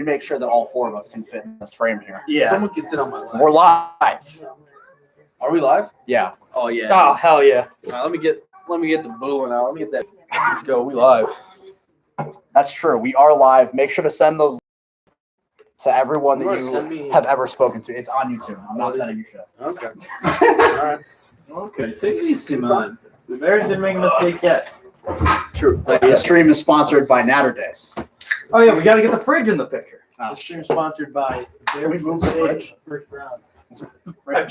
make sure that all four of us can fit in this frame here. Yeah. Someone can sit on my lap. We're live. Are we live? Yeah. Oh yeah. Oh hell yeah. All right, let me get the booing out. Let me get that. Let's go. We live. That's true. We are live. Make sure to send those to everyone that you have ever spoken to. It's on YouTube. I'm not sending you shit. Okay. All right. Okay, take it easy, man. The Bears didn't make a mistake yet. True. The stream is sponsored by Natter Days. Oh yeah, we got to get the fridge in the picture. Oh, The stream sponsored by Can we move the fridge? First round. We're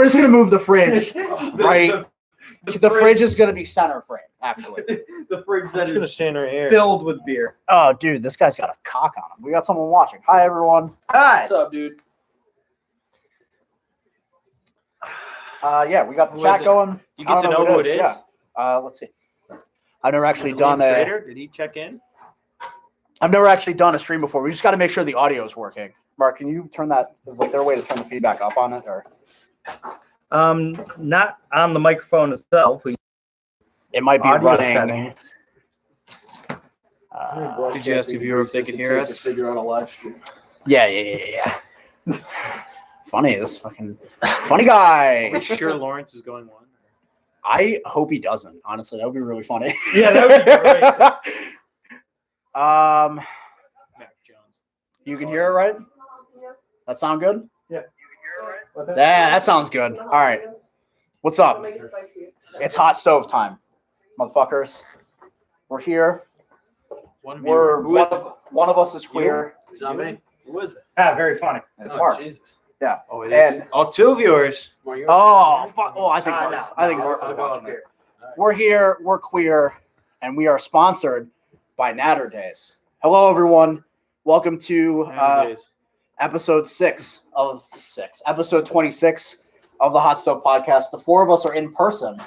just gonna move the fridge. Right. The fridge is gonna be center frame, actually. The fridge that It's gonna is stand right here. filled with beer. Oh, dude, this guy's got a cock on him. We got someone watching. Hi, everyone. Hi. What's up, dude? Yeah, we got the Who chat is it? going. You I get to don't know who it is? Yeah. Let's see. I've never actually Is it done Liam a. Trader? Did he check in? I've never actually done a stream before. We just got to make sure the audio is working. Mark, can you turn that? Is there a way to turn the feedback up on it, or Not on the microphone itself. it might be Audio running? settings. Did you ask the viewer if they could hear us? To figure out a live stream. Yeah. Funny, this fucking funny guy. Are you sure Lawrence is going one? I hope he doesn't. Honestly, that would be really funny. Yeah, that would be great. Mac Jones. You can hear it, right? That sound good? Yeah. Yeah, that sounds good. All right. What's up? It's hot stove time, motherfuckers. We're here. We're one of us is queer. It's not me. Who is it? Ah, very funny. It's Oh, Mark. Jesus. Yeah. Oh, it is. And Oh, two viewers. Well, you're- oh fuck. Oh, I think Ah, Mark's, no, I think no, Mark I'll was go watching up it. here. We're here. We're queer, and we are sponsored by Natter Days. Hello, everyone. Welcome to episode 26 of the Hot Stove Podcast. The four of us are in person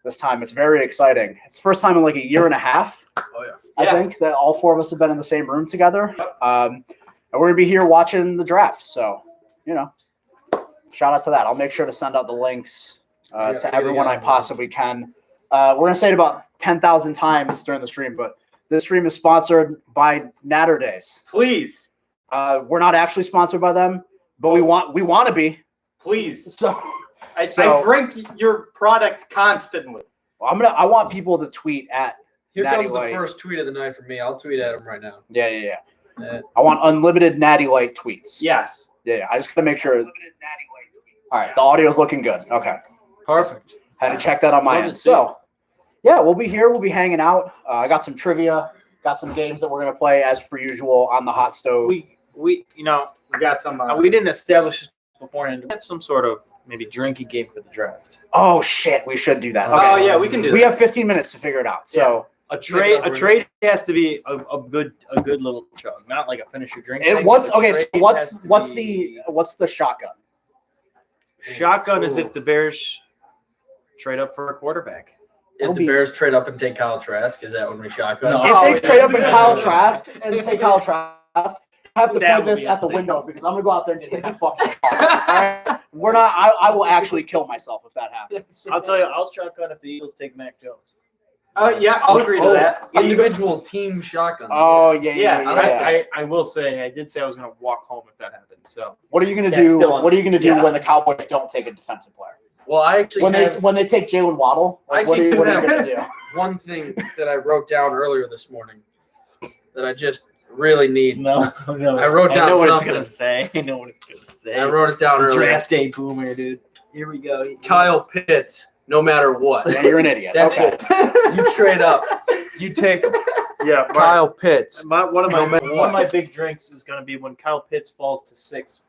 this time. It's very exciting. It's the first time in like a year and a half. Oh yeah. I think that all four of us have been in the same room together. And we're gonna be here watching the draft. So, shout out to that. I'll make sure to send out the links to everyone I possibly can. We're gonna say it about 10,000 times during the stream, but this stream is sponsored by Natter Days. Please, We're not actually sponsored by them, but we want to be. please. So I So- drink your product constantly. I want people to tweet at Here Natty comes the Light. first tweet of the night from me. I'll tweet at him right now. Yeah. Uh, I want unlimited Natty Light tweets. Yes. Yeah. I just gotta make sure. All right, the audio's looking good. Okay. Perfect. Had to check that on my Love end. to see So, yeah, we'll be here. We'll be hanging out. I got some trivia. Got some games that we're gonna play as per usual on the hot stove. We We got some. we didn't establish this beforehand. We had some sort of maybe drinking game for the draft. Oh shit, we should do that. Okay. Oh yeah, we can do We that. have 15 minutes to figure it out. So A trade has to be a good little chug, not like a finish your drink. thing, what's but a okay? So trade what's has to what's be- the shotgun? shotgun is if the Bears trade up for a quarterback. if the Bears trade up and take Kyle Trask, is that when we shotgun? No. If they trade up in Kyle Trask and take Kyle Trask, I have to That put would this be at the insane. window because I'm gonna go out there and get that fucking car. All right? We're not. I will actually kill myself if that happens. I'll tell you, I'll shotgun if the Eagles take Mac Jones. Yeah, I'll agree to that. Individual team shotgun. Oh yeah. Yeah, I will say, I did say I was going to walk home if that happened. So What are you gonna That's do? still on- What are you gonna do yeah. when the Cowboys don't take a defensive player? Well, I actually When they take Jalen Waddle, like, what are actually you do gonna do? one thing that I wrote down earlier this morning that I just really need. no. I wrote down I know what something. it's going to say. I know what it's going to say. I wrote it down earlier. Draft day boomer, dude. Here we go. Kyle Pitts, no matter what. Yeah, you're an idiot. That's Okay. it. You trade up. You take him. Yeah, Kyle Pitts. one of No matter my what. big drinks is going to be when Kyle Pitts falls to 6.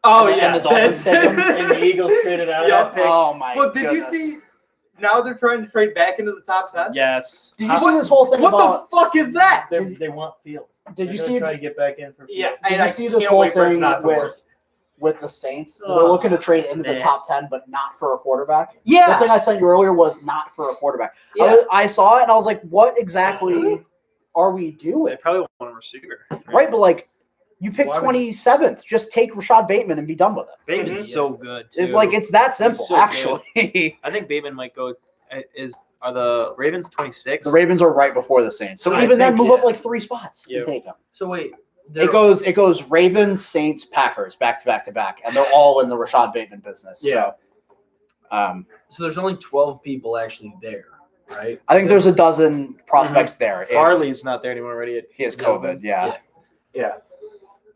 Oh And yeah, the Dolphins take him, And the Eagles traded out of Yeah. that pick. Oh my. Well, did goodness. you see? Now they're trying to trade back into the top 10. Yes. Did you see this whole thing What about? the fuck is that? They want Fields. Did you see? Try to get back in for Yeah, Fields. Did and you I see this can't whole wait for it thing not to work. with the Saints? They're Oh, looking to trade into the man. top 10, but not for a quarterback. The Yeah, thing I sent you earlier was not for a quarterback. Yeah. I saw it and I was like, what exactly are we They doing? probably want a receiver. Right, but like, you pick Why would you- 27th. Just take Rashad Bateman and be done with it. Bateman's Mhm. so good. Too. It's that simple, so good. actually. I think Bateman might go. Are the Ravens 26? The Ravens are right before the Saints. So I even then, think, move up yeah. like 3 spots Yeah. and take them. So wait, It goes Ravens, Saints, Packers back to back to back, and they're all in the Rashad Bateman business. Yeah. So there's only 12 people actually there, right? I think there's a dozen prospects there. It's- Farley's not there anymore already. He has COVID. Yeah. Yeah.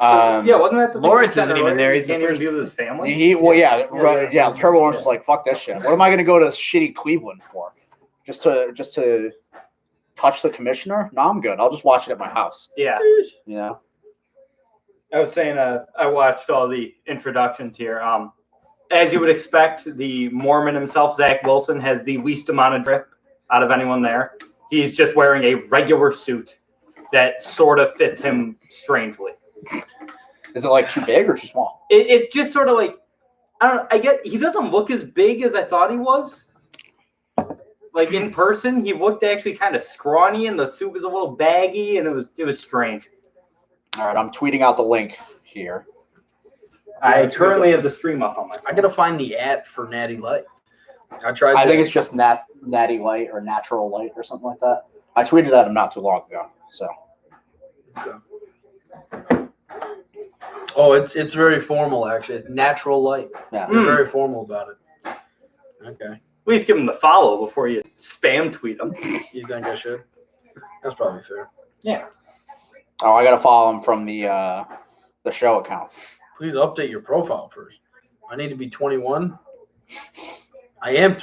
Yeah, wasn't that the thing Lawrence we said isn't even earlier? there. He He's the can't even first. be with his family. Yeah. Trevor Lawrence was like, "Fuck this shit. What am I going to go to shitty Cleveland for? Just to touch the commissioner? No, I'm good. I'll just watch it at my house." Yeah. Yeah. I was saying, I watched all the introductions here. As you would expect, the Mormon himself, Zach Wilson, has the least amount of drip out of anyone there. He's just wearing a regular suit that sort of fits him strangely. Is it like too big or too small? It just sort of like, I don't know, I get he doesn't look as big as I thought he was. Like in person, he looked actually kind of scrawny, and the suit was a little baggy, and it was strange. All right, I'm tweeting out the link here. I currently have the stream up on my phone. I gotta find the @ for Natty Light. I tried. I think it's just Natty Light or Natural Light or something like that. I tweeted at him not too long ago. So. Oh, it's very formal actually. Natural Light. Yeah. They're very formal about it. Okay. At least give him the follow before you spam tweet him. You think I should? That's probably fair. Yeah. Oh, I gotta follow him from the show account. Please update your profile first. I need to be 21. I am.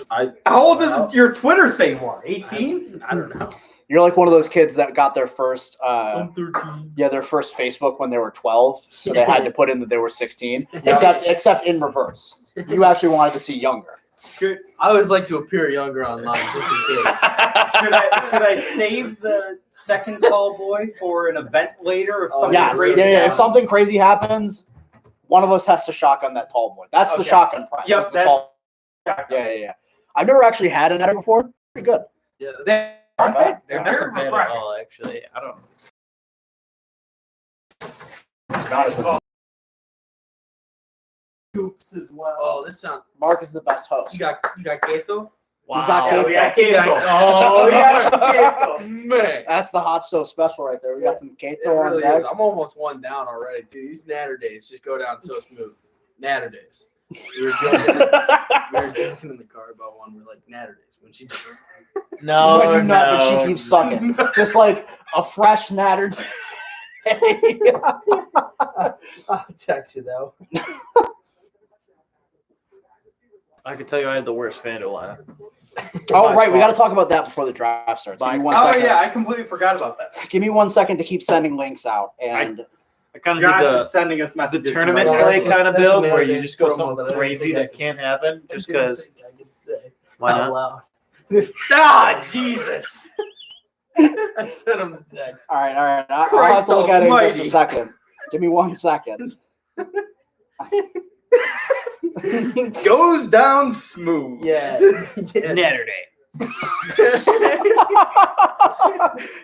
How old does your Twitter say you are? 18? I don't know. You're like one of those kids that got their first I'm 13. their first Facebook when they were 12, so they had to put in that they were 16. Except in reverse. You actually wanted to see younger. Should I always like to appear younger online just in case. I save the second call boy for an event later if something Yes. crazy Yeah. If happens? something crazy happens, one of us has to shotgun that tall boy. That's the Okay. shotgun prize. Yep, the tall. Yeah. I've never actually had an editor before. Pretty good. Yeah. Aren't they? They're Very not bad at refreshing. all, actually. I don't. It's not as well. Scoops as well. Oh, this sounds. Mark is the best host. You got Keto? got Oh, Keto. we got Keto. Oh, we got Keto. man. That's the hot stove special right there. We got some It Keto on really deck. is. I'm almost one down already, dude. These natter days just go down so smooth. Natter days. We were joking in the car about one. We're like, natter days. When she No, When you nut, but she keeps sucking. Just like a fresh natter. I'll text you though. I can tell you I had the worst FanDuel lineup. Oh, right. We got to talk about that before the draft starts. Give me one Oh, second. yeah, I completely forgot about that. Give me 1 second to keep sending links out. And I kind of Josh did is sending us the messages. tournament Yeah, play that's kind of just- build that's where an you just go promo something that I don't crazy think I that can- can't happen just because. I can say. Why Out not? loud. Ah, Jesus. I sent him the text. all right. I'll have Christ to look at it in just almighty. a second. Give me 1 second. Goes down smooth. Yeah. Natter Day.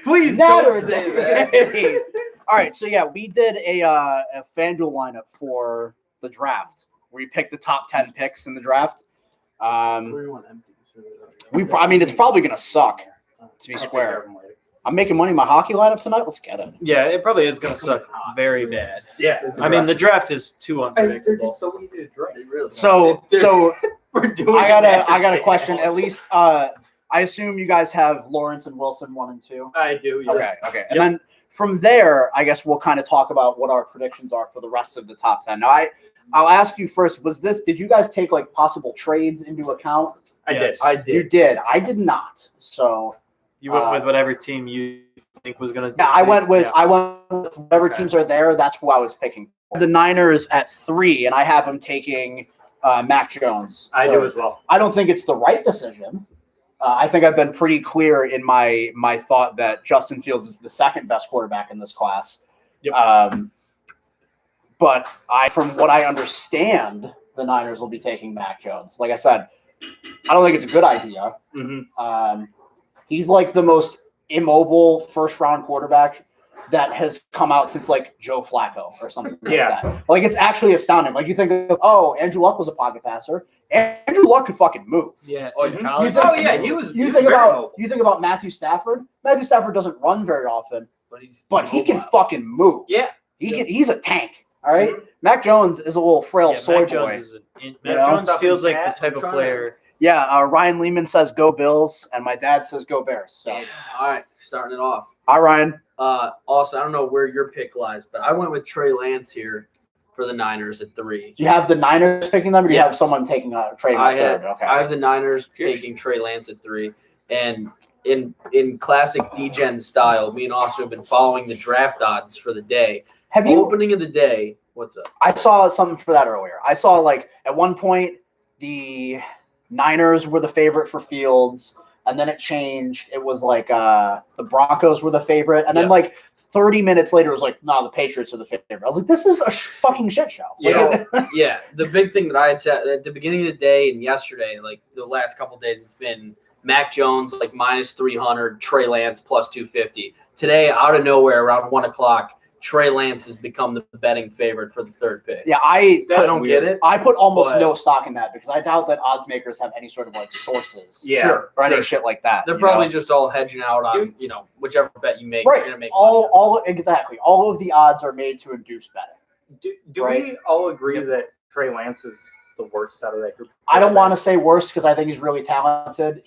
Please Natter don't say Day. that. All right. So, yeah, we did a FanDuel lineup for the draft where we picked the top 10 picks in the draft. Where do you want empty? I mean, it's probably going to suck, to be square. I'm making money in my hockey lineup tonight. Let's get it. Yeah, it probably is going to suck very bad. Yeah. I mean, the draft is too They're unpredictable. just so easy to drink. They really So We're doing I got a it. question. At least I assume you guys have Lawrence and Wilson 1 and 2. I do. Yes. Okay. And then from there, I guess we'll kind of talk about what our predictions are for the rest of the top 10. Now, I'll ask you first, did you guys take like possible trades into account? I did. Yes. I You did. did. I did not. So You went with whatever team you think was going to. yeah, I went with whatever teams are there. That's who I was picking. The Niners at 3, and I have them taking Mac Jones. I do as well. I don't think it's the right decision. I think I've been pretty clear in my thought that Justin Fields is the second best quarterback in this class. Yep. But from what I understand, the Niners will be taking Mac Jones. Like I said, I don't think it's a good idea. Mm-hmm. He's like the most immobile first-round quarterback that has come out since like Joe Flacco or something like that. Like it's actually astounding. Like you think of, Andrew Luck was a pocket passer. Andrew Luck could fucking move. Yeah. Oh, Mhm. yeah. You think- Oh yeah, he was. he You was think very about mobile. you think about Matthew Stafford. Matthew Stafford doesn't run very often, But he's but he can fucking move. Yeah. He's a tank. All right. Mac Jones is a little frail soy Mac boy. Jones, Mac know? Jones feels like the Stuff type of player. Yeah. Ryan Lehman says go Bills, and my dad says go Bears. So, All right, starting it off. hi Ryan. Also, I don't know where your pick lies, but I went with Trey Lance here for the Niners at 3. Do you have the Niners picking them, or do you have Yes. someone taking trading I on have, third? Okay. I have the Niners Cheers. taking Trey Lance at 3, and in classic DGen style, me and Austin have been following the draft odds for the day. Have you? Opening of the day. What's up? I saw something for that earlier. I saw like at one point the Niners were the favorite for Fields, and then it changed. It was like the Broncos were the favorite, and then Yeah. like 30 minutes later it was like, no, the Patriots are the favorite. I was like, this is a fucking shit show. So, yeah, the big thing that I had said at the beginning of the day and yesterday, like the last couple of days, it's been Mac Jones like minus 300, Trey Lance plus 250. Today, out of nowhere, around 1 o'clock, Trey Lance has become the betting favorite for the third pick. Yeah, I don't get it. I put almost but- no stock in that because I doubt that odds makers have any sort of like sources Yeah. Sure. or any shit like that. They're you probably know? just all hedging out on, whichever bet you make. You're right. gonna make money on. All exactly. All of the odds are made to induce betting. Do Right. we all agree that Trey Lance is the worst out of that group? I don't want to say worse because I think he's really talented.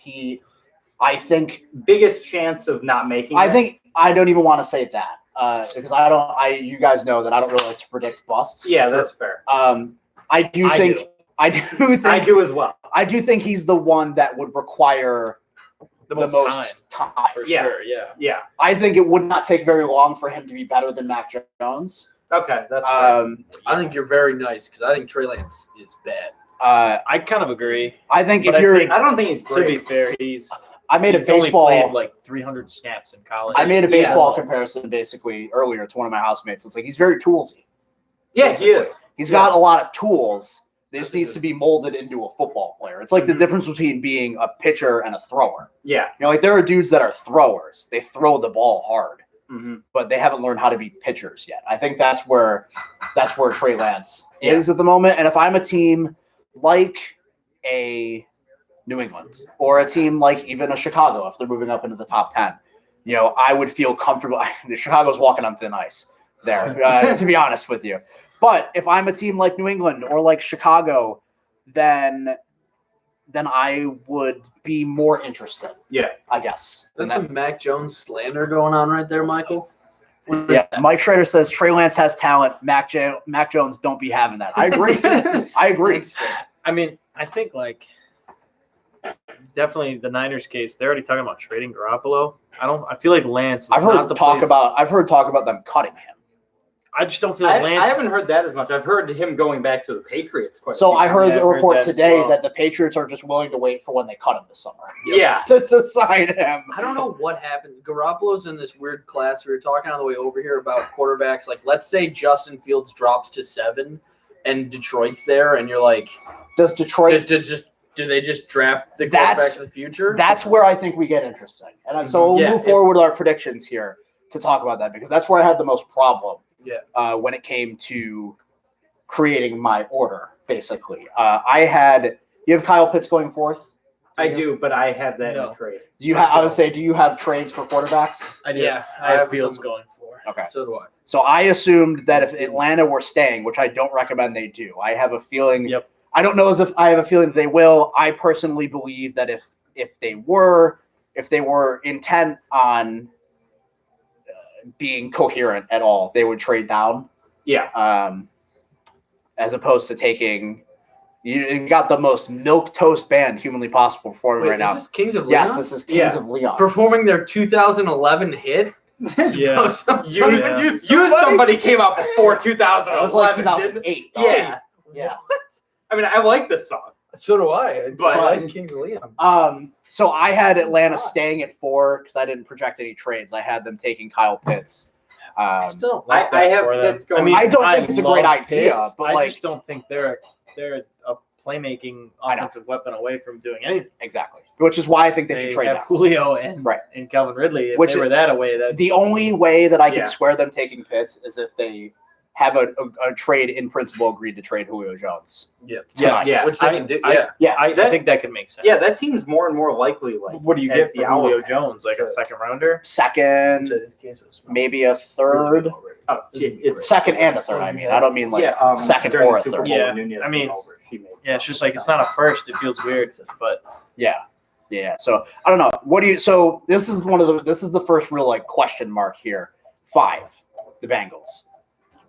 I think Biggest chance of not making it? I don't even want to say that because you guys know that I don't really like to predict busts. Yeah, that's fair. I do think I do as well. I do think he's the one that would require The the most most time. time. For Yeah. sure, yeah. Yeah. I think it would not take very long for him to be better than Mac Jones. Okay, that's fair. I think you're very nice because I think Trey Lance is bad. I kind of agree. I think But if I you're, think- I don't think he's To be great. fair, he's I made a only baseball. played like 300 snaps in college. I made a Yeah. baseball comparison basically earlier to one of my housemates. It's like he's very toolsy. Yeah, he is. He's Yeah. got a lot of tools. This needs to be molded into a football player. It's like the difference between being a pitcher and a thrower. Yeah. Like there are dudes that are throwers. They throw the ball hard, Mm-hmm. but they haven't learned how to be pitchers yet. I think that's where Trey Lance Yeah. is at the moment. And if I'm a team like a New England or a team like even a Chicago, if they're moving up into the top 10, I would feel comfortable. The Chicago's walking on thin ice there, to be honest with you. But if I'm a team like New England or like Chicago, then I would be more interested. Yeah. I guess. That's And some Mac Jones slander going on right there, Michael. yeah, Mike Schrader says Trey Lance has talent. Mac Jones don't be having that. I agree. I agree. I mean, I think like definitely the Niners case. They're already talking about trading Garoppolo. I feel like Lance. Is I've not heard the talk place- about them cutting him. I just don't feel like Lance. I haven't heard that as much. I've heard him going back to the Patriots quite a So few I heard times. the I've heard report that as today well. that the Patriots are just willing to wait for when they cut him this summer Yeah. to sign him. I don't know what happened. Garoppolo's in this weird class. We were talking on the way over here about quarterbacks. Like, let's say Justin Fields drops to 7 and Detroit's there, and you're like, Does Detroit? do they just draft the quarterback of the future? That's where I think we get interesting. And so we'll Yeah, move forward with our predictions here to talk about that because that's where I had the most problem. Yeah. When it came to creating my order, basically, you have Kyle Pitts going fourth. I do, but I have that in No. a trade. Do you have? I would say, do you have trades for quarterbacks? I do. Yeah, I have have Fields some- going for. Okay. So do I. So I assumed that if Atlanta were staying, which I don't recommend they do, I have a feeling. Yep. I don't know if I have a feeling that they will. I personally believe that if they were intent on being coherent at all, they would trade down. Yeah. As opposed to taking. You got the most milquetoast band humanly possible performing Wait, right now. is this Kings of Leon? Yes, this is Kings Yeah. of Leon. Performing their 2011 hit? Yeah. Somebody came out before 2011. It was like didn't it? 2008. Yeah. Yeah. I mean, I like this song. So do I. But- I like Kings of Leon. So I had Atlanta staying at 4 because I didn't project any trades. I had them taking Kyle Pitts. I still don't like I that have for them. Pitts going. I don't think it's a great love idea, Pitts. but I like just don't think they're a playmaking I know. offensive weapon away from doing anything. exactly, which is why I think they They should trade have now. Julio and Right. Calvin Ridley. If Which they were that away, that The only way that I can Yeah. swear them taking Pitts is if they have a trade in principle agreed to trade Julio Jones. Yeah. tonight. Yeah. Which they I- can do. I- Yeah. Yeah, I think that could make sense. Yeah, that seems more and more likely. Like, What do you as get the for hour Julio passes. Jones? Like a second rounder? second, maybe a third. Oh, it's second and a third. I mean, I don't mean like second during or the a Super third. Bowl, Yeah, Nunez I mean, came over, she made Yeah, it's some just like it's not a first. It feels weird, but Yeah. So I don't know. What do you? So this is the first real like question mark here. 5, the Bengals.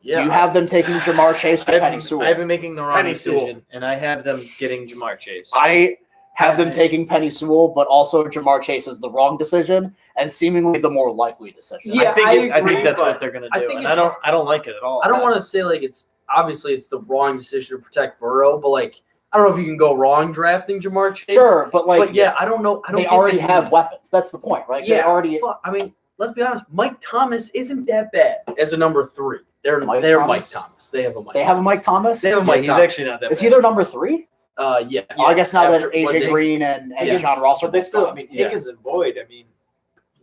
Yeah. Do you have them taking Jamar Chase or Penny Sewell? I have them making the wrong Penny decision, Sewell. and I have them getting Jamar Chase. I have them taking Penny Sewell, but also Jamar Chase is the wrong decision and seemingly the more likely decision. Yeah, I agree, think that's but what they're gonna I do, think and it's- I don't like it at all. I don't want to say like it's the wrong decision to protect Burrow, but like I don't know if you can go wrong drafting Jamar Chase. Sure, but like but yeah, I don't know. I don't they get already that have weapons. That's the point, right? Yeah, They already. I mean, let's be honest. Mike Thomas isn't that bad as a number 3. They're Mike Mike Thomas? Thomas. They have a Mike. They have a Mike Thomas. They have a Yeah, Mike he's Thomas. actually not that Is bad. he their number 3? Yeah. Oh, I guess now After- that when AJ they- Green and Yeah. John Ross are But they both still, gone. I mean, Higgins and Boyd. I mean,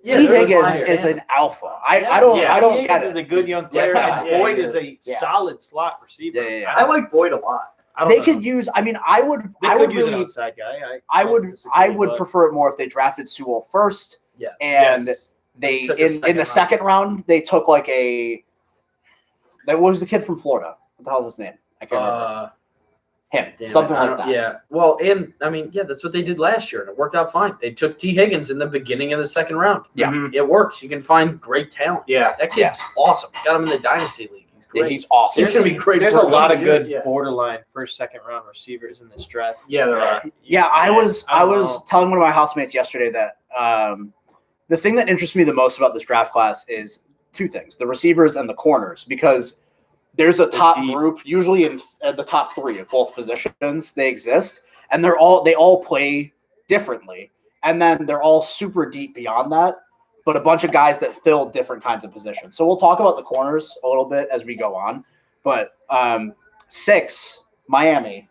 Yeah, T. they're Higgins fire. is an alpha. I Yeah. don't Higgins get is it. a good young player, Yeah, and yeah, Boyd he is a Yeah. solid slot receiver. Yeah. I like Boyd a lot. I don't They know. could use. I mean, I would. They I could would use an really. outside guy. I would. disagree, I would but- prefer it more if they drafted Sewell first, Yes. and Yes. they Took a in the second round they took like a. That was the kid from Florida. What the hell's his name? I can't remember. Him. Damn it, Something I like don't- that. Yeah. Well, and I mean, yeah, that's what they did last year, and it worked out fine. They took T. Higgins in the beginning of the second round. Yeah. Mhm. It works. You can find great talent. Yeah. That kid's awesome. Got him in the dynasty league. He's Yeah, great. he's awesome. He's gonna be great. There's for a lot of couple good years. yeah. borderline first, second round receivers in this draft. Yeah, there are. Yeah, I was I don't was know. telling one of my housemates yesterday that the thing that interests me the most about this draft class is 2 things: the receivers and the corners, because there's a top deep. group, usually in the top 3 of both positions. They exist, and they all play differently, and then they're all super deep beyond that. But a bunch of guys that fill different kinds of positions. So we'll talk about the corners a little bit as we go on. But 6, Miami.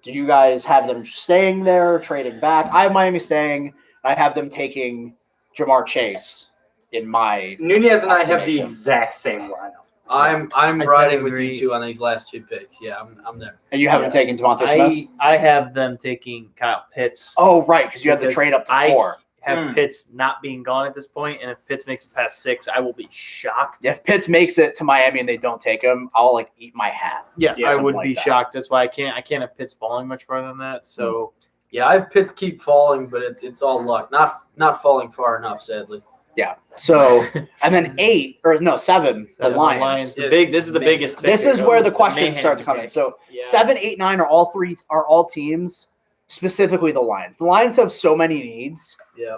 Do you guys have them staying there, trading back? I have Miami staying. I have them taking Jamar Chase in my. Nunez and I have the Estimation. exact same lineup. I'm I tend riding to with you agree. two on these last 2 picks. Yeah, I'm there. And you haven't taken Devontae Smith? I have them taking Kyle Pitts. Oh, right, because you had the Because trade up to I 4. have Pitts not being gone at this point, and if Pitts makes it past 6, I will be shocked. If Pitts makes it to Miami and they don't take him, I'll like eat my hat. Yeah, Yeah, I something would like be that. shocked. That's why I can't have Pitts falling much further than that. So Yeah, I have Pitts keep falling, but it's all luck. Not falling far enough, sadly. Yeah. So, and then 7, the Lions. This is the biggest. pick. This is where the questions mayhem start to come in. pick. So Yeah. 7, 8, 9 are all teams, specifically the Lions. The Lions have so many needs Yeah.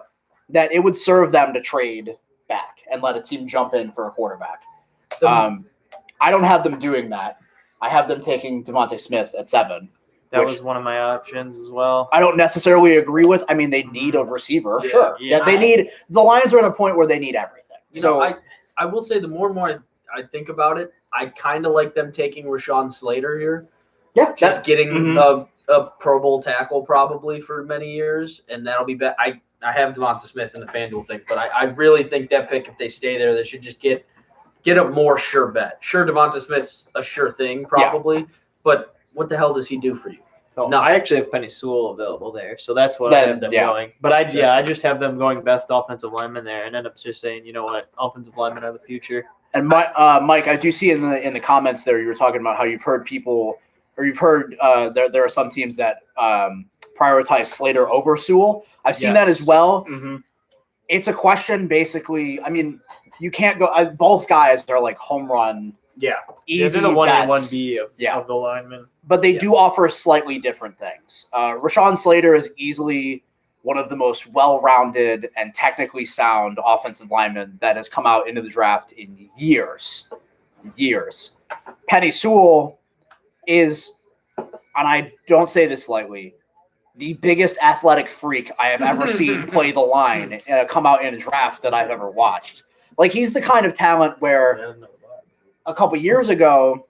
that it would serve them to trade back and let a team jump in for a quarterback. I don't have them doing that. I have them taking Devontae Smith at 7. That which- was one of my options as well. I don't necessarily agree with. I mean, they need a receiver, Yeah, sure. yeah. Yeah, they need. The Lions are at a point where they need everything. You So know, I will say the more and more I think about it, I kind of like them taking Rashawn Slater here. yeah, Just getting Mhm. a Pro Bowl tackle probably for many years, and that'll be better. I have Devonta Smith in the FanDuel thing, but I really think that pick, if they stay there, they should just get a more sure bet. Sure, Devonta Smith's a sure thing probably, but what the hell does he do for you? So No. I actually have Penny Sewell available there, so that's what I Then, have them yeah. going. But I just have them going best offensive lineman there, and end up just saying, you know what, offensive linemen are the future. And Mike, I do see in the comments there you were talking about how you've heard people, or you've heard there are some teams that prioritize Slater over Sewell. I've seen that as well. Mm-hmm. It's a question, basically. I mean, you can't go. Both guys are like home run, Yeah. easy They're the 1A, bets. 1B of the linemen. But they Yeah. do offer slightly different things. Rashawn Slater is easily one of the most well-rounded and technically sound offensive linemen that has come out into the draft in years. Penny Sewell is, and I don't say this lightly, the biggest athletic freak I have ever seen play the line come out in a draft that I've ever watched. Like, he's the kind of talent where a couple years ago,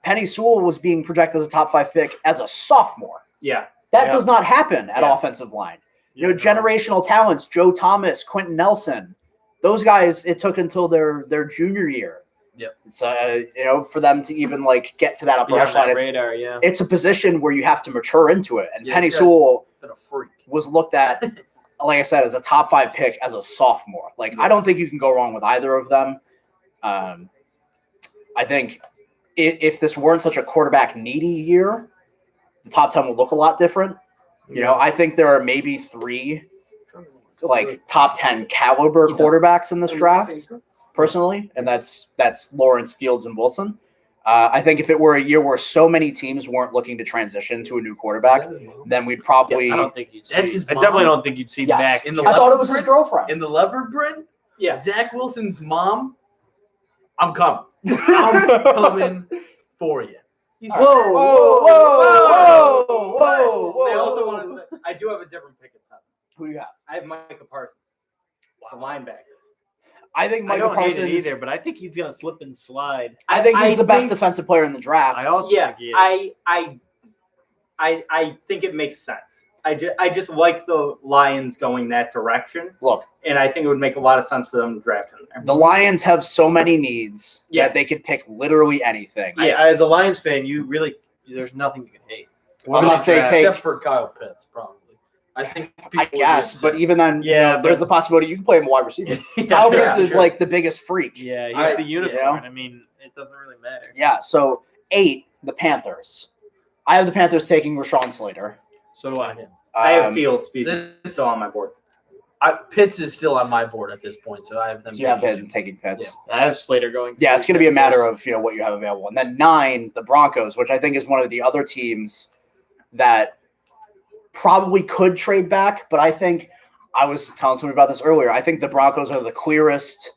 Penny Sewell was being projected as a top 5 pick as a sophomore. Yeah. That does not happen at Yeah. offensive line. You know, generational talents, Joe Thomas, Quentin Nelson, those guys, it took until their junior year. Yep. So, for them to even like get to that upper Yeah, echelon, that it's, radar, yeah. it's a position where you have to mature into it. And Yeah, Penny this guy's Sewell been a freak. was looked at, like I said, as a top 5 pick as a sophomore. Like, I don't think you can go wrong with either of them. I think if this weren't such a quarterback needy year, the top 10 will look a lot different. You know, I think there are maybe 3 like top 10 caliber quarterbacks in this draft personally, and that's Lawrence, Fields, and Wilson. I think if it were a year where so many teams weren't looking to transition to a new quarterback, then we'd probably. I don't think you'd see. That's his I mom? definitely don't think you'd see Yes. Mac. In the I thought it was his girlfriend. In the leopard print, Yeah. Zach Wilson's mom. I'm coming. I'm coming for you. He's Whoa, whoa, whoa, whoa, whoa, I also whoa. want to say I do have a different pick at 7. Who do you have? I have Micah Parsons, the linebacker. I think I Micah don't hate Parsons. it either, but I think he's gonna slip and slide. I think he's I the best think- defensive player in the draft. I also Yeah, think he is. I think it makes sense. I just like the Lions going that direction, Look, and I think it would make a lot of sense for them to draft him there. the Lions have so many needs Yeah. that they could pick literally anything. As a Lions fan, there's nothing you can hate. Unless they Draft. take- except for Kyle Pitts, probably. I think. I people would guess, be but upset. even then, Yeah, there's but- the possibility you can play him wide receiver. Kyle Yeah, Pitts is sure. like the biggest freak. Yeah, he's I- the unicorn. you know? I mean, it doesn't really matter. Yeah, so 8, the Panthers. I have the Panthers taking Rashawn Slater. So do I. I have Um, Fields he's This- still on my board. Pitts is still on my board at this point, so I have them. So you have taking him him. taking Pitts. I have Slater going. Yeah, too. it's going to be a matter of what you have available. And then 9, the Broncos, which I think is one of the other teams that probably could trade back. But I think I was telling somebody about this earlier. I think the Broncos are the clearest,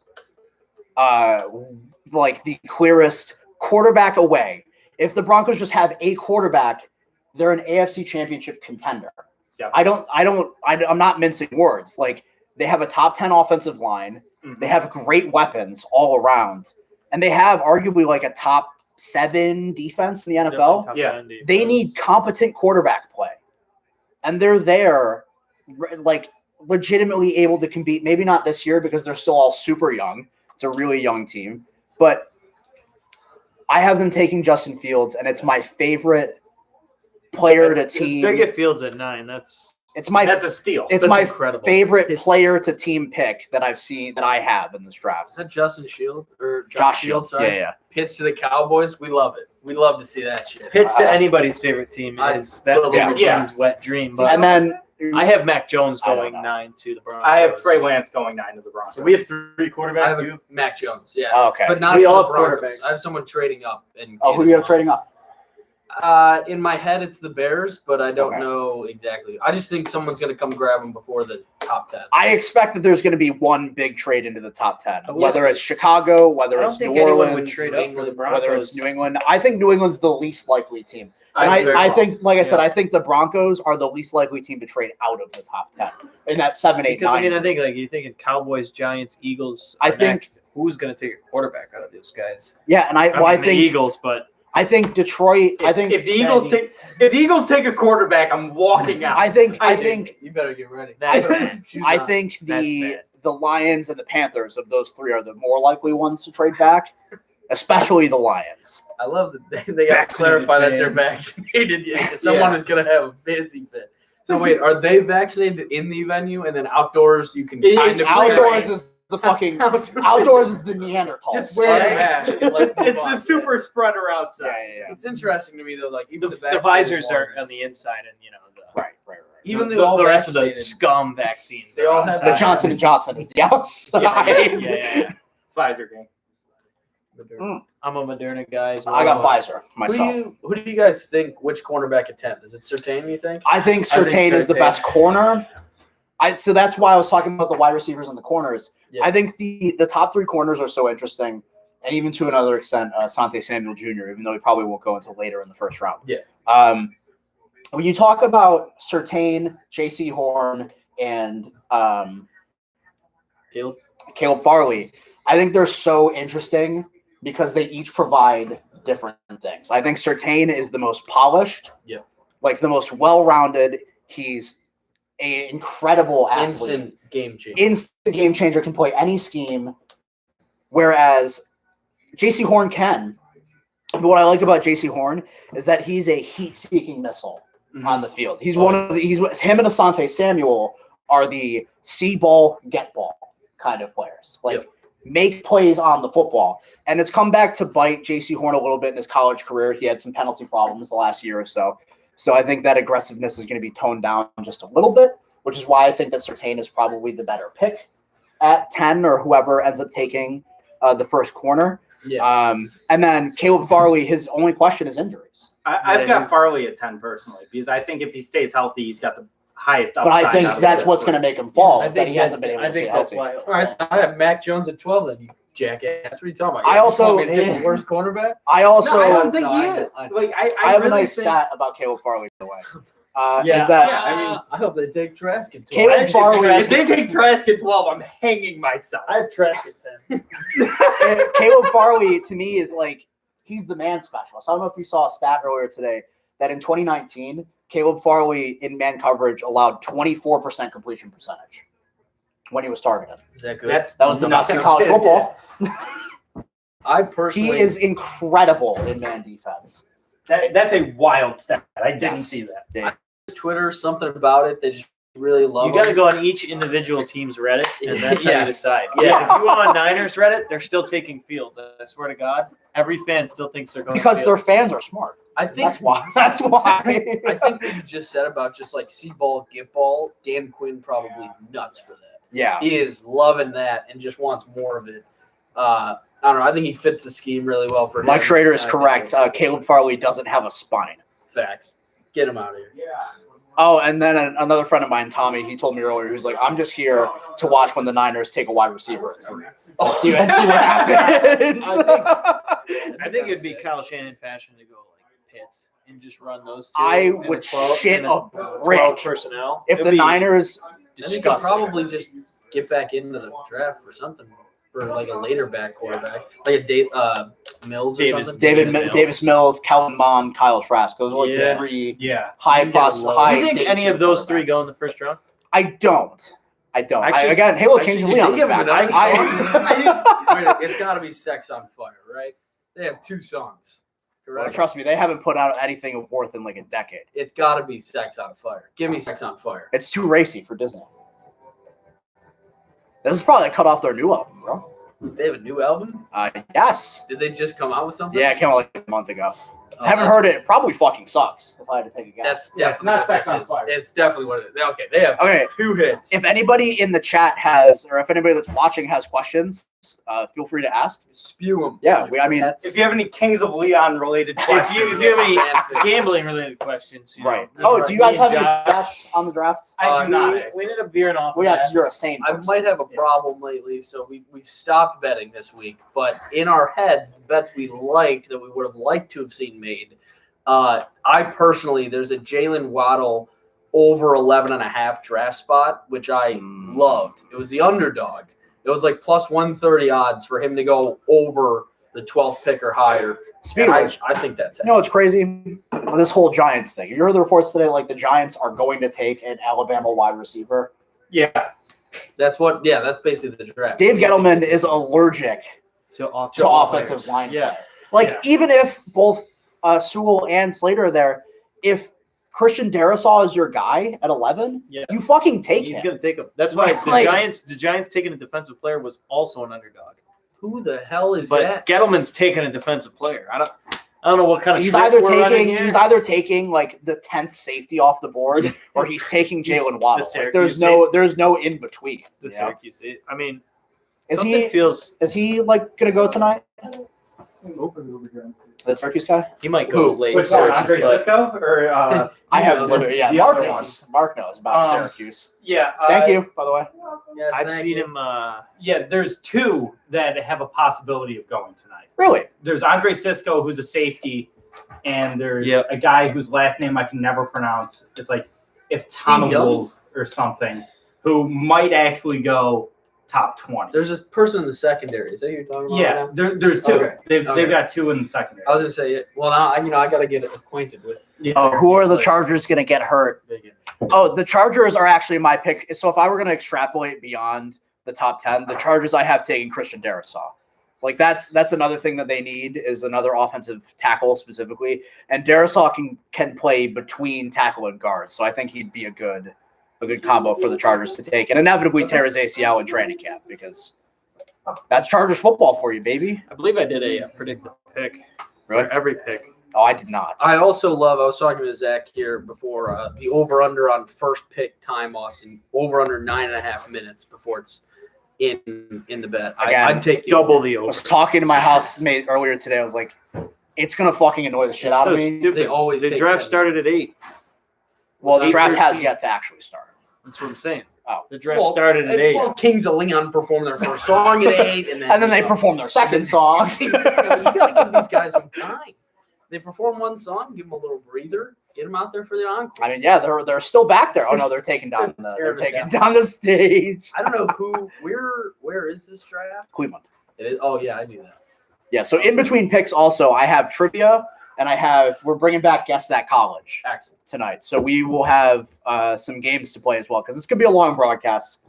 the clearest quarterback away. If the Broncos just have a quarterback, they're an AFC Championship contender. Yeah. I'm not mincing words. Like, they have a top 10 offensive line. They have great weapons all around, and they have arguably like a top 7 defense in the NFL. Top Yeah. 10 defense. They need competent quarterback play, and they're there, like legitimately able to compete. Maybe not this year because they're still all super young. It's a really young team, but I have them taking Justin Fields, and it's my favorite player to team. They get Fields at 9. That's It's my That's a steal. it's that's my incredible. favorite It's- player to team pick that I've seen that I have in this draft. Is that Justin Shield or Josh Shields. Sorry. Yeah. Pitts to the Cowboys. We love it. We love to see that shit. Pitts to anybody's favorite team I is that love favorite him. team's wet dream. But And then I have Mac Jones I don't going know. 9 to the Broncos. I have Trey Lance going 9 to the Broncos. So we have 3 I quarterbacks. have You Mac Jones. Yeah. oh, okay. But not We to all the have Broncos. quarterbacks. I have someone trading up. And Who do you have trading up? In my head, it's the Bears, but I don't Okay. know exactly. I just think someone's going to come grab them before the top 10. I expect that there's going to be one big trade into the top 10, Yes. whether it's Chicago, whether I don't it's think New anyone Orleans, would trade up for the Broncos. whether it's New England. I think New England's the least likely team. And That's very I well. think, like I said, I think the Broncos are the least likely team to trade out of the top 10 in that 7, 8, Because 9. I mean, I think like you thinking Cowboys, Giants, Eagles. I are think- next. Who's going to take a quarterback out of those guys? Yeah, and I mean, the think Eagles, but I think Detroit. I think if the Eagles take a quarterback, I'm walking out. I think You better get ready. I bad. think That's the bad. the Lions and the Panthers of those 3 are the more likely ones to trade back, especially the Lions. I love that they got to Vaccinated clarify that they're fans. vaccinated. Yeah, 'cause someone Yeah. is going to have a fancy fit. So wait, are they vaccinated in the venue and then outdoors you can It's kind of Outdoors is the fucking outdoors is the Neanderthals. Just wear right? a mask and let's move It's on. the super spreader Yeah, outside. yeah, yeah. It's interesting to me though, like even the vaccinated visors are ones, on the inside, and Right. Even the, the, the rest of the vaccinated- scum vaccines. They are all have outside. The Johnson & Johnson is the outside. Yeah. Pfizer game. I'm a Moderna guy. as I got well. Pfizer myself. Who do you guys think? Which cornerback at 10? Is it Surtain? You think? I think Surtain is the Surtain. best corner. So that's why I was talking about the wide receivers and the corners. Yeah. I think the top 3 corners are so interesting, and even to another extent, Sante Samuel Jr., even though he probably won't go until later in the first round. Yeah. When you talk about Surtain, J.C. Horn, and Caleb Farley, I think they're so interesting because they each provide different things. I think Surtain is the most polished, like the most well-rounded. He's an incredible athlete. Instant game changer. Instant game changer, can play any scheme, whereas J.C. Horn can. But what I like about J.C. Horn is that he's a heat-seeking missile on the field. He's one of the, him and Asante Samuel are the see ball, get ball kind of players. Like make plays on the football. And it's come back to bite J.C. Horn a little bit in his college career. He had some penalty problems the last year or so. So I think that aggressiveness is going to be toned down just a little bit, which is why I think that Surtain is probably the better pick at 10 or whoever ends up taking the first corner. Yeah. And then Caleb Farley, his only question is injuries. I've got Farley at 10 personally because I think if he stays healthy, he's got the highest upside. But I think out of that's this what's league. going to make him fall. I Is that think he hasn't been able to stay healthy. why. All right, I have Mac Jones at 12 then, you jackass. What are you talking about? I also- the worst cornerback. I also No, I don't think No, he I know, is. I know. Like I have really a nice think, stat about Caleb Farley, by the way. Yeah, Is that yeah, I mean, I hope they take Trask at 12. Caleb actually Farley? If they take Trask at 12, I'm hanging myself. I have Trask at 10. Caleb Farley to me is like he's the man specialist. I don't know if you saw a stat earlier today that in 2019, Caleb Farley in man coverage allowed 24% completion percentage when he was targeted. Is that good? That's That was the best in nothing. college football. I personally. He is incredible in man defense. That's a wild stat. I didn't Yes. see that. Twitter, something about it. They just really love You got to him. go on each individual team's Reddit, and that's how you Yes. decide. Yeah. If you go on Niners Reddit, they're still taking Fields. I swear to God, every fan still thinks they're going Because their Fields. fans are smart. I think That's why. That's why. I think what you just said about just like see ball, get ball, Dan Quinn probably nuts for that. Yeah. He is loving that and just wants more of it. I don't know. I think he fits the scheme really well for him. Mike Schrader is I think correct. that's Caleb Farley doesn't have a spine. facts. Get him out of here. Oh, and then another friend of mine, Tommy, he told me earlier, he was like, I'm just here to watch when the Niners take a wide receiver at 3. And see what happens. I think it'd be Kyle Shannon fashion to go like Pitts and just run those two. I and would a 12 shit and a 12 brick personnel. if It'd the be Niners I think he could disgusting. probably just get back into the draft for something for like a later back quarterback, like a Mills or Davis- something. Davis Mills, Kellen Mond, Kyle Trask. Those are like Yeah. the 3 Yeah. high You pros. get a low. Do High you think day any two of those 3 quarterbacks. go in the first round? I don't. Actually- Again, Halo actually, Kings Did Leon they is give him back. another song? Wait, it's got to be "Sex on Fire," right? They have 2 songs, Well, correct? trust me, they haven't put out anything of worth in like a decade. It's got to be "Sex on Fire." Give me "Sex on Fire." It's too racy for Disney. This is probably cut off their new album, bro. They have a new album. Yes. Did they just come out with something? Yeah, it came out like a month ago. Oh, Haven't that's- heard it. It probably fucking sucks. If I had to take a guess. That's Yeah, definitely not what Sex this on is. Fire. It's definitely what it is. Okay, they have Okay. 2 hits. If anybody in the chat has, or if anybody that's watching has questions, feel free to ask. Spew them. Yeah, I mean, If you have any Kings of Leon related questions, If you have any gambling related questions, you right. know, Oh, do you guys me have and any Josh- bets on the draft? I do not. We ended up veering off. Well, of yeah, that. because you're a sane I person. might have a problem lately, so we've stopped betting this week. But in our heads, the bets we liked that we would have liked to have seen made. I personally, there's a Jalen Waddle over 11.5 draft spot, which I loved. It was the underdog. It was like plus 130 odds for him to go over the 12th pick or higher. Speaking And of which, I think that's it. you know what's crazy? This whole Giants thing. You heard the reports today, like the Giants are going to take an Alabama wide receiver. yeah. That's basically the draft. Dave Gettleman is allergic to to offensive line. Yeah. Like, Yeah. even if both Sewell and Slater are there, if Christian Darrisaw is your guy at 11, Yeah. you fucking take He's him. gonna take him. That's why Like- the Giants taking a defensive player was also an underdog. Who the hell is But that? Gettleman's taking a defensive player. I don't know what kind of He's trick either we're running taking here. like the 10th safety off the board, or he's taking He's Jalen the Waddle. Like, Syracuse there's no in between. the you know? Syracuse. I mean, Is something he- feels Is he like gonna go tonight? The Syracuse guy? he might go Who? late. Which one, Syracuse, Andre but- Cisco or I have knows? literally, yeah. The Mark other knows. Mark knows about Um, Syracuse. yeah? Thank you, by the way. Yes, I've thank seen you. him. Yeah, there's 2 that have a possibility of going tonight. Really? There's Andre Cisco, who's a safety, and there's Yep. a guy whose last name I can never pronounce. It's like if Steve Young? Wolf or something, who might actually go top 20. There's this person in the secondary. Is that who you're talking about? Yeah, right now? there's 2. Okay. They've Okay. got 2 in the secondary. I was gonna say, well, now I got to get acquainted with. Yeah. Oh, who are the Like- Chargers gonna get hurt? Big. Oh, the Chargers are actually my pick. So if I were gonna extrapolate beyond the top 10, the Chargers I have taken Christian Darrisaw. Like that's another thing that they need is another offensive tackle specifically, and Darrisaw can play between tackle and guard. So I think he'd be a good combo for the Chargers to take, and inevitably tear his ACL in training camp because That's Chargers football for you, baby. I believe I did a predict the pick. Really? For every pick. Oh, I did not. I also love. I was talking to Zach here before the over under on first pick time, Austin. Over under 9.5 minutes before it's in the bet. Again, I'd take the Double over. the I over. was talking to my housemate earlier today. I was like, it's gonna fucking annoy the shit It's out so of me. stupid. They always the take draft 10 started at 8. Well, the It's draft has 8:13. yet to actually start. That's what I'm saying. Oh. The draft started at 8. Well, Kings of Leon performed their first song at 8, and And then they perform their second song. You gotta give these guys some time. They perform one song, give them a little breather, get them out there for the encore. I mean, yeah, they're still back there. Oh no, they're taking down the stage. I don't know where is this draft? Cleveland. It is. Oh yeah, I knew that. Yeah. So in between picks, also I have trivia, and we're bringing back Guess That College Excellent. tonight. So we will have some games to play as well because it's gonna be a long broadcast.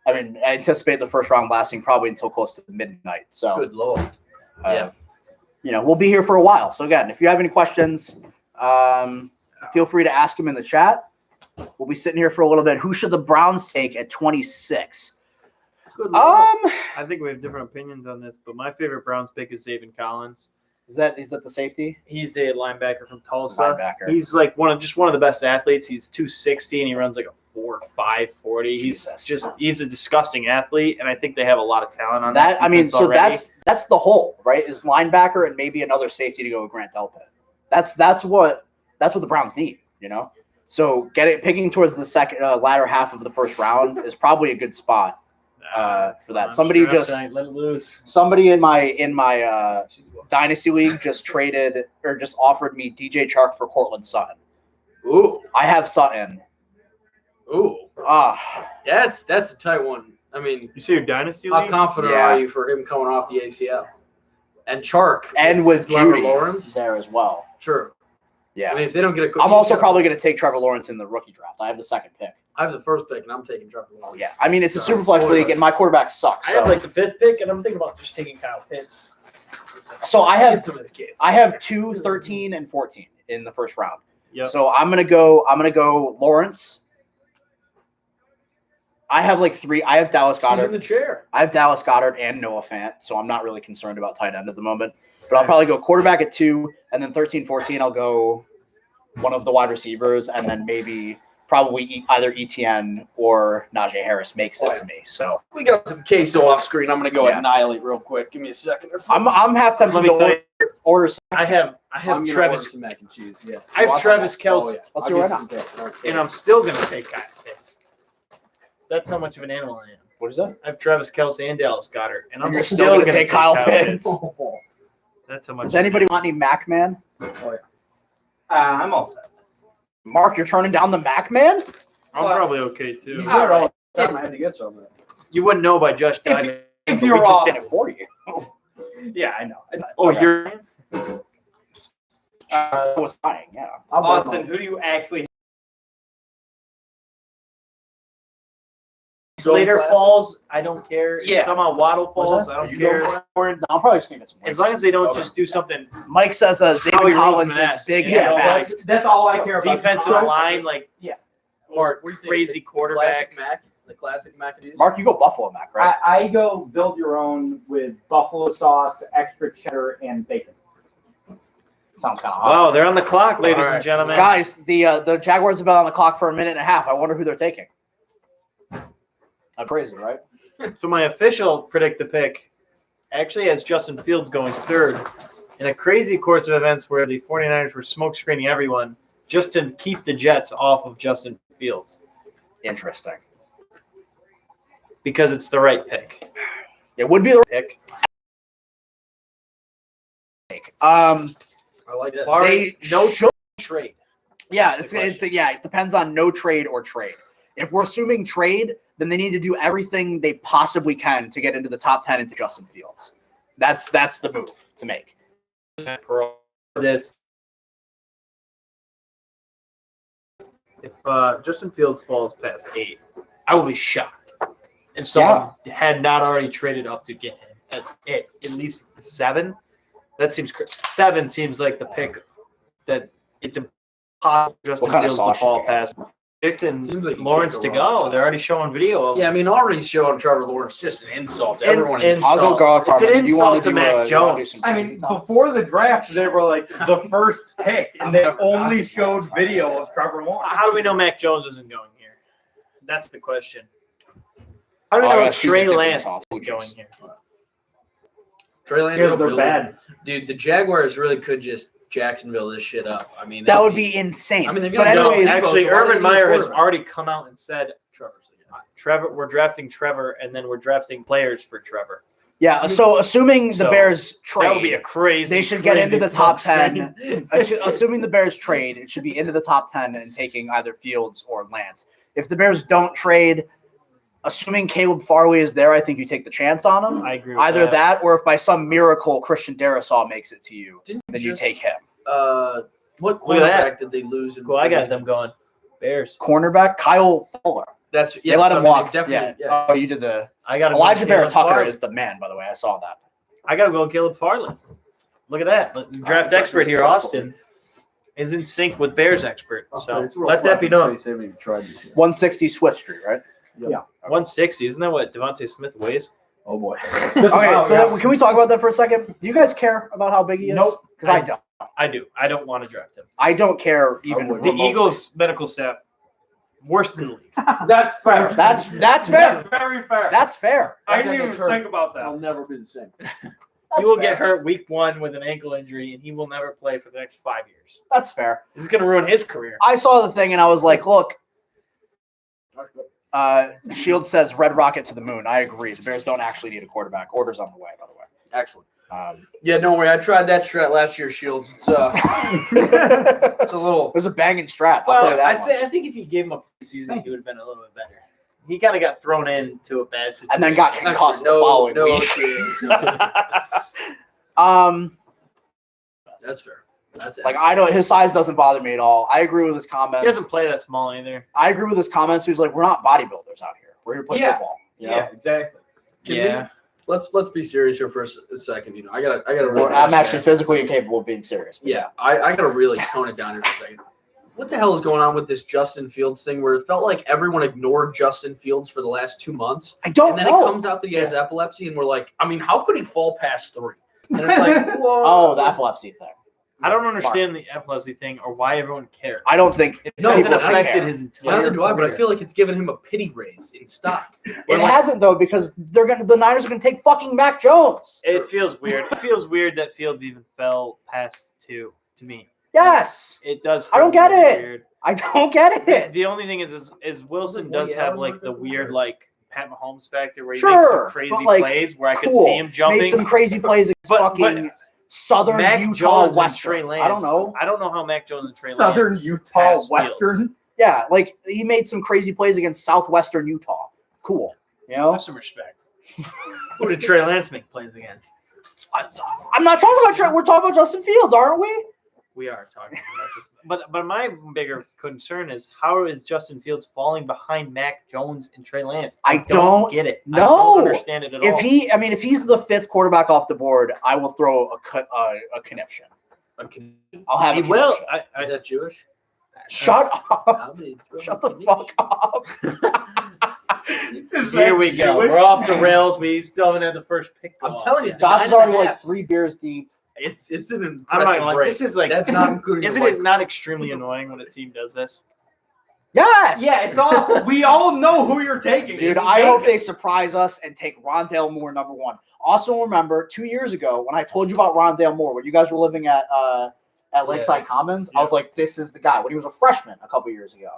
I mean, I anticipate the first round lasting probably until close to midnight. So Good lord. Yeah. We'll be here for a while. So again, if you have any questions, feel free to ask them in the chat. We'll be sitting here for a little bit. Who should the Browns take at 26? Good lord. I think we have different opinions on this, but my favorite Browns pick is Zaven Collins. Is that the safety? He's a linebacker from Tulsa. Linebacker. He's like one of the best athletes. He's 260 and he runs like a 4.5 40. Jesus. He's a disgusting athlete, and I think they have a lot of talent on That I mean, defense so already. that's the hole, right? Is linebacker and maybe another safety to go with Grant Delpit. That's what the Browns need, So picking towards the second latter half of the first round is probably a good spot for that. Somebody Draft just night, let it loose. somebody in my dynasty league just traded or just offered me DJ Chark for Cortland Sutton. Ooh. I have Sutton. Ooh. That's a tight one. I mean, You see your dynasty how league? confident Yeah. are you for him coming off the ACL? And Chark And with Trevor Judy Lawrence? there as well. True. Yeah. I mean, if they don't get a I'm also probably going to take Trevor Lawrence in the rookie draft. I have the second pick. I have the first pick, and I'm taking Trevor Lawrence. Yeah. I mean, it's a So, Superflex spoiler. league, and my quarterback sucks. I have So, like the 5th pick, and I'm thinking about just taking Kyle Pitts. so I Get have some of this kid. 2, 13, and 14 in the first round. Yep. So I'm gonna go Lawrence. I have like 3. I have Dallas He's in Goddard. the chair. I have Dallas Goddard and Noah Fant, so I'm not really concerned about tight end at the moment. But I'll probably go quarterback at 2, and then 13, 14, I'll go one of the wide receivers, and then maybe probably either ETN or Najee Harris makes it to me. So We got some queso off screen. I'm going to go Yeah. annihilate real quick. Give me a second. I'm half tempted Let me to tell you, order some. I have I'm gonna order Travis, some mac and cheese. Yeah. I have Watch Travis that. Kelce, Let's I'll do it get right now. some cake. and I'm still going to take Kyle Pitts. That's how much of an animal I am. What is that? I have Travis Kelce and Dallas Goddard, and I'm And you're still still going gonna to take Kyle Pitts. That's how much. Does anybody want any Mac Man? I'm all set. Mark, you're turning down the Mac Man? I'm probably okay too. You do it all the time. I had to get some. You wouldn't know by Josh Diamond. If you're you're just all- did it for you. Yeah, I know. Oh, Okay. you're. I was buying, yeah. Austin, who do you actually? Slater Classic. falls, I don't care. Yeah. If somehow Waddle What's falls, that? I don't You care. going No, I'm probably just gonna get some. As long as they don't Okay. just do something Mike says Xavier Howie Collins Roseman-esque. is big Yeah, and like- fast. That's all I care about. defensive line, like Mark, what do you think? crazy The quarterback. Classic Mac. The classic Macadamia. Mark, you go Buffalo Mac, right? I go build your own with buffalo sauce, extra cheddar, and bacon. Sounds kind of hot. Wow, they're on the clock, ladies All right. and gentlemen. Guys, the Jaguars have been on the clock for a minute and a half. I wonder who they're taking. I'm crazy, right? So my official predict the pick actually has Justin Fields going 3rd in a crazy course of events where the 49ers were smoke screening everyone just to keep the Jets off of Justin Fields Interesting. because it's the right pick. It would be the Pick. pick. I like that. Barring no should- trade. Yeah, That's it's the question. it depends on no trade or trade. If we're assuming trade, then they need to do everything they possibly can to get into the top 10 into Justin Fields. That's the move to make. This. If Justin Fields falls past 8, I will be shocked. If someone had not already traded up to get him at least 7, that seems 7 seems like the pick that it's impossible for Justin What kind of Fields to sauce fall should you get? past. predicting Seems like you Lawrence can't to go wrong. go. They're already showing video of him. Yeah, I mean, already showing Trevor Lawrence just an insult to everyone. in I'll go guard It's an Carmen. You wanna insult to do, Mac you wanna do Jones. some I crazy mean, talks? before the draft, they were like the first pick, and they I'm never only not. showed video of Trevor Lawrence. How do we know Mac Jones isn't going here? That's the question. How do we Oh, know yeah, Trey Susan Lance Dickinson. isn't going here? Trey Lance, Because they're really- bad. Dude, the Jaguars really could just Jacksonville this shit up. I mean, That would be insane. I mean, they've but got anyways, Zach- Actually, so why do Urban they need a Meyer has quarterback? already come out and said, we're drafting Trevor, and then we're drafting players for Trevor. yeah. So assuming the So, Bears trade, That would be a crazy. they should get into crazy the top smoke 10. screen. Assuming the Bears trade, it should be into the top 10 and taking either Fields or Lance. If the Bears don't trade, assuming Caleb Farley is there, I think you take the chance on him. I agree with Either that, or if by some miracle Christian Darrisaw makes it to you, Didn't then you just- take him. What Look at that. quarterback did they lose? In Cool, I got Philly? them going. Bears. Cornerback Kyle Fuller. That's They let him walk. Definitely. Yeah. Oh, you did the I got Elijah Vera Tucker is the man, by the way. I saw that. I got to go Caleb Farley. Look at that. Draft expert here, Austin, is in sync with Bears expert. So let that be known. 160 Swift Street, right? 160. Isn't that what Devontae Smith weighs? Oh boy. Just Okay, about, so yeah. can we talk about that for a second? Do you guys care about how big he is? Nope. Because I don't. I do. I don't want to draft him. I don't care even. would. The remotely. Eagles medical staff, worst in the league. That's fair. That's fair. That's very fair. That's fair. I That guy didn't even gets hurt. think about that. I'll never be the same. He will That's get fair. hurt week 1 with an ankle injury, and he will never play for the next 5 years. That's fair. It's going to ruin his career. I saw the thing and I was like, look, Shield says red rocket to the moon. I agree. The Bears don't actually need a quarterback. Order's on the way, by the way. Excellent. Yeah, don't worry. I tried that strat last year, Shields. It's it's a little. It was a banging strap. I'll tell you Well, that much. I think if you gave him a season, he would have been a little bit better. He kind of got thrown into a bad situation. And then got concussed the following week. That's fair. That's it. Like I don't. His size doesn't bother me at all. I agree with his comments. He doesn't play that small either. I agree with his comments. He's like, we're not bodybuilders out here. We're here to play Yeah. football. You know? Yeah, exactly. Can we, let's be serious here for a second. You know, I gotta really. I'm actually physically incapable of being serious. Yeah, I gotta really tone it down here for a second. What the hell is going on with this Justin Fields thing where it felt like everyone ignored Justin Fields for the last 2 months? I don't And then know. it comes out that he has epilepsy, and we're like, I mean, how could he fall past 3? And it's like, whoa. Oh, the epilepsy thing. I don't understand the epilepsy thing or why everyone cares. I don't think It No, hasn't people should affected care. his entire Neither do I, but I career. feel like it's given him a pity raise in stock. it hasn't though because the Niners are gonna take fucking Mac Jones. It feels weird. It feels weird that Fields even fell past 2 to me. Yes, It does. I don't feel get it. Weird. I don't get it. The only thing is Wilson Wasn't does Woody have Allen like like the that? weird like Pat Mahomes factor where he Sure, makes some crazy but, like, plays where I could Cool. see him jumping. Made some crazy plays against But- fucking Southern Mac Utah Jones and Western. Trey Lance. I don't know. I don't know how Mac Jones and Trey Southern Lance Utah pass Western. Fields. Yeah, like he made some crazy plays against Southwestern Utah. Cool. You know, Have some respect. Who did Trey Lance make plays against? I'm not talking about Trey. We're talking about Justin Fields, aren't we? We are talking about just, but my bigger concern is how is Justin Fields falling behind Mac Jones and Trey Lance? I don't get it. I know. don't understand it at all. If he's the 5th quarterback off the board, I will throw a conniption. I'll have a well, conniption. Is that Jewish? Shut up. I'll be throwing Shut the a fuck up. Here we go. We're off the rails. We still haven't had the first pick. go I'm off telling you, yet. Josh is 9.5. already like 3 beers deep. It's an I'm impressive not like rate. this is like That's not including. Isn't the it not extremely annoying when a team does this? Yes. Yeah, it's awful. We all know who you're taking. Dude, I hope they surprise us and take Rondale Moore #1. Also, remember 2 years ago when I told you about Rondale Moore, when you guys were living at Lakeside Commons, I was like, "This is the guy." When he was a freshman a couple years ago,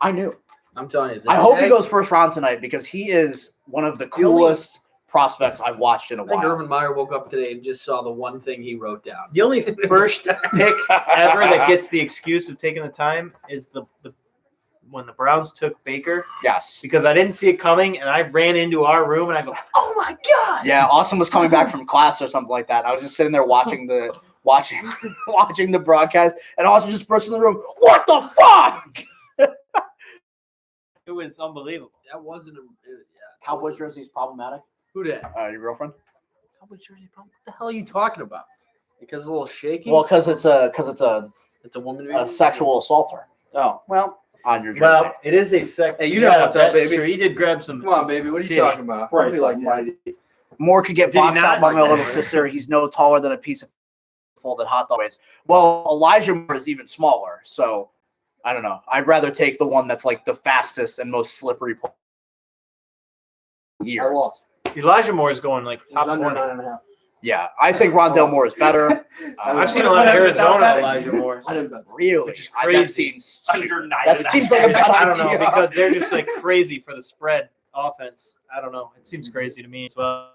I knew. I'm telling you. I hope he goes first round tonight because he is one of the coolest prospects I've watched in a I think while. Urban Meyer woke up today and just saw the one thing he wrote down. The only first pick ever that gets the excuse of taking the time is the when the Browns took Baker Yes. because I didn't see it coming and I ran into our room and I go, "Oh my god!" Yeah, Austin was coming back from class or something like that. I was just sitting there watching the broadcast, and Austin just burst in the room. What the fuck? It was unbelievable. That wasn't a Cowboys jersey is problematic. Who that? Your girlfriend? Cowboys jersey problem? What the hell are you talking about? Because a little shaky. Well, because it's a it's a woman. sexual assaulter. Oh well. on your jersey. Well, it is a second. Hey, you know what's up, that's baby. True. He did grab some. Come on, baby. What are you Tea. talking about? Right, Nobody likes yeah. my- Moore could get Did he boxed out not? by my Like little that, sister. He's no taller than a piece of folded hot dog. Well, Elijah Moore is even smaller. So I don't know. I'd rather take the one that's like the fastest and most slippery I years. lost. Elijah Moore is going like It was top under 20. 9.5. Yeah, I think Rondell Moore is better. I've seen a lot of Arizona Elijah Moores. I didn't bet. Really, Which is that crazy. seems Under 9. that seems like a bad I don't know idea. because they're just like crazy for the spread offense. I don't know. It seems crazy to me as well.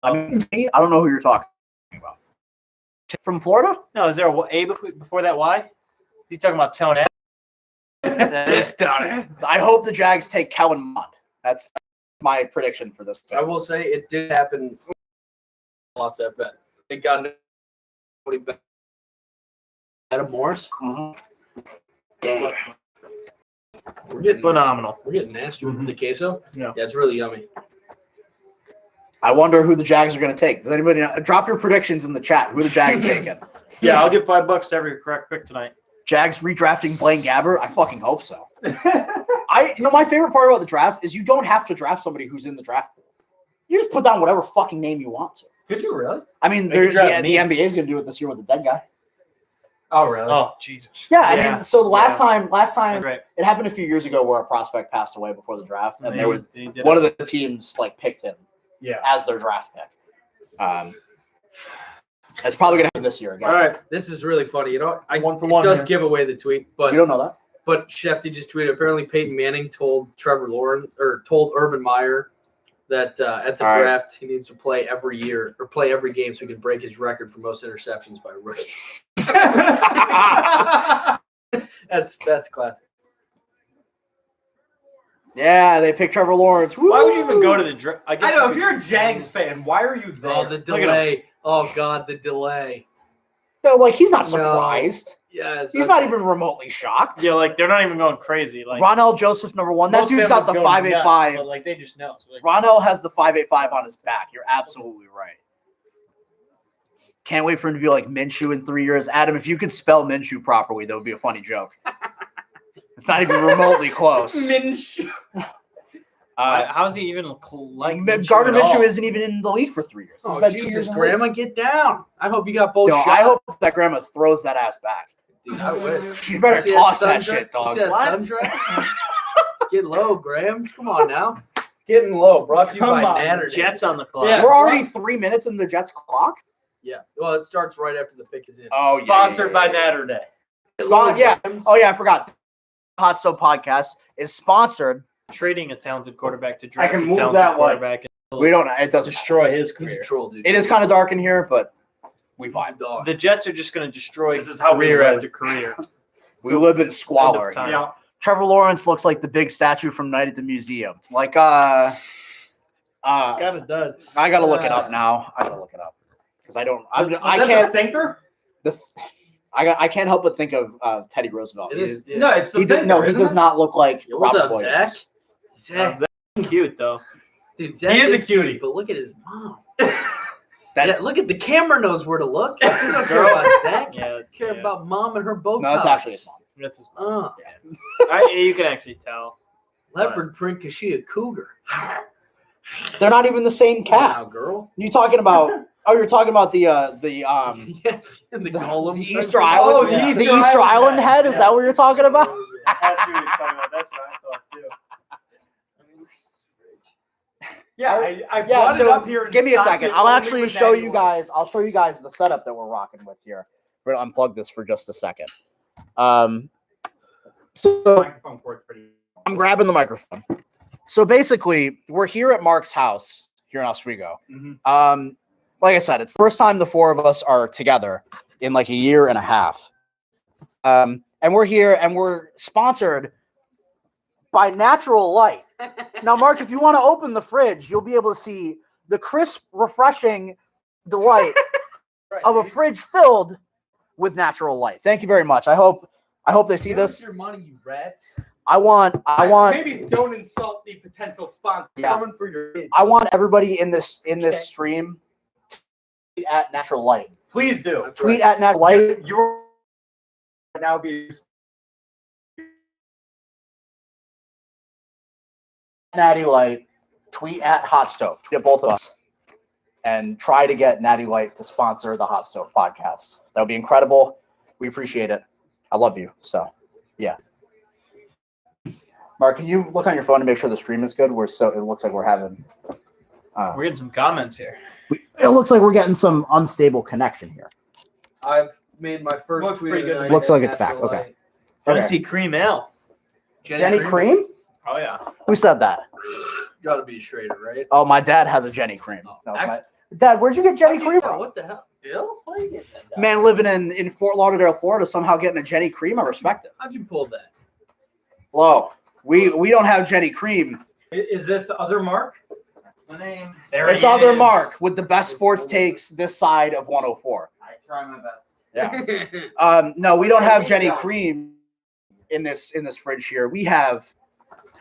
I mean, I don't know who you're talking about. From Florida? No, is there a A before that Y? You talking about Tone? I hope the Jags take Kellen Mond. That's my prediction for this. I will say it did happen. Lost that bet. It got nobody bet. Adam Morris. Mhm. Damn. We're getting Phenomenal. We're getting nasty with Mhm. the queso. Yeah. It's really yummy. I wonder who the Jags are going to take. Does anybody know? Drop your predictions in the chat? Who the Jags taking? Yeah, I'll give $5 to every correct pick tonight. Jags redrafting Blaine Gabbert? I fucking hope so. My favorite part about the draft is you don't have to draft somebody who's in the draft pool. You just put down whatever fucking name you want to. Could you really? I mean, They could draft the me. NBA is going to do it this year with the dead guy. Oh, really? Oh, Jesus. Yeah, I Yeah. mean, so the last Yeah. time That's right. it happened a few years ago where a prospect passed away before the draft, and They did one it. of the teams like picked him Yeah. as their draft pick. It's probably going to happen this year again. All right. This is really funny. You know, One for it one does here. give away the tweet, but You don't know that? But Shefty just tweeted. Apparently, Peyton Manning told Trevor Lawrence or told Urban Meyer that at the All right. draft he needs to play every year or play every game so he can break his record for most interceptions by a rookie. That's classic. Yeah, they picked Trevor Lawrence. Why would you even Woo! go to the draft? I know. If you're a Jags fan, why are you there? Oh, the Look at him. delay. Oh God, the delay. So, like, he's not No. surprised. Yes, He's not even remotely shocked. Yeah, like they're not even going crazy. Like Ronell Joseph, number one. That most dude's got families the go 585. nuts, but like they just know. So like, Ronell has the 585 on his back. You're absolutely right. Can't wait for him to be like Minshew in 3 years. Adam, if you could spell Minshew properly, that would be a funny joke. It's not even remotely close. Minshew. how's he even like Gardner at all? Minshew isn't even in the league for 3 years. He's Oh been 2 Jesus, years in the league. Grandma, get down. I hope you got both Yo, shots. I hope that grandma throws that ass back. Dude, I wish. You better See toss that sundress? shit, dog. You see that What? sundress? Get low, Grams. Come on now. Getting low. Brought to you Come by on, Natter Jets Days. on the clock. Yeah. We're already 3 minutes in the Jets clock. Yeah. Well, it starts right after the pick is in. Oh, yeah. Sponsored by Natter Day. Yeah. Oh, yeah, I forgot. Hot Stove Podcast is sponsored. Trading a talented quarterback to I draft can a move talented that way. quarterback and We don't know. It doesn't. destroy his He's a career. troll, dude. It is kind of dark in here, but we He's a vibe. dog. The Jets are just going to destroy This is how we career live. after career. We live in squalor. End of time. Yeah. Trevor Lawrence looks like the big statue from Night at the Museum. Like, Kind of does. I gotta look it up now. I gotta look it up because I don't. I Was I that can't. the thinker? I can't help but think of Teddy Roosevelt. It is. Yeah. No, it's the He thinker. does, no, he isn't does it? not look like Yo, what's Robert up, Zach? Williams. Zach. That's cute though. Dude, Zach He is a is cutie. cute, but look at his mom. That- Yeah, look at the camera knows where to look. He doesn't care about Zach. Yeah, Care yeah. about mom and her bow No, it's actually his mom. That's his, Oh, you can actually tell. leopard print because she a cougar. They're not even the same Come on cat. now, girl. You talking about? Oh, you're talking about the Yes, and the golem. the Easter Island. Oh, the the Easter Easter Island Island head. head. Is that what you're talking about? That's what you're talking about. That's what I thought too. Yeah, I Yeah, brought it so up here. and give me a stopped second. it I'll only actually with show Natty you Light. guys. I'll show you guys the setup that we're rocking with here. We're gonna unplug this for just a second. So Microphone cord's pretty. I'm grabbing the microphone. So basically, we're here at Mark's house here in Oswego. Mhm. Like I said, it's the first time the four of us are together in like a year and a half. And we're here and we're sponsored by Natural Light. Now, Mark, if you want to open the fridge, you'll be able to see the crisp, refreshing delight of a fridge filled with natural light. Thank you very much. I hope they see Give us this. your money, you rats. I want Maybe don't insult the potential sponsor. Yeah. Coming for your kids. I want everybody in this stream to tweet at Natural Light. Please do. That's Tweet right. at Natural Light. You're right now be Natty Light, tweet at Hot Stove, tweet at both of us, and try to get Natty Light to sponsor the Hot Stove podcast. That would be incredible. We appreciate it. I love you. So, yeah. Mark, can you look on your phone to make sure the stream is good? It looks like we're having. We're getting some comments here. It looks like we're getting some unstable connection here. I've made my first Looks tweet pretty of the good. night Looks at like it's back. Natural Okay. Light. Tennessee Cream Ale. Jenny Cream? Oh yeah. Who said that? Gotta be Schrader, right? Oh, my dad has a Jenny Cream. Oh, That was Dad, where'd you get Jenny Cream from? What the hell? Bill? Why are you getting that down? Man living in Fort Lauderdale, Florida, somehow getting a Jenny Cream. I respect it. How'd you pull that? Hello. We don't have Jenny Cream. Is this other Mark? That's the name. There It's he other is. Mark with the best sports takes this side of 104. I try my best. Yeah. No, we don't have Jenny Cream in this fridge here. We have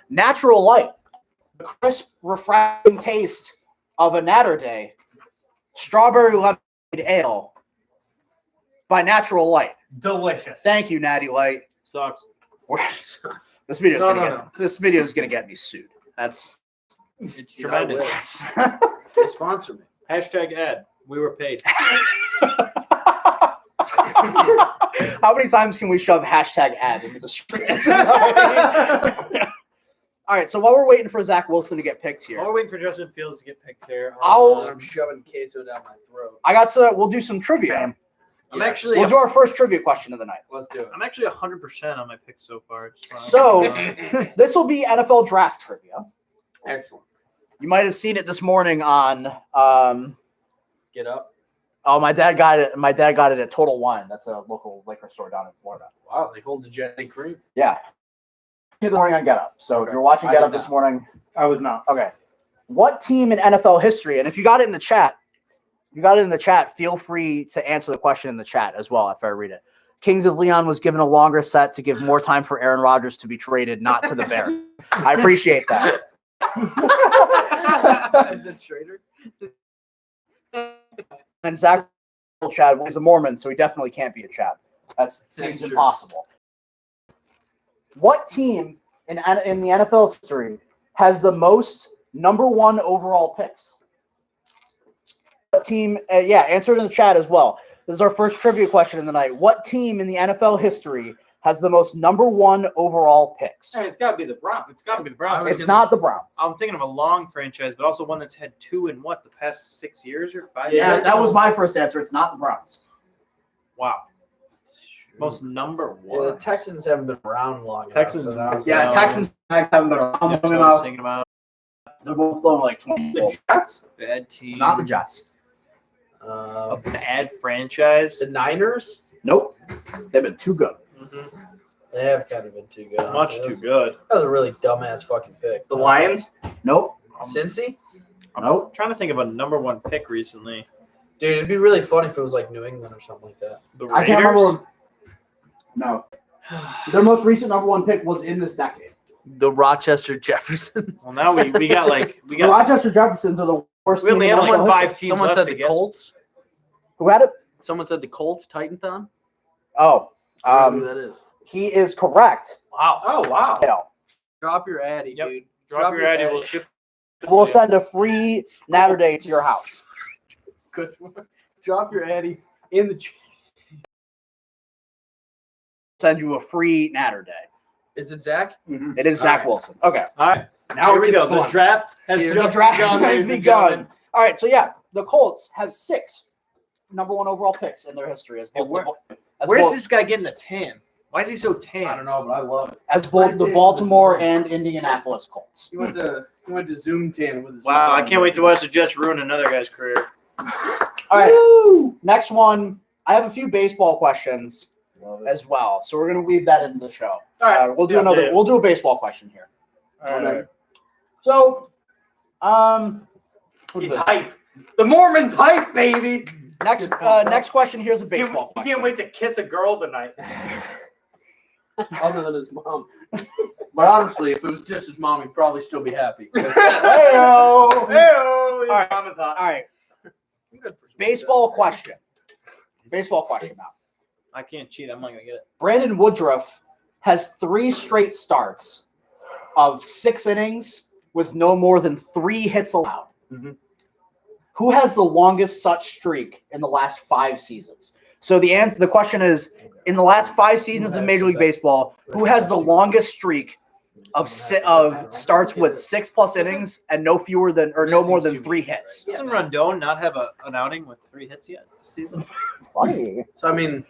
Natural Light, the crisp, refreshing taste of a Natter Day, strawberry lemonade ale by Natural Light. Delicious. Thank you, Natty Light. Sucks. This video is No. this video is gonna get me sued. That's It's You know, tremendous. They sponsor me. Hashtag ad. We were paid. How many times can we shove hashtag ad into the screen? All right, so while we're waiting for Zach Wilson to get picked here, While we're waiting for Justin Fields to get picked here. I'm shoving queso down my throat. we'll do some trivia. I'm Yes. actually We'll do our first trivia question of the night. Let's do it. I'm actually 100% on my picks so far. So this will be NFL draft trivia. Excellent. You might have seen it this morning on. Get up. Oh, my dad got it. My dad got it at Total Wine. That's a local liquor store down in Florida. Wow, they hold the Jenny Cream. Yeah. This morning on Get Up. So if you're watching I Get did Up this not. morning, I was not. okay. What team in NFL history? And if you got it in the chat, feel free to answer the question in the chat as well after I read it. Kings of Leon was given a longer set to give more time for Aaron Rodgers to be traded, not to the Bears. I appreciate that. Is it Schrader? And Zach Chad was a Mormon, so he definitely can't be a Chad. That seems true. impossible. What team in the NFL history has the most number one overall picks? What team? Answer it in the chat as well. This is our first trivia question of the night. What team in the NFL history has the most number one overall picks? Hey, it's got to be the Browns. It's got to be the Browns. It's not the Browns. I'm thinking of a long franchise, but also one that's had two in the past 6 years or 5 Yeah, years? that was my first answer. It's not the Browns. Wow. Most number Yeah, one. the Texans haven't been around long enough. Texans- so now it's- Yeah, No. Texans haven't been around That's long what I was enough. thinking about. They're both throwing like 20. The Jets? Bad team. Not the Jets. A bad franchise. The Niners? Nope. They've been too good. They have kind of been too good. Much too good. That was a really dumbass fucking pick. The Lions? Nope. Cincy? Nope. Trying to think of a number one pick recently. Dude, it'd be really funny if it was like New England or something like that. The I Raiders. can't remember. No. Their most recent number one pick was in this decade. The Rochester Jeffersons. Well, now we got The got. Rochester Jeffersons are the worst We only team in have like NFL 5 history. teams Someone left said to the guess. Colts. Who had it? Someone said the Colts, Titanthon. Oh, I don't know who that is. he is correct. Wow. Oh, wow. Yeah. Drop your Addy, Yep. dude. Drop your Addy. We'll shift. We'll send a free Natter Day to your house. Good one. Drop your Addy in the chat. Send you a free Natter Day. Is it Zach? It is Zach All right. Wilson. Okay. All right. Now Here we gets go. The fun. draft has Here. The just draft begun. has ladies and begun. gentlemen. All right. So yeah, the Colts have 6 number one overall picks in their history as both. Where's this guy getting a tan? Why is he so tan? I don't know, but I love it. As both the Baltimore and Indianapolis Colts. He went to Zoom tan with his Wow, I mom. can't wait to watch the Jets ruin another guy's career. All right. Next one. I have a few baseball questions Love it. as well, so we're gonna weave that into the show. All right. We'll do Yeah, another. yeah. We'll do a baseball question here. All right. So, what is He's this? hype. The Mormon's hype, baby. Next question. Here's a He baseball question. can't wait to kiss a girl tonight. Other than his mom. But honestly, if it was just his mom, he'd probably still be happy. Hey-o. Hey-o, his All right. mom is hot. All right. Baseball question. Baseball question now. I can't cheat. I'm not gonna get it. Brandon Woodruff has 3 straight starts of 6 innings with no more than 3 hits allowed. Mhm. Who has the longest such streak in the last 5 seasons? So the question is, in the last 5 seasons of Major League Baseball, who has the longest streak of starts with 6+ innings and no more than 3 hits? Doesn't Rondon not have an outing with 3 hits yet this season? Funny. So I mean,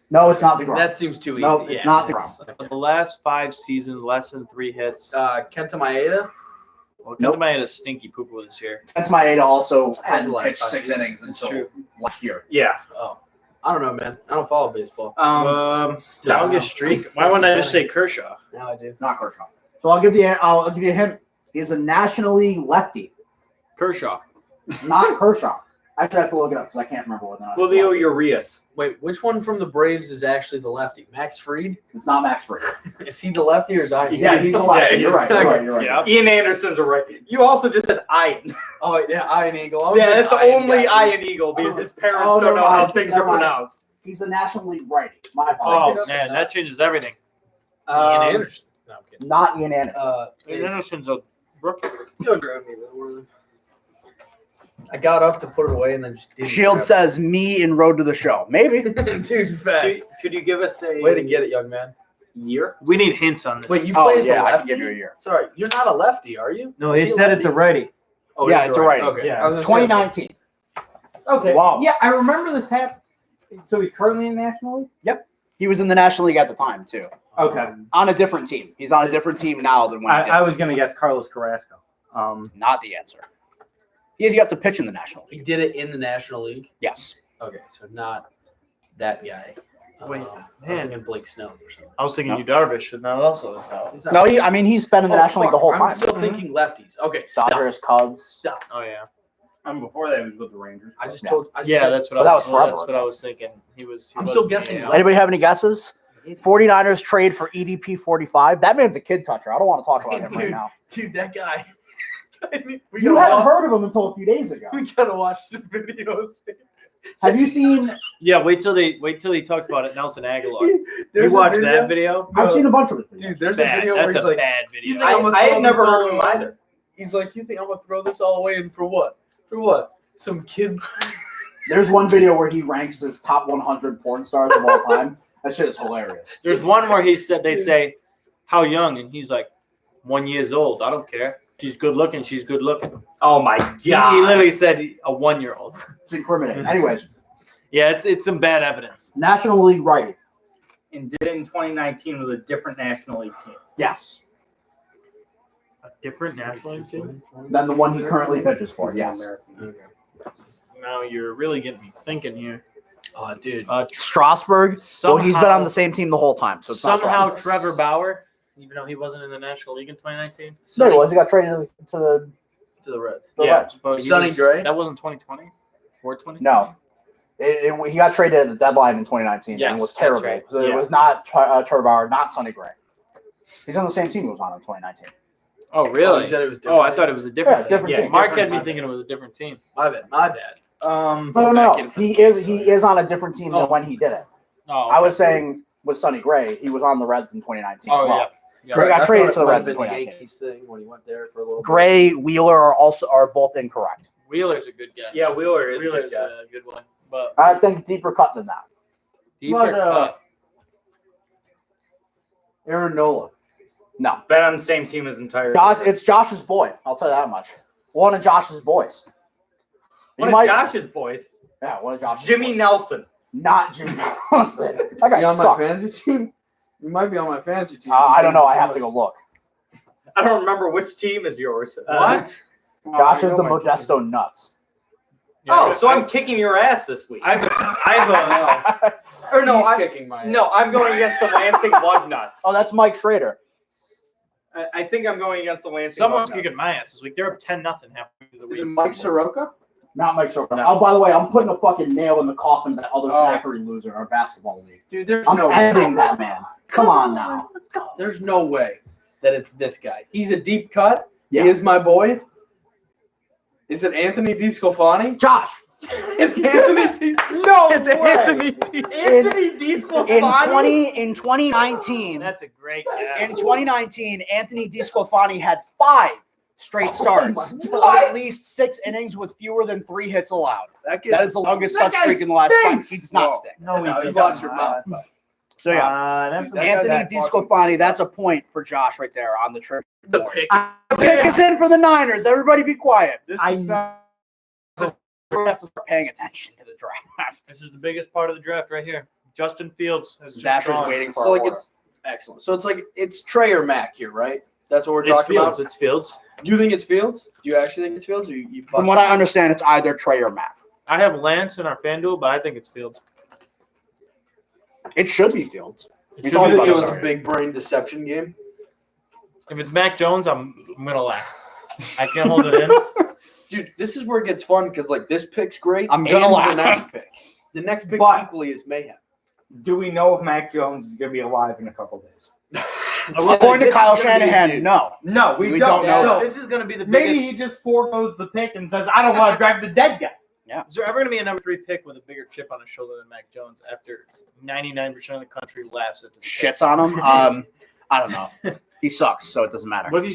No, it's not DeGrom. that seems too easy. No, it's not DeGrom. For the last 5 seasons, less than 3 hits. Kenta Maeda. Well, Nope. Kenta Maeda stinky poo-poo this year. That's Maeda also hadn't last pitched 5 6 seasons. innings until true. last year. Yeah. Oh, I don't know, man. I don't follow baseball. Longest streak. Why wouldn't I just say Kershaw? Now I do. Not Kershaw. So I'll give you a hint. He's a National League lefty, Kershaw. not Kershaw. I actually have to look it up because I can't remember what. Julio Urias. Wait, which one from the Braves is actually the lefty? Max Fried? It's not Max Fried. Is he the lefty or is I? Yeah, he's the lefty. Yeah, You're right. You're right. Yeah. Ian Anderson's a right. You also just said Ian. Oh yeah, Ian Eagle. Yeah, that's only Ian Eagle because his parents Oh, don't never know how mind. things Never are mind. pronounced. He's a National League righty. My Oh, apologies. man, that changes everything. Ian Anderson. No, I'm kidding. Not Ian Anderson. Ian Anderson's a rookie. You'll grab me one of them. I got up to put it away and then just didn't Shield grab says me in Road to the Show. Maybe. it. Dude, facts. Could you give us a Way to get it, young man. year? We need hints on this. Wait, you Oh, play as yeah, a I lefty? can give you a year. Sorry, you're not a lefty, are you? No, Is he it said it's a lefty? righty. Oh, Yeah, it's a righty. Okay. Yeah. I was gonna say- 2019. Okay. Wow. Yeah, I remember this happened. So he's currently in the National League? He was in the National League at the time, too. Okay. On a different team. He's on a different team now than when he did. I was going to guess Carlos Carrasco. Not the answer. He has yet to pitch in the National He League. did it in the National League. Yes. Okay, so not that guy. Wait, I was man. thinking Blake Snell or something. I was thinking you Darvish, and that also is how. He's not- No, he's been in the Oh, National League the fuck, whole I'm time. still thinking lefties. Okay, stop. Dodgers, Cubs. Oh, yeah. Before that, he was with the Rangers. I just Yeah. told. I just Yeah, guessed- that's what But I that was. was forever That's what ago. I was thinking. He was. I'm still guessing Yeah. left. Anybody have any guesses? 49ers trade for EDP 45. That man's a kid toucher. I don't want to talk about him right Dude. now. Dude, that guy. You hadn't heard of him until a few days ago. We gotta watch some videos. Have you seen? Yeah, wait till he talks about it. Nelson Aguilar. You There's a watched that video? I've seen a bunch of his videos. Dude, there's a Bad. video where That's he's a like, bad You video. think I'm gonna I had throw never this heard all of him away? either. He's like, you think I'm gonna throw this all away and for what? For what? Some kid. There's one video where he ranks his top 100 porn stars of all time. That shit is hilarious. There's one where they say, "How young?" and he's like, 1 year old. I don't care. She's good looking. She's good looking. Oh my He god! literally said a 1-year-old. It's incriminating. Anyways, Yeah, it's some bad evidence. National League righty. And did it in 2019 with a different National League team. Yes. A different National League team. Than the one he currently pitches for. Yes. Now you're really getting me thinking here. Oh, dude. Strasburg. Well, he's been on the same team the whole time. So it's not somehow Strasburg. Trevor Bauer, even though he wasn't in the National League in 2019. No, he was. He got traded to the To the Reds. Reds. but he Sonny was- Gray? That wasn't 2020. 420. No. He got traded at the deadline in 2019 Yes, and was that's terrible. right. So it Yeah. was not Trevor Bauer, not Sonny Gray. He's on the same team he was on in 2019. Oh Oh, really? you said it was Oh, I different. thought it was a Yeah, different it's different team. team. Mark had Different me team. thinking it was a different team. My bad. My bad. No, back in for He the is case, he is on a different team Oh. than when he did it. Oh, I was saying with Sonny Gray, he was on the Reds in 2019. Oh as well. yeah. Yeah. Gray got I traded thought to it the might Reds have in been the 2019. Yankees thing when he went there for a little bit. Gray, Wheeler are both incorrect. Wheeler's a good guess. Yeah, Wheeler is Wheeler's a good guess. a good one. But I think deeper cut than that. deeper What, cut. Aaron Nola. No. Been on the same team his entire. It's Josh's boy. I'll tell you that much. One of Josh's boys. One You of might- Josh's boys, Yeah, one of Josh's Jimmy boys. Nelson. Not Jimmy Nelson. That guy You on my sucked. fantasy team? You might be on my fantasy team. I don't know. I have to go look. I don't remember which team is yours. What? Josh is the Modesto Nuts. Oh, so I'm kicking your ass this week. I've Or no, He's I'm kicking my ass. no, I'm going against the Lansing Lugnuts. Oh, that's Mike Schrader. I think I'm going against the Lansing. someone's Lugnuts. kicking my ass this week. They're up 10-0 halfway through the Is it week. Mike Soroka? Not Mike Schrader. No. Oh, by the way, I'm putting a fucking nail in the coffin of that other Oh. Zachary loser in our basketball league. Dude, there's I'm no ending that man. Come on now. There's no way that it's this guy. He's a deep cut. Yeah. He is my boy. Is it Anthony DiScalfani? Josh, It's Anthony. No, It's way. Anthony DeSclafani. In 2019, That's a great in guess. 2019, Anthony DeSclafani had 5 straight starts of at least 6 innings with fewer than 3 hits allowed. That is the longest That such guy streak in the last 5. stinks. He does not Whoa. stink. No, No, he he's does on your not. mouth. So yeah, That's Dude, that Anthony guy's DeSclafani, that's a point for Josh right there on the trip. The pick. Pick is in for the Niners. Everybody be quiet. This I- just sounds We have to start paying attention to the draft. This is the biggest part of the draft right here. Justin Fields has just Dasher's gone. waiting for So our like order. it's excellent. So it's like it's Trey or Mac here, right? That's what we're It's talking Fields. about. It's Fields. Do you think it's Fields? Do you actually think it's Fields? Or you From what I understand, it's either Trey or Matt. I have Lance in our FanDuel, but I think it's Fields. It should be Fields. It We should talked be about it this was a already. big brain deception game. If it's Mac Jones, I'm gonna laugh. I can't hold it in. Dude, this is where it gets fun because like this pick's great. I'm gonna and laugh. The next pick. The next pick But- equally is mayhem. Do we know if Mac Jones is going to be alive in a couple days? According to This is Kyle gonna be a Shanahan, dude. no. No, We don't know. So This is gonna be the biggest. maybe he just foregoes the pick and says, "I don't want to drive the dead guy." Is there ever gonna be a number 3 pick with a bigger chip on his shoulder than Mac Jones after 99% of the country laughs at this? pick? Shits on him. I don't know. He sucks, so it doesn't matter. What if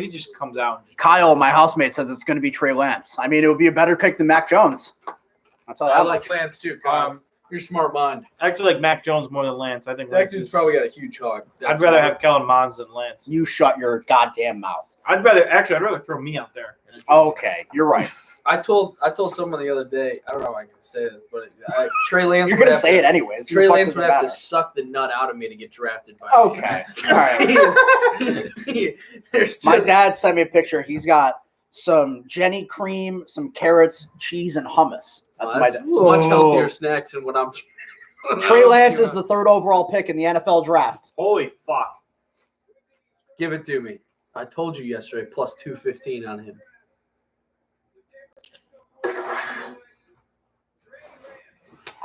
he just comes out? And Kyle, my housemate, says it's going to be Trey Lance. I mean, it would be a better pick than Mac Jones. I'll tell you I that like much. Lance too, Kyle. You're a smart mind. actually like Mac Jones more than Lance. I think That Lance dude's is probably got a huge hog. I'd rather have Kellen Mond than Lance. You shut your goddamn mouth. I'd rather throw me out there. in a jersey. Okay, you're right. I told someone the other day. I don't know if I can say this, but Trey Lance. You're would going to have say it anyways. Trey Who the fuck Lance does would it have to matter? suck the nut out of me to get drafted by. Okay. All right. There's just, My dad sent me a picture. He's got some Jenny cream, some carrots, cheese, and hummus. That's my dad. much healthier snacks than what I'm. Trey Lance is the 3rd overall pick in the NFL draft. Holy fuck! Give it to me. I told you yesterday. Plus 215 on him.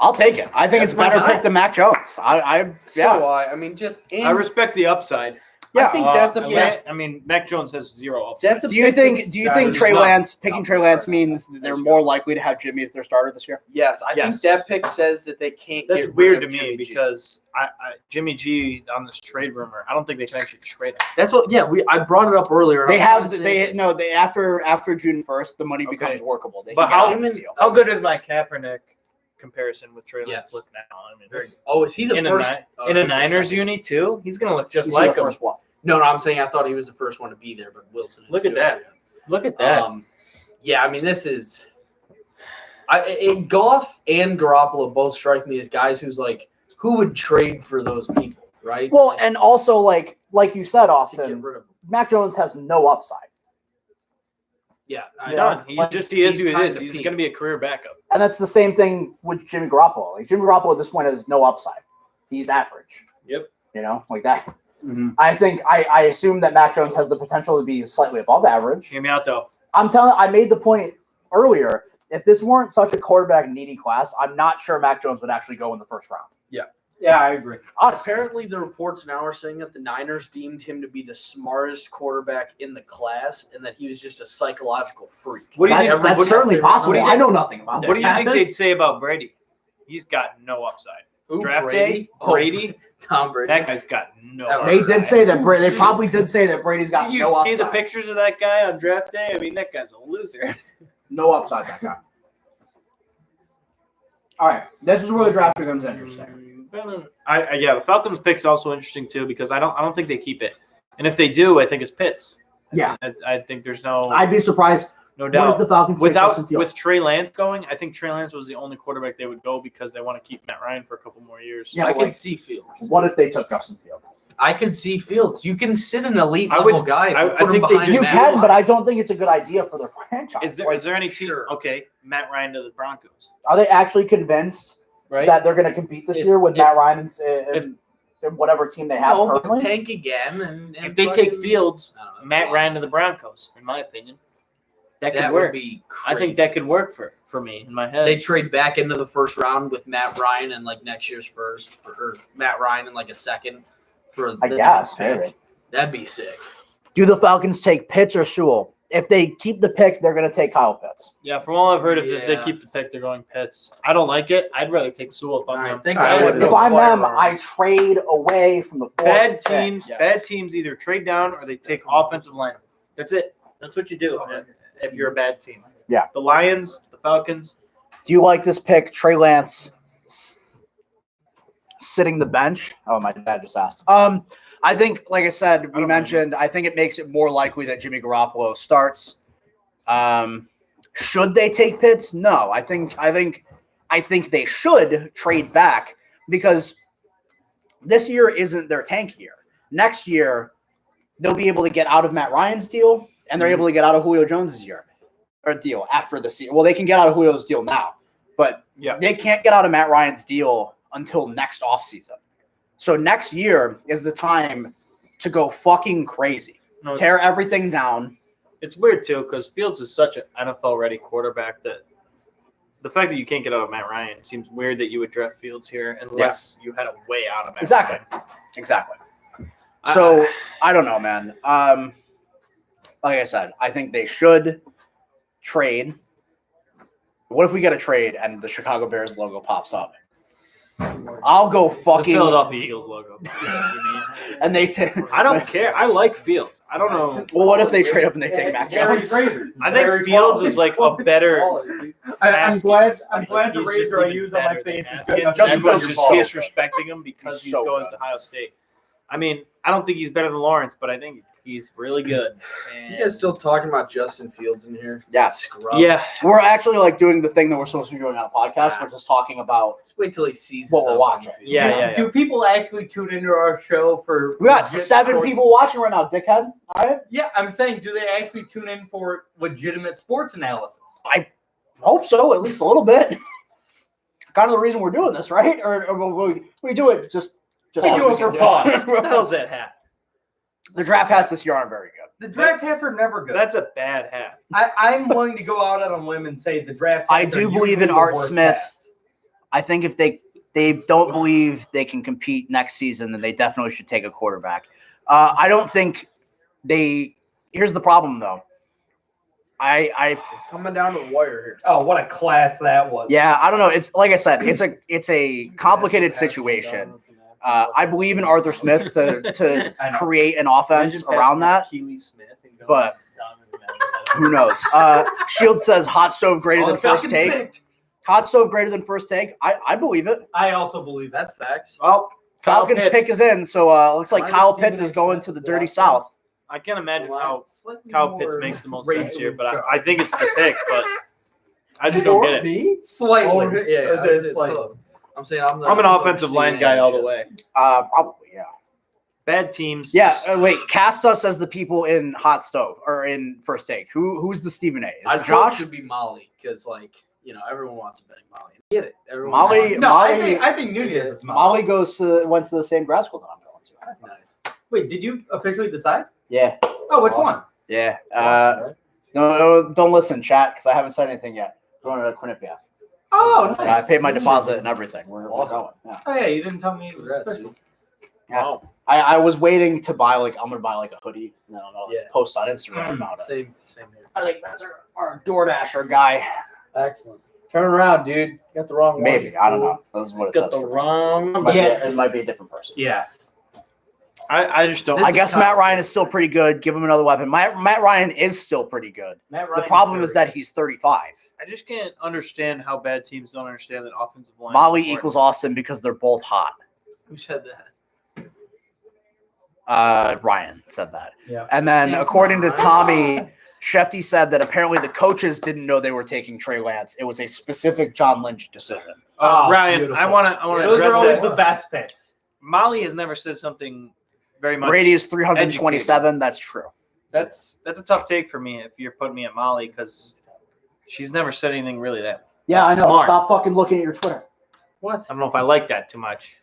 I'll take it. I think That's it's my better guy. pick than Mac Jones. So I mean, just I respect the upside. I think that's a I mean, Mac Jones has 0 upside. that's a. Do you pick think that's- Trey not- Lance picking Trey Lance means that they're more likely to have Jimmy as their starter this year? Yes, I Yes. think that pick says that they can't. That's get weird rid to of me Jimmy G. because I Jimmy G on this trade rumor. I don't think they can actually trade him. That's what. Yeah, I brought it up earlier. and They I was have trying to say- they after June 1st, the money Okay. becomes workable. They But can get how- out of this deal. How good is my Kaepernick comparison with Trey Lance Yes. look now? I mean, Very- this- Oh, is he the in first? in a he's the Niners second. uni too, he's gonna look just He's like the him. first one. No, I'm saying I thought he was the first one to be there, but Wilson. Is Look at too. that. Look at that. Yeah, I mean, this is. Goff and Garoppolo both strike me as guys who's like, who would trade for those people, right? Well, and also like you said, to get Austin, rid of them. Mac Jones has no upside, Yeah, I Yeah. know. Done. He like, just he is who he kinda is. He's peaked. gonna be a career backup. and that's the same thing with Jimmy Garoppolo. Like Jimmy Garoppolo at this point has no upside. He's average. Yep. You know, like that. Mhm. I think I assume that Mac Jones has the potential to be slightly above average. Hear me out though. I made the point earlier. If this weren't such a quarterback needy class, I'm not sure Mac Jones would actually go in the first round. Yeah, I agree. Honestly. Apparently, the reports now are saying that the Niners deemed him to be the smartest quarterback in the class, and that he was just a psychological freak. What do you think? That's certainly What do you possible. think- I know nothing about What do you that. think they'd say about Brady? He's got no upside. Who, Draft Brady? day, Oh, Brady. Tom Brady. That guy's got no. That They upside. did say that. They probably did say that Brady's got Did you no see upside. the pictures of that guy on draft day? I mean, that guy's a loser. No upside, that guy. All right, this is where the draft becomes interesting. Yeah, the Falcons pick's also interesting too because I don't think they keep it, and if they do, I think it's Pitts. Yeah. I think there's no I'd be surprised. no What if doubt. the Falcons take Justin Fields? With Trey Lance going, I think Trey Lance was the only quarterback they would go because they want to keep Matt Ryan for a couple more years. Yeah, I but could like, see Fields. what if they took Justin Fields? I could see Fields. You can sit an elite I level would- guy. If I- you I put him think they behind just- You Matt can, Ryan. but I don't think it's a good idea for their franchise. Is there any team? Sure. Okay, Matt Ryan to the Broncos, Are they actually convinced right? that they're going to compete this If- year with if- Matt Ryan and whatever team they have No, but currently? tank again. And if they take fucking- Fields, I don't know, that's a Matt lot. Ryan to the Broncos, in my opinion, that could That work. would be I crazy. think that could work for me in my head. They trade back into the first round with Matt Ryan and like next year's first, or Matt Ryan and like a second for I the guess. next pick. Maybe. That'd be sick. Do the Falcons take Pitts or Sewell? if they keep the pick, they're going to take Kyle Pitts. Yeah, from all I've heard, if they Yeah. keep the pick, they're going Pitts. I don't like it. I'd rather take Sewell if I'm I them. think I I would would. If I'm them, I trade away from the fourth Bad pick. teams, Yes. bad teams either trade down or they take offensive line. That's it. That's what you do if you're a bad team. Yeah. The Lions, the Falcons. Do you like this pick, Trey Lance sitting the bench? Oh, my dad just asked. I think, like I said, we mentioned, I think it makes it more likely that Jimmy Garoppolo starts. Should they take Pitts? No, I think they should trade back because this year isn't their tank year. Next year, they'll be able to get out of Matt Ryan's deal, and they're able to get out of Julio Jones's deal after the season. Well, they can get out of Julio's deal now, but they can't get out of Matt Ryan's deal until next offseason. So next year is the time to go fucking crazy. No, Tear everything down. it's weird too because Fields is such an NFL-ready quarterback that the fact that you can't get out of Matt Ryan seems weird that you would draft Fields here unless you had a way out of Matt Ryan. Exactly. So I don't know, man. Like I said, I think they should trade. What if we get a trade and the Chicago Bears logo pops up? I'll go The fucking Philadelphia Eagles logo. and they I don't care. I like Fields. I don't know. Well, what if they trade up and they take Mac Jones? I think Fields is like a better. I'm glad the He's razor just I use on my better face than is good. Haskins. Justin Everyone's Fields just is so disrespecting him because He's he's so going good. to Ohio State. I mean, I don't think he's better than Lawrence, but I think he's really good. And You guys still talking about Justin Fields in here? Yes. Scrub. yeah, We're actually like doing the thing that we're supposed to be doing on a podcast. We're just talking about Just wait till he sees what us we're up watching. on the field. Yeah. Do people actually tune into our show for? we got legit 7 sports? people watching right now, dickhead. All right. Yeah, I'm saying, do they actually tune in for legitimate sports analysis? Hope so, at least a little bit. Kind of the reason we're doing this, right? Or we do it just We do it for fun. what the hell's that hat? The draft hats this year aren't very good. The draft That's- hats are never good. That's a bad hat. I'm willing to go out on a limb and say the draft. I hats are do believe usually in the Art worst Smith. hats. I think if they don't believe they can compete next season, then they definitely should take a quarterback. I don't think they. Here's the problem, though. It's coming down to the wire here. Oh, what a class that was! Yeah, I don't know. It's like I said, it's a complicated situation. I believe in Arthur Smith to I know. create an offense around that, but who knows? Shield says hot stove greater than first take. Hot stove greater than first take. I believe it. I also believe that. That's facts. Well, Falcons Pitts. pick is in, so looks like Minus Kyle Stephen Pitts is A. going Smith. to the dirty south. I can't imagine how Slightly Kyle Pitts more makes the most sense here, but racially I think it's the pick, but I just don't get it. Slightly. Oh, yeah, Or it's this, like- close. I'm saying I'm I'm an offensive line guy all the way. Probably, yeah. Bad teams. Yeah, wait. Cast us as the people in hot stove or in first take. Who's the Stephen A? Is I it Josh? should be Molly because, like, everyone wants to bang Molly. Get it? Everyone Molly- wants- No, Molly- I think Nunez is Molly went to the same grad school that I'm going to. Nice. Wait, did you officially decide? Yeah, Oh, which one? yeah. No, don't listen, chat, because I haven't said anything yet. Going to Quinnipiac. Oh, nice. I paid my deposit and everything. We're going. Yeah. Oh yeah, you didn't tell me. Congrats, dude. Yeah. I was waiting to buy I'm gonna buy like a hoodie. No, Yeah. post on Instagram about it. Same here. I think that's our DoorDasher guy. Excellent. Turn around, dude. You got the wrong one. Maybe I don't know. This is what it Got says. the for me. wrong. It might Yeah. it might be a different person. Yeah. I just don't. I guess Matt Ryan is still pretty good. Give him another weapon. Matt Ryan is still pretty good. Matt The Ryan problem is that he's 35. I just can't understand how bad teams don't understand that offensive line. Molly is important. equals Austin because they're both hot. Who said that? Ryan said that. Yeah. And then Yeah, according to come Tommy, Shefty said that apparently the coaches didn't know they were taking Trey Lance. It was a specific John Lynch decision. Oh, Ryan, beautiful. I want to Those address are always that. the best picks. Molly has never said something very much. Brady is 327. That's true. That's a tough take for me if you're putting me at Molly because she's never said anything really that. Yeah, I know. Smart. Stop fucking looking at your Twitter. What? I don't know if I like that too much.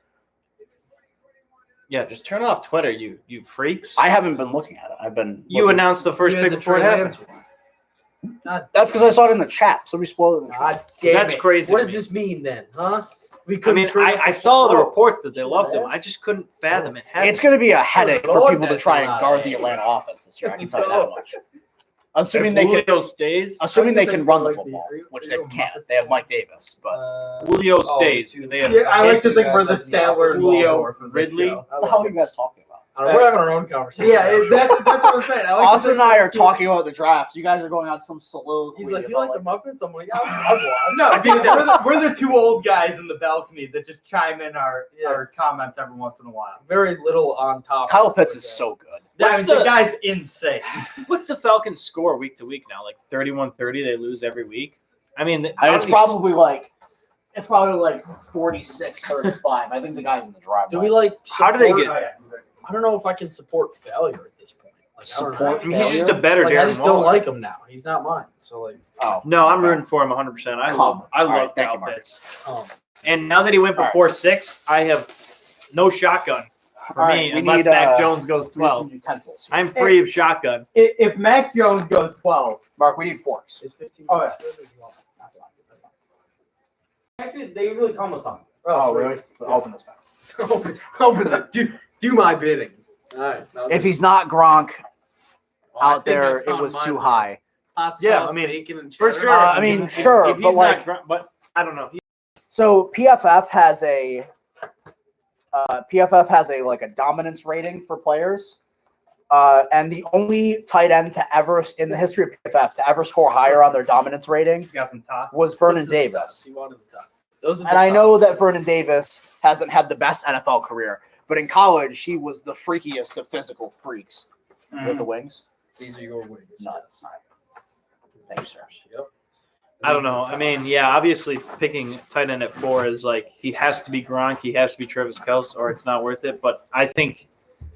Yeah, just turn off Twitter, you freaks. I haven't been looking at it. I've been. You looking. announced the first You had pick the before it Trey happened. Lance one. God That's because I saw it in the chat. Somebody spoiled it in the chat. God damn That's it. crazy What to does me. this mean then, huh? We I mean, trade I for saw the football. reports that they Sure loved him. has. I just couldn't fathom it happening. It's going to be a headache for Lord, people to that's try a and lot guard of the eggs. Atlanta offense this year. I can tell you that much. Assuming If they can, Julio stays, assuming they I can think run the like the- football, are you- which are they you a can't. Muppets They have fan? Mike Davis, but Julio Oh, stays. dude. They have Yeah, I like to Hicks, think we're the That's the Statler and Julio, Waldorf of this Ridley. show. what the hell are you guys talking about? We're having our own conversation. That's what I'm saying. I like to Austin think and I we're are the two- talking about the drafts. You guys are going on some soliloquy. He's like, you like the Muppets? I'm like, I'll watch. No, because we're the two old guys in the balcony that just chime in our comments every once in a while. Very little on top. Kyle Pitts is so good. I mean, the guy's insane. What's the Falcons score week to week now? Like 31-30, they lose every week. I mean, It's probably like 46-35. I think the guy's in the drive. Do we like? How do they support- get- I don't know if I can support failure at this point. Like, I don't know. Support I mean, he's just a failure? better Like, Darren I just don't Waller. like him now. He's not mine. So like, Oh No, I'm rooting for him 100%. I Come love on. All right, thank Kyle you, Mark. Pitts. um, And now that he went All right. before 6, I have no shotgun for All me right, we unless need, Mac Jones goes we need 12. some utensils. I'm free of shotgun. If Mac Jones goes 12, Mark, we need forks. is 15. Oh, yeah. actually, they really come with something. Oh, really? Open this back. Open it. Do my bidding. All right. If he's not Gronk Well, I out think I there, it found was mine. too high. Hot Yeah, sauce, I mean, bacon, and For cheddar. sure. I mean, sure, if but he's like- not, but I don't know. So PFF has a like a dominance rating for players, and the only tight end to ever in the history of PFF to ever score higher on their dominance rating You got some tots. was Vernon What's the top? Davis. He wanted the top. Those are the And I top. know that Vernon Davis hasn't had the best NFL career, but in college he was the freakiest of physical freaks. With the wings. These are your wings. Nuts. Thank you, sir. Yep. I don't know. I mean, yeah, obviously picking tight end at 4 is like he has to be Gronk, he has to be Travis Kelce, or it's not worth it. But I think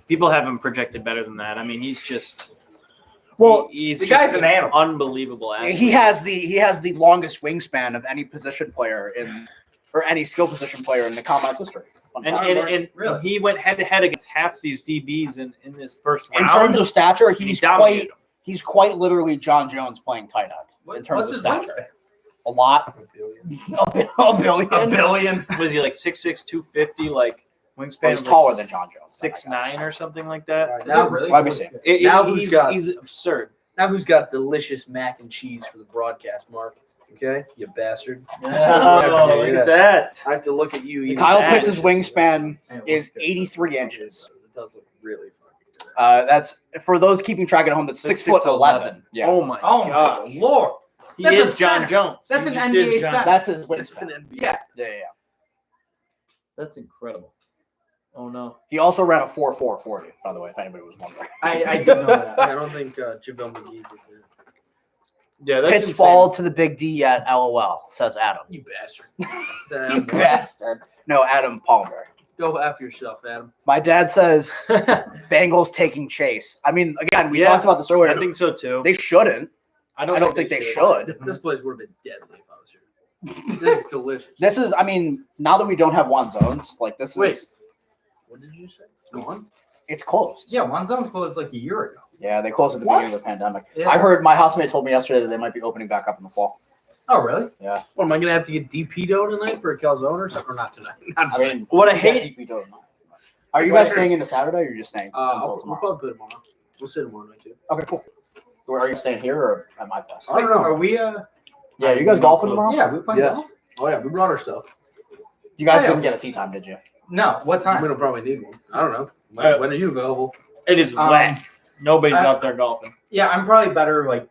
people have him projected better than that. I mean, he's just he's the just guy's an animal. unbelievable athlete. He has the longest wingspan of any position player or any skill position player in the combine history. and Really? he went head to head against half these DBs in this first In round. terms of stature, He he's dominated them. he's quite literally John Jones playing tight end in terms What's of his stature. wingspan? A lot. A billion. A billion. A billion. Was he like 6'6", 250, like wingspan? Well, he's of, taller like, than John Jones, then, I guess. 6'9" or something like that. All right, Now, now, really? Let me see. Now who's got- he's absurd. now who's got delicious mac and cheese for the broadcast, Mark? Okay, you bastard. Oh, look at that. I have to look at you. eating Kyle that. Pitts' wingspan is 83 inches. It does look really fucking good. That's for those keeping track at home. That's That's 6'11". Yeah, Oh my Oh gosh. my lord. He That's a is John center. Jones. That's He an just NBA is John- center. that's his It's an wingspan. NBA. Yeah. Yeah. That's incredible. Oh no. He also ran a 4.440. By the way, if anybody was wondering. I did know that. I don't think JaVale McGee did that. Yeah, that's Pitts insane. fall to the big D yet? LOL, says Adam. You bastard. You bastard. No, Adam Palmer. Go F yourself, Adam. My dad says Bengals taking Chase. I mean, again, we Yeah, talked about this earlier. I think so too. They shouldn't. I I don't think they should. This place would have been deadly if I was here. This is delicious. This is, I mean, now that we don't have one zones, like this Wait. is, What did you say? Go on. it's closed. Yeah, one zone closed like a year ago. Yeah, they closed at the What? beginning of the pandemic. Yeah. I heard my housemate told me yesterday that they might be opening back up in the fall. Oh, really? What am I gonna have to get DP'd tonight for a calzone or something? Or not tonight? Not I tonight. mean, What I yeah, hate- DP don't know. Are you guys staying into Saturday or are you just staying until we'll tomorrow? probably put it tomorrow. We'll sit tomorrow night too. Okay, cool. Where are you staying here or at my place? I don't know. Are we Yeah, you guys golfing tomorrow? Yeah, we playing Yes. golf. Oh yeah, we brought our stuff. You guys Yeah. didn't get a tea time, did you? No, what We time? don't probably need one. I don't know. When are you available? It is wet. Nobody's out there golfing. Yeah, I'm probably better like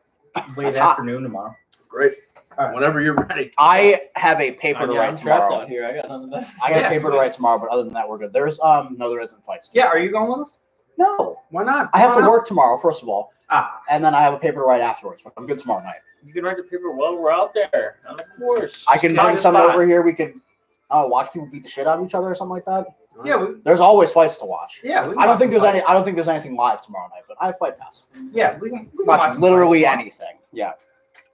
late It's hot. afternoon tomorrow. Great. All right. Whenever you're ready. I have a paper to Yeah, write I'm trapped tomorrow. out here. I got nothing there. I got Yeah, a paper to sweet. write tomorrow, but other than that, we're good. There's no, there isn't fights. Yeah, are you going with us? No, Why not? I have to Come on work tomorrow, first of all, Ah, and then I have a paper to write afterwards. But I'm good tomorrow night. You can write the paper while we're out there on the course. I can Just bring count some the spot. over here. We could, watch people beat the shit out of each other or something like that. out. yeah, There's always fights to watch. yeah. We can I don't watch think some there's any. fights. I don't think there's anything live tomorrow night, but I have Fight Pass. Yeah, we can Watch some literally fights. anything. Yeah,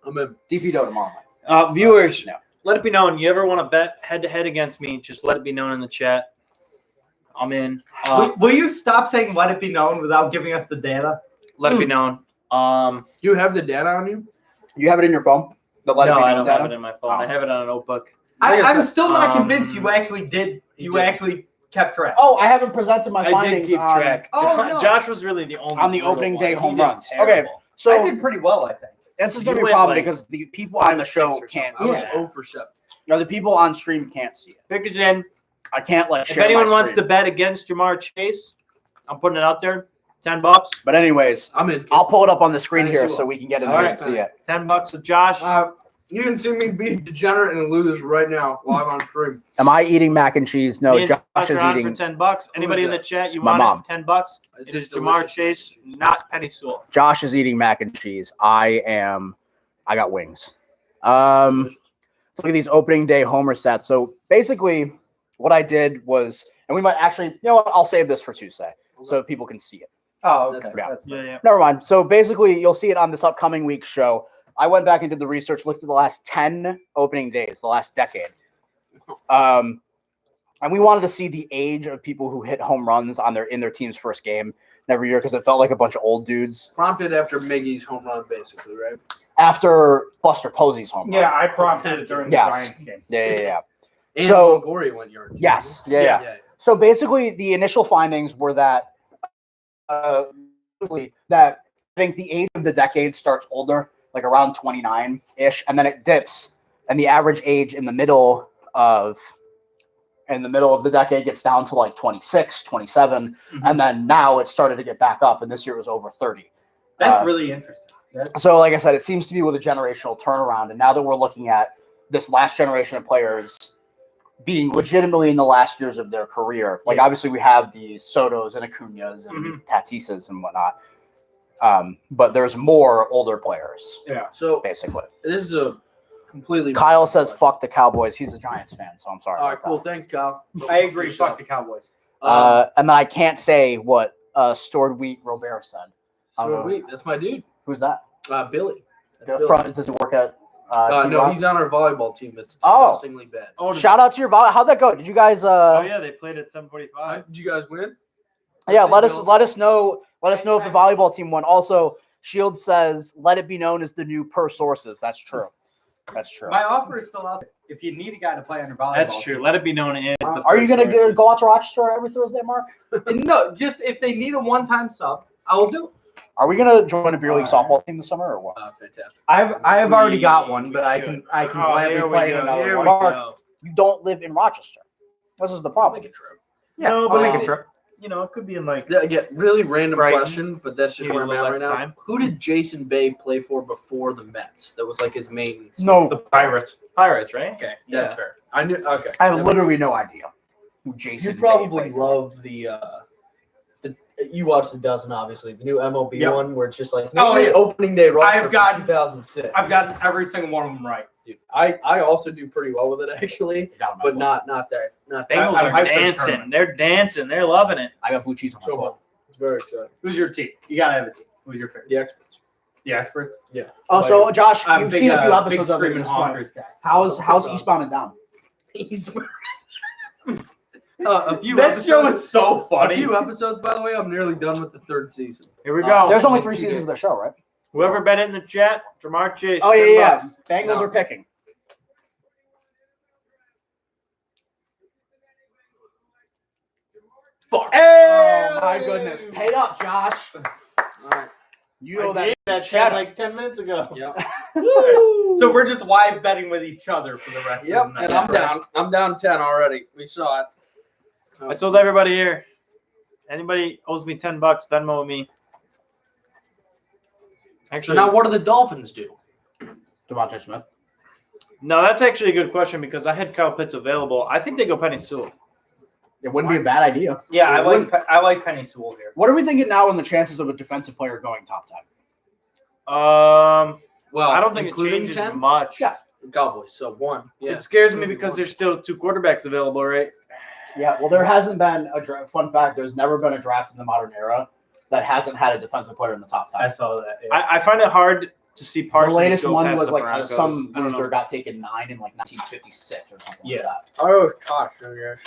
I'm in. DPO tomorrow night. Viewers, No. let it be known. You ever want to bet head to head against me? Just let it be known in the chat. I'm in. Will you stop saying "let it be known" without giving us the data? Let it be known. Do you have the data on you? You have it in your phone. The Let It No, Be I Known don't have data? it in my phone. I have it on a notebook. I'm still not Um, convinced you actually did. You did. actually kept track. Oh, I haven't presented my I findings did keep on, track. Oh, no. Josh was really the only on the brutal opening one. day He home did runs. terrible. Okay, So I did pretty well, I think. this is going to You be a went, problem like, because the people on the show 6 or can't I see was it. 0 for 7. Or the people on stream can't see it. Pick it in. I can't like If share anyone my wants to screen. bet against Jamar Chase, I'm putting it out there. $10. But anyways, I'm in. I'll pull it up on the screen Penny here Sewell. so we can get in All there right. and see it. $10 with Josh. You can see me be degenerate and lose right now while I'm on stream. Am I eating mac and cheese? No, Me and Josh Josh is are on eating. for $10. Anybody in the that? chat, you My want mom. it? $10. It's It is just Jamar delicious. Chase, not Penny Sewell. Josh is eating mac and cheese. I got wings. Let's look at these opening day homer stats. So basically, what I did was, and we might actually, you know what? I'll save this for Tuesday so people can see it. Oh, That's okay. fair. That's Yeah, fine. yeah. Never mind. So basically, you'll see it on this upcoming week's show. I went back and did the research, looked at the last 10 opening days, the last decade. And we wanted to see the age of people who hit home runs in their team's first game every year because it felt like a bunch of old dudes. Prompted after Miggy's home run, basically, right? After Buster Posey's home run. Yeah, I prompted it during the Yes. Giants game. Yeah. And So- Longoria went yard. Yes. Yeah. So basically, the initial findings were that that I think the age of the decade starts older, like around 29-ish, and then it dips, and the average age in the middle of the decade gets down to like 26, 27, and then now it started to get back up, and this year it was over 30. That's Uh, really interesting. That's, So, like I said, it seems to be with a generational turnaround, and now that we're looking at this last generation of players being legitimately in the last years of their career, like obviously we have the Sotos and Acuñas and Tatisas and whatnot, but there's more older players, So basically. this is a completely. Kyle says, "Fuck the Cowboys." He's a Giants fan, so I'm sorry. All right, about cool. that. Thanks, Kyle. I agree. Fuck the Cowboys. And then I can't say what Stored Wheat Robert said. So wait, that's my dude, Who's that? Billy. That's Billy. From does he work at? No, T-Rods? he's on our volleyball team. It's Oh. disgustingly bad. Shout out to your volley. How'd that go? Did you guys? Oh yeah, they played at 7:45. Did you guys win? Yeah, let us know if the volleyball team won. Also, Shield says, "Let it be known as the new per sources." That's true. That's true. My offer is still out there. If you need a guy to play on your volleyball That's true. team. Let it be known as the Are you gonna sources. go out to Rochester every Thursday, Mark? No, just if they need a one-time sub, I will do it. Are we gonna join a beer league softball team this summer or what? Fantastic. I have already got one, but I should. can Oh, gladly here we play in go. another Here one. we Mark. go. You don't live in Rochester. This is the I'll problem. make a trip. Yeah, No, I'll but make it's- a trip. You know, it could be in like Yeah, really random Right. question, but that's just Maybe where a I'm at little right less now. time. Who did Jason Bay play for before the Mets? That was like his main. No, The Pirates. Pirates, right? Okay, that's Yeah. fair. I knew. Okay, I have literally no idea who Jason. You Bay probably played for. love the. You watched the dozen, obviously. The new MLB Yep. one, where it's just like Oh, this yeah. opening day roster I've from gotten- 2006. I've gotten every single one of them right. Dude, I also do pretty well with it actually, Got 'em but out. not that. Bengals I'm are hyped for the dancing. tournament. They're dancing. They're loving it. I got blue cheese on my So phone. It's very exciting. Who's your team? You gotta have a team. Who's your favorite? The experts. The experts. Yeah. Oh, so Josh, I'm you've big, seen a few big episodes of it. screaming This one. honkers guy. How's Eastbound and Down? He's. A few That episodes. show is so A funny. few episodes, by the way. I'm nearly done with the third season. Here we go. There's only 3 seasons of the show, right? Whoever bet it in the chat, Jamar Chase. Oh $10. yeah. Bengals No. are picking. Fuck. Oh my goodness! Paid up, Josh. All right. You know that. that shit like 10 minutes ago. Yep. So we're just live betting with each other for the rest Yep. of the night. And I'm down. I'm down 10 already. We saw it. I told everybody here. Anybody owes me $10, Venmo me. So Actually, now, what do the Dolphins do? Devontae Smith. no, that's actually a good question because I had Kyle Pitts available. I think they go Penny Sewell. It wouldn't be a bad idea. Yeah, I like Penny Sewell here. What are we thinking now in the chances of a defensive player going top 10? Well, I don't think it including changes 10? much. Yeah. Cowboys. So 1. Yeah. It scares me because there's still 2 quarterbacks available, right? Yeah, well, there hasn't been a draft. Fun fact: there's never been a draft in the modern era that hasn't had a defensive player in the top 10. I saw that. Yeah. I find it hard to see The Parsons latest go one past was the like Broncos. some I don't know. loser got taken 9 in like 1956 or something like that. Oh gosh. Oh gosh.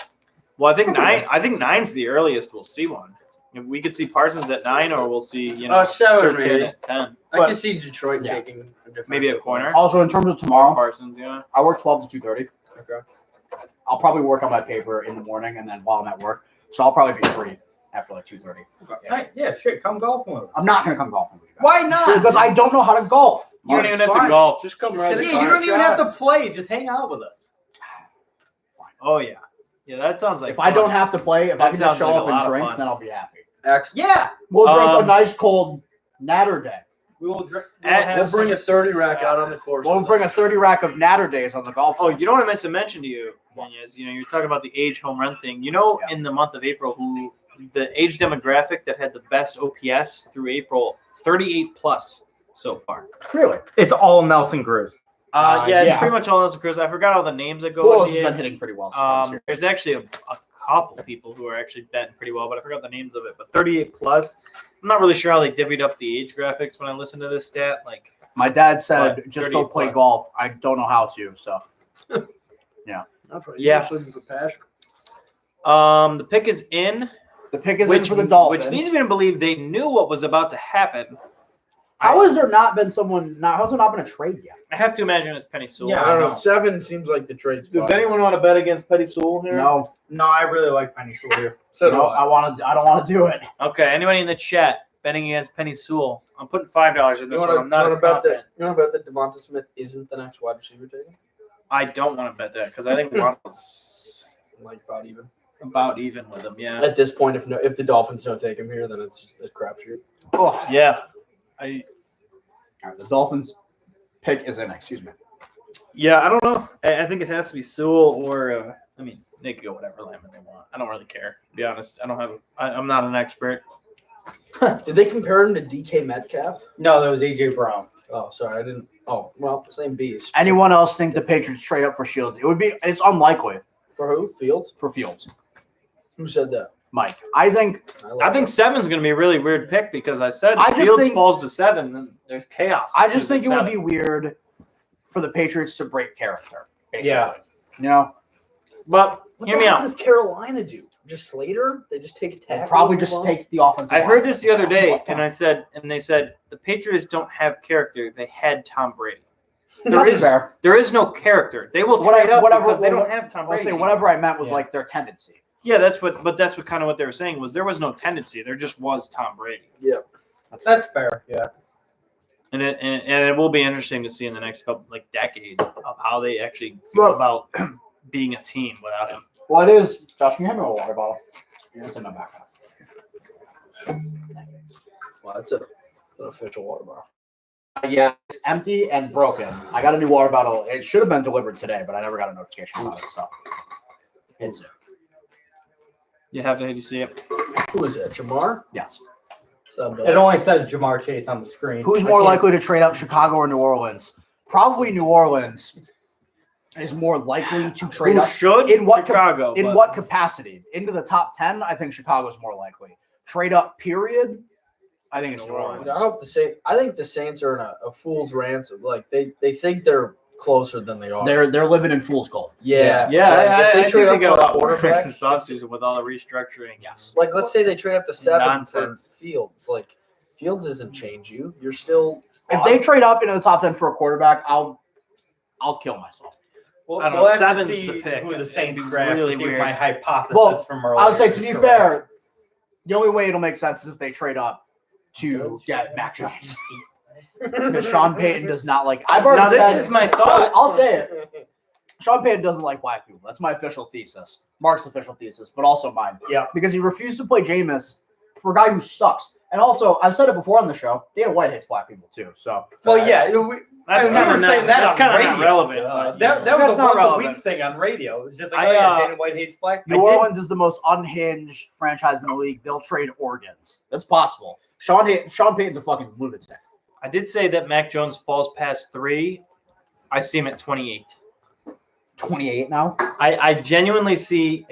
Well, I think 9. I think 9's the earliest we'll see one. If we could see Parsons at 9, or we'll see 7 Surtain maybe. at 10. I But- can see Detroit Yeah. taking a different Maybe a corner. Also, in terms of tomorrow, Parsons, yeah. I work 12 to 2:30. Okay. I'll probably work on my paper in the morning and then while I'm at work, so I'll probably be free. after like 2:30. Hey, yeah, shit, come golfing with us. I'm not gonna come golfing with you guys. Why not? Because I don't know how to golf. You don't even have fine. to golf. Just come Just right. hit Yeah, it. you don't even have to play. Just hang out with us. Oh yeah, yeah. That sounds like. If I don't have to play, if I That can just sounds show like a up lot and of drink, fun. then I'll be happy. Excellent. Yeah, We'll drink a Um, nice cold natter day. we will drink. We'll bring a 30 rack out on the course. We'll with bring a us. 30 rack of natter days on the golf Oh, course. you know what I meant to mention to you, is you're talking about the age home run thing. You know, Yeah. in the month of April, who the age demographic that had the best OPS through April, 38 plus so far. Really? It's all Nelson Cruz. Yeah, it's yeah. pretty much all this because I forgot all the names that Who go else with has been it. hitting pretty well so far this year? There's actually a couple people who are actually betting pretty well, but I forgot the names of it. But 38 plus, I'm not really sure how they divvied up the age graphics when I listened to this stat. Like, My dad said, What, just go 38 play plus? golf. I don't know how to, so. That's right. Yeah. You're just looking for passion. the pick is in. The pick is in for the Dolphins. Which leads me to believe they knew what was about to happen. How has there not been how's there not been a trade yet? I have to imagine it's Penny Sewell. Yeah, I don't know. know. 7 seems like the trade. Does spot. anyone want to bet against Petty Sewell here? No. No, I really like Penny Sewell here. So No, I don't want to do it. Okay, anybody in the chat betting against Penny Sewell? I'm putting $5 in this one. I'm not as bet confident. that? You want to bet that Devonta Smith isn't the next wide receiver taken? I don't want to bet that because I think Ronald's Like about even. about even with him. Yeah. At this point, if the Dolphins don't take him here, then it's a crapshoot. Oh. Yeah. All right, the Dolphins pick is in. Excuse me. Yeah, I don't know. I think it has to be Sewell or I mean, they could go whatever lineman they want. I don't really care. To be honest, I'm not an expert. Did they compare him to DK Metcalf? No, that was AJ Brown. Oh, sorry, I didn't. Oh, well, same beast. Anyone else think the Patriots trade up for Shields? It's unlikely For who? Fields? for Fields. Who said that? Mike, I think I think 7's going to be a really weird pick because I said I just Fields think- falls to 7, then there's chaos. I just think it would 7. be weird for the Patriots to break character. Basically. Yeah. You know, But What hear the me hell out. does Carolina do? Just Slater? They just take a they'll tackle? probably and just move on? take the offensive I line. heard this the other day, What the- and they said the Patriots don't have character. They had Tom Brady. That's fair. There is no character. They will Whatever- trade up whatever- because they what- don't have Tom I'll Brady. say whatever I meant was Yeah. like their tendency. Yeah, that's what kind of what they were saying was there was no tendency. There just was Tom Brady, That's fair. Yeah. and it will be interesting to see in the next couple decade of how they actually Well- go about being a team without him. Well, it is. Josh, can you hand me a water bottle? Yeah, it's in my backpack. Wow, it's an official water bottle. Yeah, it's empty and broken. I got a new water bottle. It should have been delivered today, but I never got a notification about it. So it's You have to see it. Who is that? Jamar? yes. It only says Jamar Chase on the screen. Who's I more can't- likely to trade up, Chicago or New Orleans? Probably New Orleans is more likely to trade Who up. should in what Chicago? In but- what capacity? Into the top 10? I think Chicago's more likely. Trade up, period? I think it's New Orleans. I hope I think the Saints are in a fool's ransom. Like they think they're closer than they are. They're living in fool's gold. yeah. Yeah, Like, I if they think trade they up got a for lot more quarterback, this offseason with all the restructuring. Yes. like let's say they trade up to 7 Nonsense. for Fields. Like Fields doesn't change you. You're still If they trade up into the top 10 for a quarterback, I'll kill myself. We'll, I don't know, we'll have to 7's see the pick. who the It'd Saints be draft really to see weird. if my hypothesis Well, from earlier. I would say, to be is correct. fair, the only way it'll make sense is if they trade up to get Mac Jones. Because Sean Payton does not like. I've already Now, this said is my So, thought. I'll say it. Sean Payton doesn't like black people. That's my official thesis. Mark's official thesis, but also mine. Yeah. Because he refused to play Jameis for a guy who sucks. And also, I've said it before on the show, Dana White hates black people too. So Well, yeah, That's I kind remember of saying that that's on kind of radio. not relevant. that That's was a not once a relevant. week thing on radio. It was just like, I, oh yeah, uh, Dana White hates black New people. Orleans is the most unhinged franchise in the league. They'll trade organs. That's possible. Sean Payton's a fucking lunatic. I did say that Mac Jones falls past 3. I see him at 28. 28 now. I genuinely see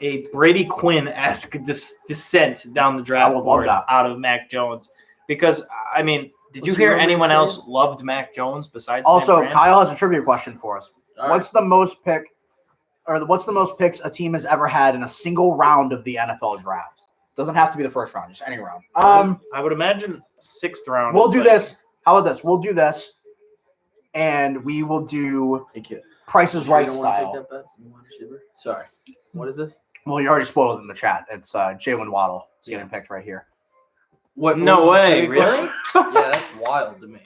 a Brady Quinn-esque descent down the draft I would love board that. out of Mac Jones. Because, I mean, did you What's hear your anyone saying? else loved Mac Jones besides Also, Sam Brand? Kyle has a trivia question for us. All What's the most picks a team has ever had in a single round of the NFL draft? Doesn't have to be the first round, just any round. I would imagine 6th round. We'll is do like- this. How about this? We'll do this, and we will do Hey, kid. Price is You Right don't wanna take style. that bet? You want receiver? Sorry. What is this? Well, you already spoiled it in the chat. It's Jalen Waddle. It's getting picked right here. What? No what was the way, trivia really? question? Yeah, that's wild to me.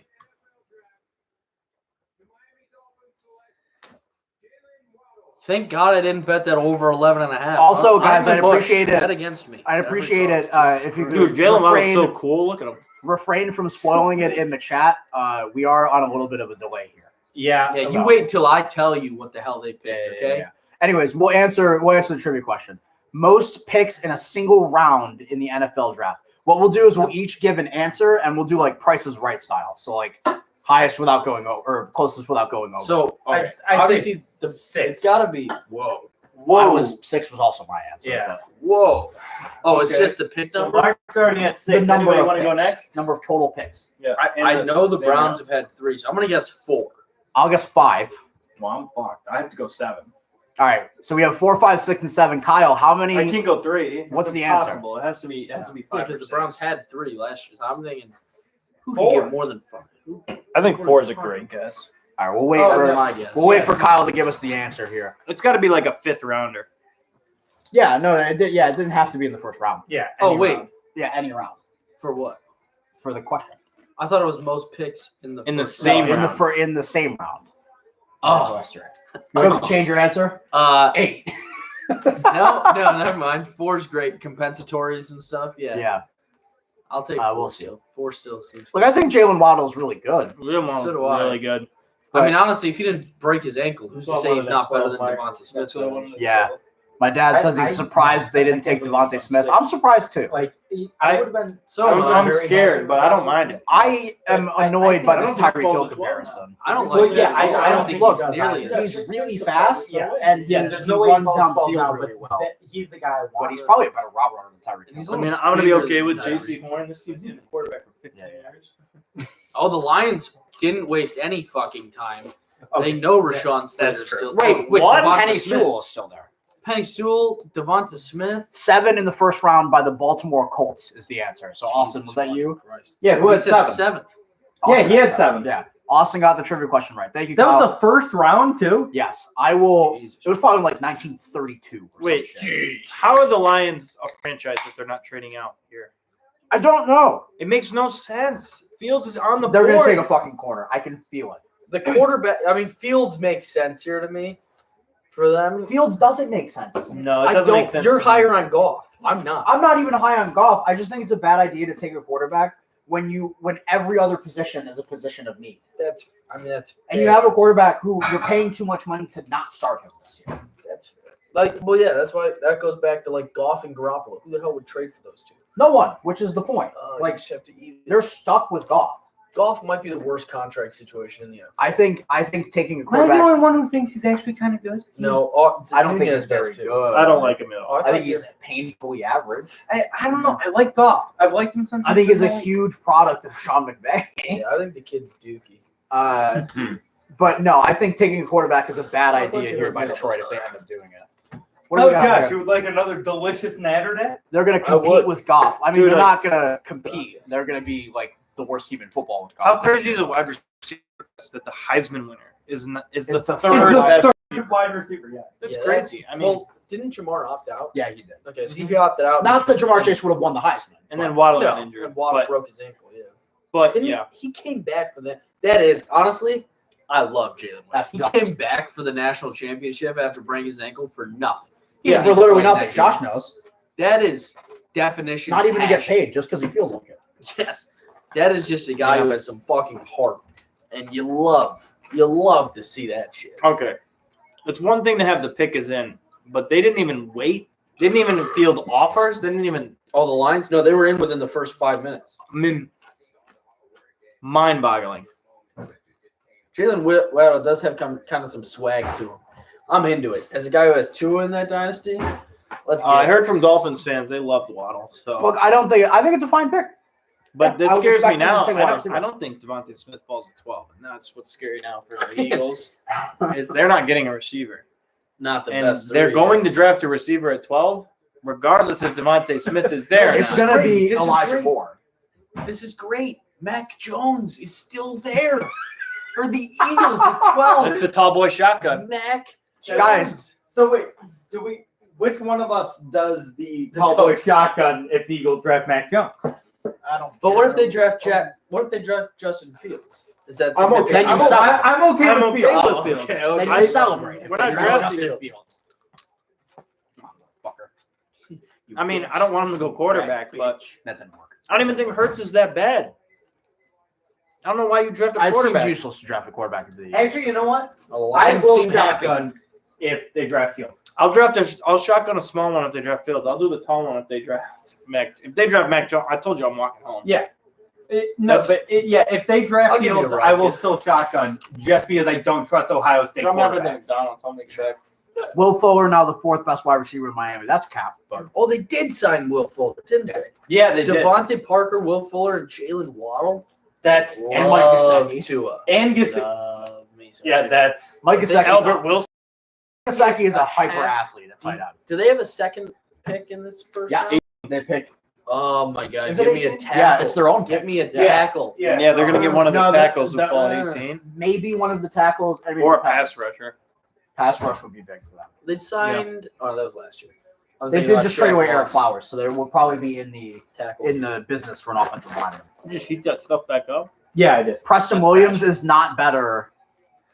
Thank God I didn't bet that over 11.5. Also, I'm guys, the I'd mush. appreciate it. Bet against me. I'd appreciate it if you could Dude, Jalen Waddle's refrain, so cool. Look at him. refrain from spoiling it in the chat. We are on a little bit of a delay here. Yeah. Yeah, you wait till I tell you what the hell they picked, okay? Yeah. Anyways, we'll answer the trivia question. Most picks in a single round in the NFL draft. What we'll do is we'll each give an answer, and we'll do like Price is Right style. So like highest without going over, or closest without going over. So Okay. I'd Obviously, say the six. it's got to be whoa. Six was also my answer. Yeah. but Whoa. Oh, it's Okay. just the pick So number? Mark's already at the 6. number Anybody of want to go picks. next? Number of total picks. Yeah. I know the Browns have had 3, so I'm going to guess 4. I'll guess 5. Well, I'm fucked. I have to go 7. All right. So we have 4, 5, 6, and 7. Kyle, how many? I can't go 3. What's It's the answer? impossible. It has to be. It has to be 5. Yeah, because the Browns had 3 last year. So I'm thinking, who 4. can get more than 5? I think 4 is a great guess. All right. We'll wait That's for my guess. wait for Kyle to give us the answer here. It's got to be like a 5th rounder. Yeah. No. It didn't have to be in the first round. Yeah. Oh, any wait. round. Yeah. Any round For what? for the question. I thought it was most picks in the In the first same round. in the same round. Oh. You want to change your answer? 8. No, never mind. 4 is great. Compensatories and stuff. Yeah. Yeah. I'll take 4 we'll see. still. 4 still seems. Look, I think Jalen Waddle is really good. So do I. really good. I mean, honestly, if he didn't break his ankle, who's to So I say wanted he's that not better 12 than mark. Devonta Smith? That's what I wanted to Yeah. go. My dad says he's surprised they didn't take Devontae Smith. I'm surprised too. Like I- I would have been. So I'm very scared, happy but with I don't that. mind it. I am annoyed by I this don't think Tyreek Foles Hill is well comparison. I don't Well, like yeah, that. I don't think think he's he does nearly either. as He's really fast, Yeah. and Yeah, he there's no way runs he down the falls field down, really but well. he's the guy. I But want. he's probably a better route runner than Tyreek He's Hill. a I mean, little I'm gonna be bigger okay than with Tyreek. J.C. Horn. This team's been a quarterback for 15 years. Oh, the Lions didn't waste any fucking time. Okay. They know Rashawn That's Slater's true. still. Wait, what? Penny Sewell is still there. Penny Sewell, Devonta Smith. 7 in the first round by the Baltimore Colts is the answer. So Austin, was that you? Yeah, who Who had said 7? 7th? Yeah, Austin he had 7. Yeah, Austin got the trivia question right. Thank you. That Kyle. was the first round too. Yes, I will. Jesus. It was probably like 1932. Or Wait, some shit. how are the Lions a franchise that they're not trading out here? I don't know. It makes no sense. Fields is on the They're board. gonna take a fucking corner. I can feel it. The quarterback. I mean, Fields makes sense here to me. For them, Fields doesn't make sense. No, it I doesn't don't. make sense. You're to me. higher on golf. I'm not. I'm not even high on golf. I just think it's a bad idea to take a quarterback when every other position is a position of need. That's. I mean, that's. And you have a quarterback who you're paying too much money to not start him this year. That's like. Well, yeah. That's why that goes back to like Goff and Garoppolo. Who the hell would trade for those two? No one, which is the point. You Like just have to eat. they're stuck with golf. Goff might be the worst contract situation in the NFL. I think taking a Am I the quarterback. only one who thinks he's actually kind of good? No, I don't think Nunez he's very does too. good. I don't like him at all. I think he's painfully average. I don't know. I like golf. I've liked him since. I think he's a huge product of Sean McVay. Yeah, I think the kid's dookie. But no, I think taking a quarterback is a bad I thought idea you here were by gonna- Detroit if they end up doing it. What do Oh we got gosh, here? you would like another delicious natter day? They're going to I would. compete with golf. I mean, Dude, they're I- not going to compete. They're going to be like the worst team in football with How golf. crazy is a wide receiver that the Heisman winner is the It's the third third best? Wide receiver, yeah. That's Yeah, crazy. I mean, well, didn't Jamar opt out? Yeah, he did. Okay, so he opted out. Not that Jamar Chase would have won the Heisman. and then Waddle No, got injured. and Waddle but broke his ankle. Yeah, but Didn't yeah, he came back for that. That is honestly, I love Jalen Williams. That's He nuts. came back for the national championship after breaking his ankle for nothing. Yeah, He for literally played nothing. that Josh game. knows. That is definition. Not even to get passion. paid, just because he feels like it. Yes, that is just a guy who has some fucking heart, and you love to see that shit. okay. It's one thing to have the pick is in, but they didn't even wait. Didn't even field offers. They didn't even. Oh, the Lions? No, they were in within the first 5 minutes. I mean, mind-boggling. Jalen Waddle does have kind of some swag to him. I'm into it. As a guy who has 2 in that dynasty, let's get I it. heard from Dolphins fans they loved Waddle. So, Look, I think it's a fine pick. but this I was scares me expecting them now. to say wide receiver. I don't think Devontae Smith falls at 12, and that's what's scary now for the Eagles. Is they're not getting a receiver, Not the and best. they're three going yet. to draft a receiver at 12, regardless if Devontae Smith is there. or It's not. going to great. be This is Elijah great. Moore. This is great. Mac Jones is still there for the Eagles at 12. It's a tall boy shotgun. Mac Guys, So wait, do we Which one of us does the tall boy shotgun if the Eagles draft Mac Jones? I don't. But what if they draft What if they draft Justin Fields? Is that I'm okay. significant? I'm okay I'm with okay Fields. Oh, Fields. okay, okay. Then I- you celebrate. We're not drafting Fields. Fucker. I mean, I don't want him to go quarterback, but That didn't work. I don't even think Hurts is that bad. I don't know why you draft a It seems quarterback. useless to draft a quarterback into the Actually, you know what? A I Lions will seem happy. shotgun if they draft Fields. I'll shotgun a small one if they draft Fields. I'll do the tall one if they draft Mac. If they draft Mac Jones, I told you I'm walking home. Yeah. If they I'll draft give you Fields, the I will Rockets. still shotgun just because I don't trust Ohio State I'm having the quarterbacks. McDonald's. I'll make it back. Will Fuller now the fourth best wide receiver in Miami. That's cap, but Oh, they did sign Will Fuller, didn't they? Yeah, they did. Devontae Parker, Will Fuller, and Jalen Waddle. That's And Mike Love Gesicki. Tua. and Gesicki. Love me some Yeah, Tua. that's Mike I think Gesicki. Albert Wilson. Gesicki is a hyper athlete at tight end. Do they have a second pick in this first Yes, round? they picked. Oh my God! Is it Give me a 18? tackle. Yeah, it's their own Give pick. me a Yeah. tackle. Yeah, they're gonna get one of the No, tackles who the- fall at 18, Maybe one of the tackles. I mean, or a it depends. pass rusher. Pass rush would be big for them. They signed. Oh, that was last year. I was They thinking did about just trade away Jack Eric Moss. Flowers, so they will probably be in Tackle. the business for an offensive lineman. Just heat that stuff back up. Yeah, I did. Preston That's Williams is not better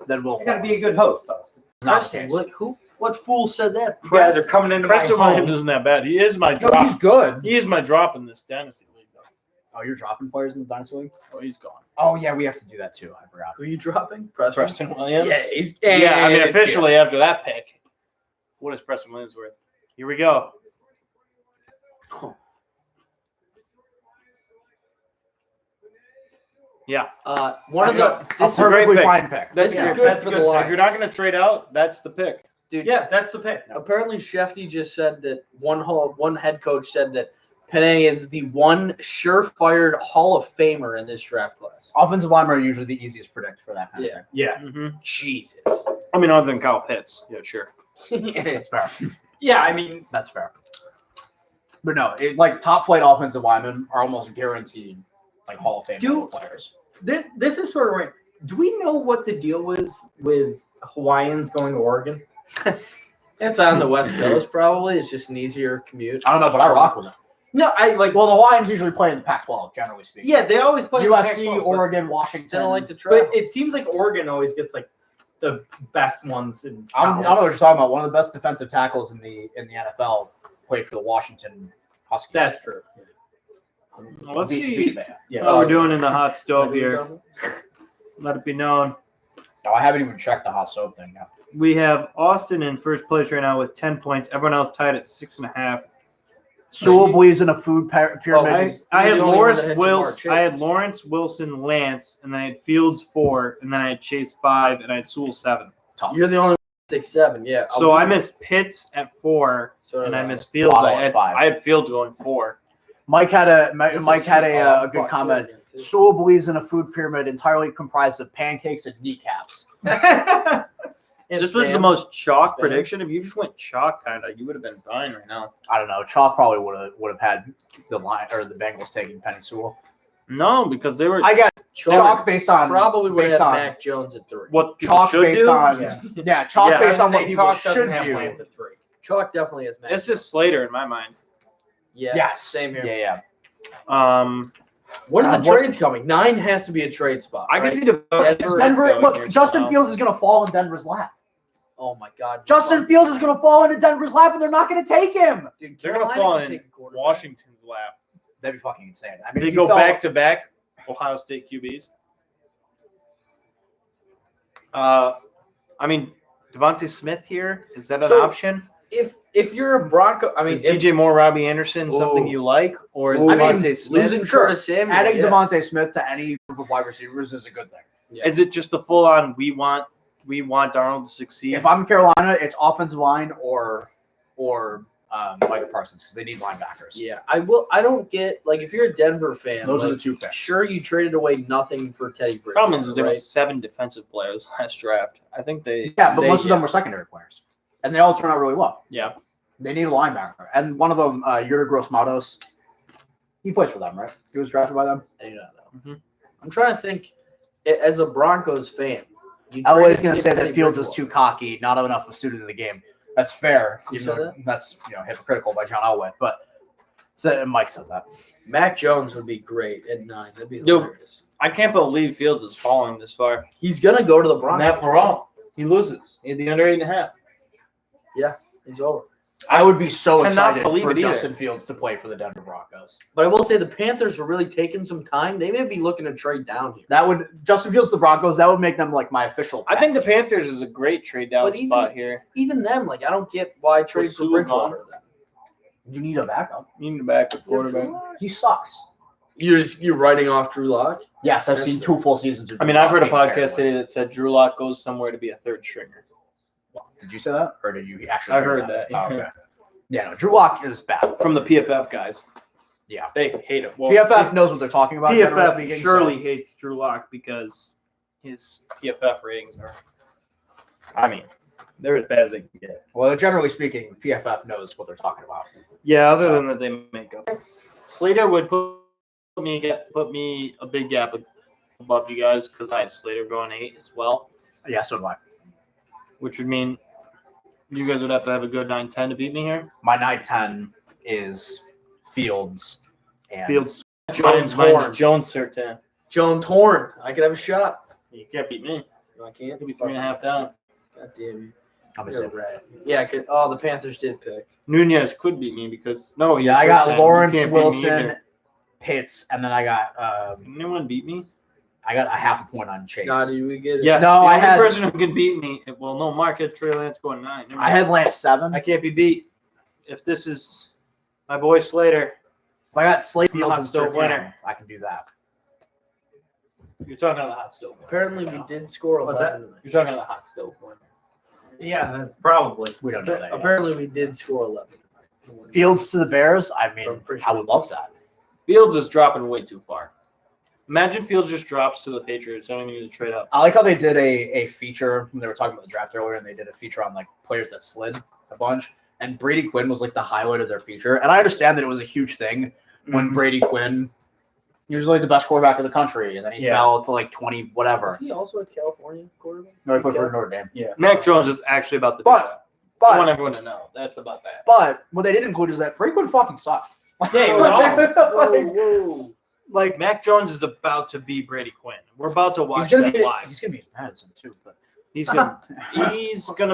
than Will I gotta Fuller. be a good host, Austin. Not the Preston, case. what, who? What fool said that? You guys are coming into my Preston home. Williams isn't that bad. He is my No, drop. he's good. He is my drop in this dynasty league, though. Oh, you're dropping players in the Dynasty League? Oh, he's gone. Oh, yeah, we have to do that too. I forgot. Who are you dropping? Preston. Preston Williams. Yeah, he's. Yeah, I mean, it's officially after that pick, what is Preston Williams worth? Here we go. Yeah, good. One of the. A This is, great perfectly pick. fine pick. This yeah, is good that's for the If you're not Lions. going to trade out, that's the pick. dude. Yeah, that's the pick. Apparently, Shefty just said that one head coach said that Penny is the one surefire Hall of Famer in this draft class. Offensive linemen are usually the easiest to predict for that kind of Yeah. thing. Yeah. Mm-hmm. Jesus. I mean, other than Kyle Pitts. Yeah, sure. That's fair. Yeah, I mean, That's fair. But no, like top flight offensive linemen are almost guaranteed like Hall of Fame Do- players. this is sort of right. Do we know what the deal was with Hawaiians going to Oregon? It's on the West Coast, probably. It's just an easier commute. I don't know, but I rock with them. No, I like. Well, the Hawaiians usually play in the Pac-12, generally speaking. Yeah, they always play in the USC, Pac-12, but- Oregon, They Washington. don't like to travel. But it seems like Oregon always gets like the best ones in I don't know college. what you're talking about. One of the best defensive tackles in the NFL played for the Washington Huskies. That's true. Well, let's Beat- see beat Bama. Yeah. what we're doing in the hot stove here. Let it be known. No, I haven't even checked the hot soap thing yet. We have Austin in first place right now with 10 points. Everyone else tied at 6.5. Sewell believes in a food pyramid. I had You're the only one Lawrence that had Wilson. Jamar I had Chase. Lawrence Wilson, Lance, and then I had Fields 4, and then I had Chase 5, and I had Sewell 7. You're the only one 6'7". Yeah. So I missed Pitts at 4, So and I did missed Fields. Waddle I at had 5. I had Fields going 4. Mike had a This Mike is had a fuck good comment. Oregon, too. Sewell believes in a food pyramid entirely comprised of pancakes and kneecaps. This was the Spam. most chalk Spam. prediction. If you just went chalk, kind of, you would have been fine right now. I don't know. Chalk probably would have had the line or the Bengals taking Penny Sewell. No, because they were I got chalk based on Probably would based have on Mac Jones at 3. what people chalk should based do. on Yeah. chalk Yeah. based on what Hey, people Chalk doesn't should have do. plans at 3. Chalk definitely has Mac. It's just Slater in my mind. Yeah. Yes. Same here. Yeah, yeah. When are the What- trades coming? 9 has to be a trade spot. I can right? see the Denver. Look, Justin Fields is going to fall in Denver's lap. Oh my God. Justin Fields is going to fall into Denver's lap, and they're not going to take him. Dude, They're gonna Carolina fall can in take a quarterback. Washington's lap. That'd be fucking insane. I mean, They if you go fell- back to back Ohio State QBs. I mean, Devontae Smith here, is that an So- option? If you're a Bronco, I mean, Is DJ Moore, Robbie Anderson something Ooh. you like, or is Ooh. I Devontae mean, Smith? losing Sure. Curtis Samuel, adding yeah. Devontae Smith to any group of wide receivers is a good thing. Is it just the full on? We want Darnold to succeed. If I'm Carolina, it's offensive line or Micah Parsons because they need linebackers. Yeah, I will. I don't get like if you're a Denver fan. Those are like, the two picks. Sure, you traded away nothing for Teddy Bridgewater. Problem is they right? went 7 defensive players last draft. I think they. Yeah, but they- most of them were secondary players, and they all turn out really well. Yeah. They need a linebacker, and one of them, Yurda Gross-Matos, he plays for them, right? He was drafted by them. I do not know. Mhm. I'm trying to think. As a Broncos fan, you LA is traded going to to say get that Teddy Fields is Bridgewater. too cocky, not enough of a student of the game. That's fair. Who Even said though that? that's hypocritical by John Elway, but Mike said that. Mac Jones would be great at 9. That'd be Dude. hilarious. I can't believe Fields is falling this far. He's gonna go to the Broncos. Matt Peralt, he loses. He's the under 8.5. He's over. I would be so Cannot excited believe for it either. Justin Fields to play for the Denver Broncos. But I will say the Panthers are really taking some time. They may be looking to trade down here. That would Justin Fields to the Broncos. That would make them like my official. I think the pet team. Panthers is a great trade down But even- spot here. Even them, like I don't get why trade for Sewell Bridgewater. gone? Then. You need a backup. You need a backup quarterback. He sucks. You're writing off Drew Lock. Yes, I've That's seen fair. 2 full seasons. Of I mean, Drew I've heard a Lock being podcast terrible. today that said Drew Lock goes somewhere to be a third stringer. Did you say that, or did you actually? I hear heard that, Oh, yeah. okay. Yeah, no, Drew Lock is bad. From the PFF guys. Yeah. They hate him. Well, PFF knows what they're talking about. generally PFF speaking, surely so- hates Drew Lock because his PFF ratings are, I mean, they're as bad as they can get. Well, generally speaking, PFF knows what they're talking about. Yeah, other So- than that they make up. Slater would put me a big gap above you guys because I had Slater going 8 as well, Yeah, so do I. which would mean you guys would have to have a good 9-10 to beat me here. My 9-10 is Fields and Fields, Jones mine's Horn. Jones Sertan. Jones Horn. I could have a shot. You can't beat me. No, I can't. You'll be 3.5 down. God damn you. Let me You're a see. rat. Yeah, I could. Oh, the Panthers did pick. Nunez could beat me because no, he's Yeah, I got Sertan. Lawrence You can't beat me Wilson, either. Pitts, and then I got Can anyone beat me? I got a half a point on Chase. Nah, dude, we get it. Yes. No, the I only had- person who can beat me. Well, no, Mark had Trey Lance going 9. Never I had Lance 7. I can't be beat. If this is my boy Slater, If I got Slate I'm the Fields hot and stove Sertan, winner. I can do that. you're talking on the hot stove. Apparently, we did score 11 What's that? tonight. You're talking on the hot stove winner. Yeah, probably. We don't know that. Yet. Apparently, we did score 11. Fields to the Bears. I mean, I'm pretty I sure would love that. Fields is dropping way too far. Imagine Fields just drops to the Patriots. I don't even need to trade up. I like how they did a feature when they were talking about the draft earlier, and they did a feature on like players that slid a bunch. And Brady Quinn was like the highlight of their feature. And I understand that it was a huge thing when Brady Quinn, he was like the best quarterback in the country, and then he Yeah. fell to like 20 whatever. Was he also a California quarterback? No, he played for Notre Dame. Yeah. Mac Jones is actually about to do But- that. I want But everyone to know that's about that. what they didn't include is that Brady Quinn fucking sucked. Yeah, he was awful. Whoa. like Mac Jones is about to be Brady Quinn. We're about to watch he's gonna that be live. he's gonna be Madison too. But He's gonna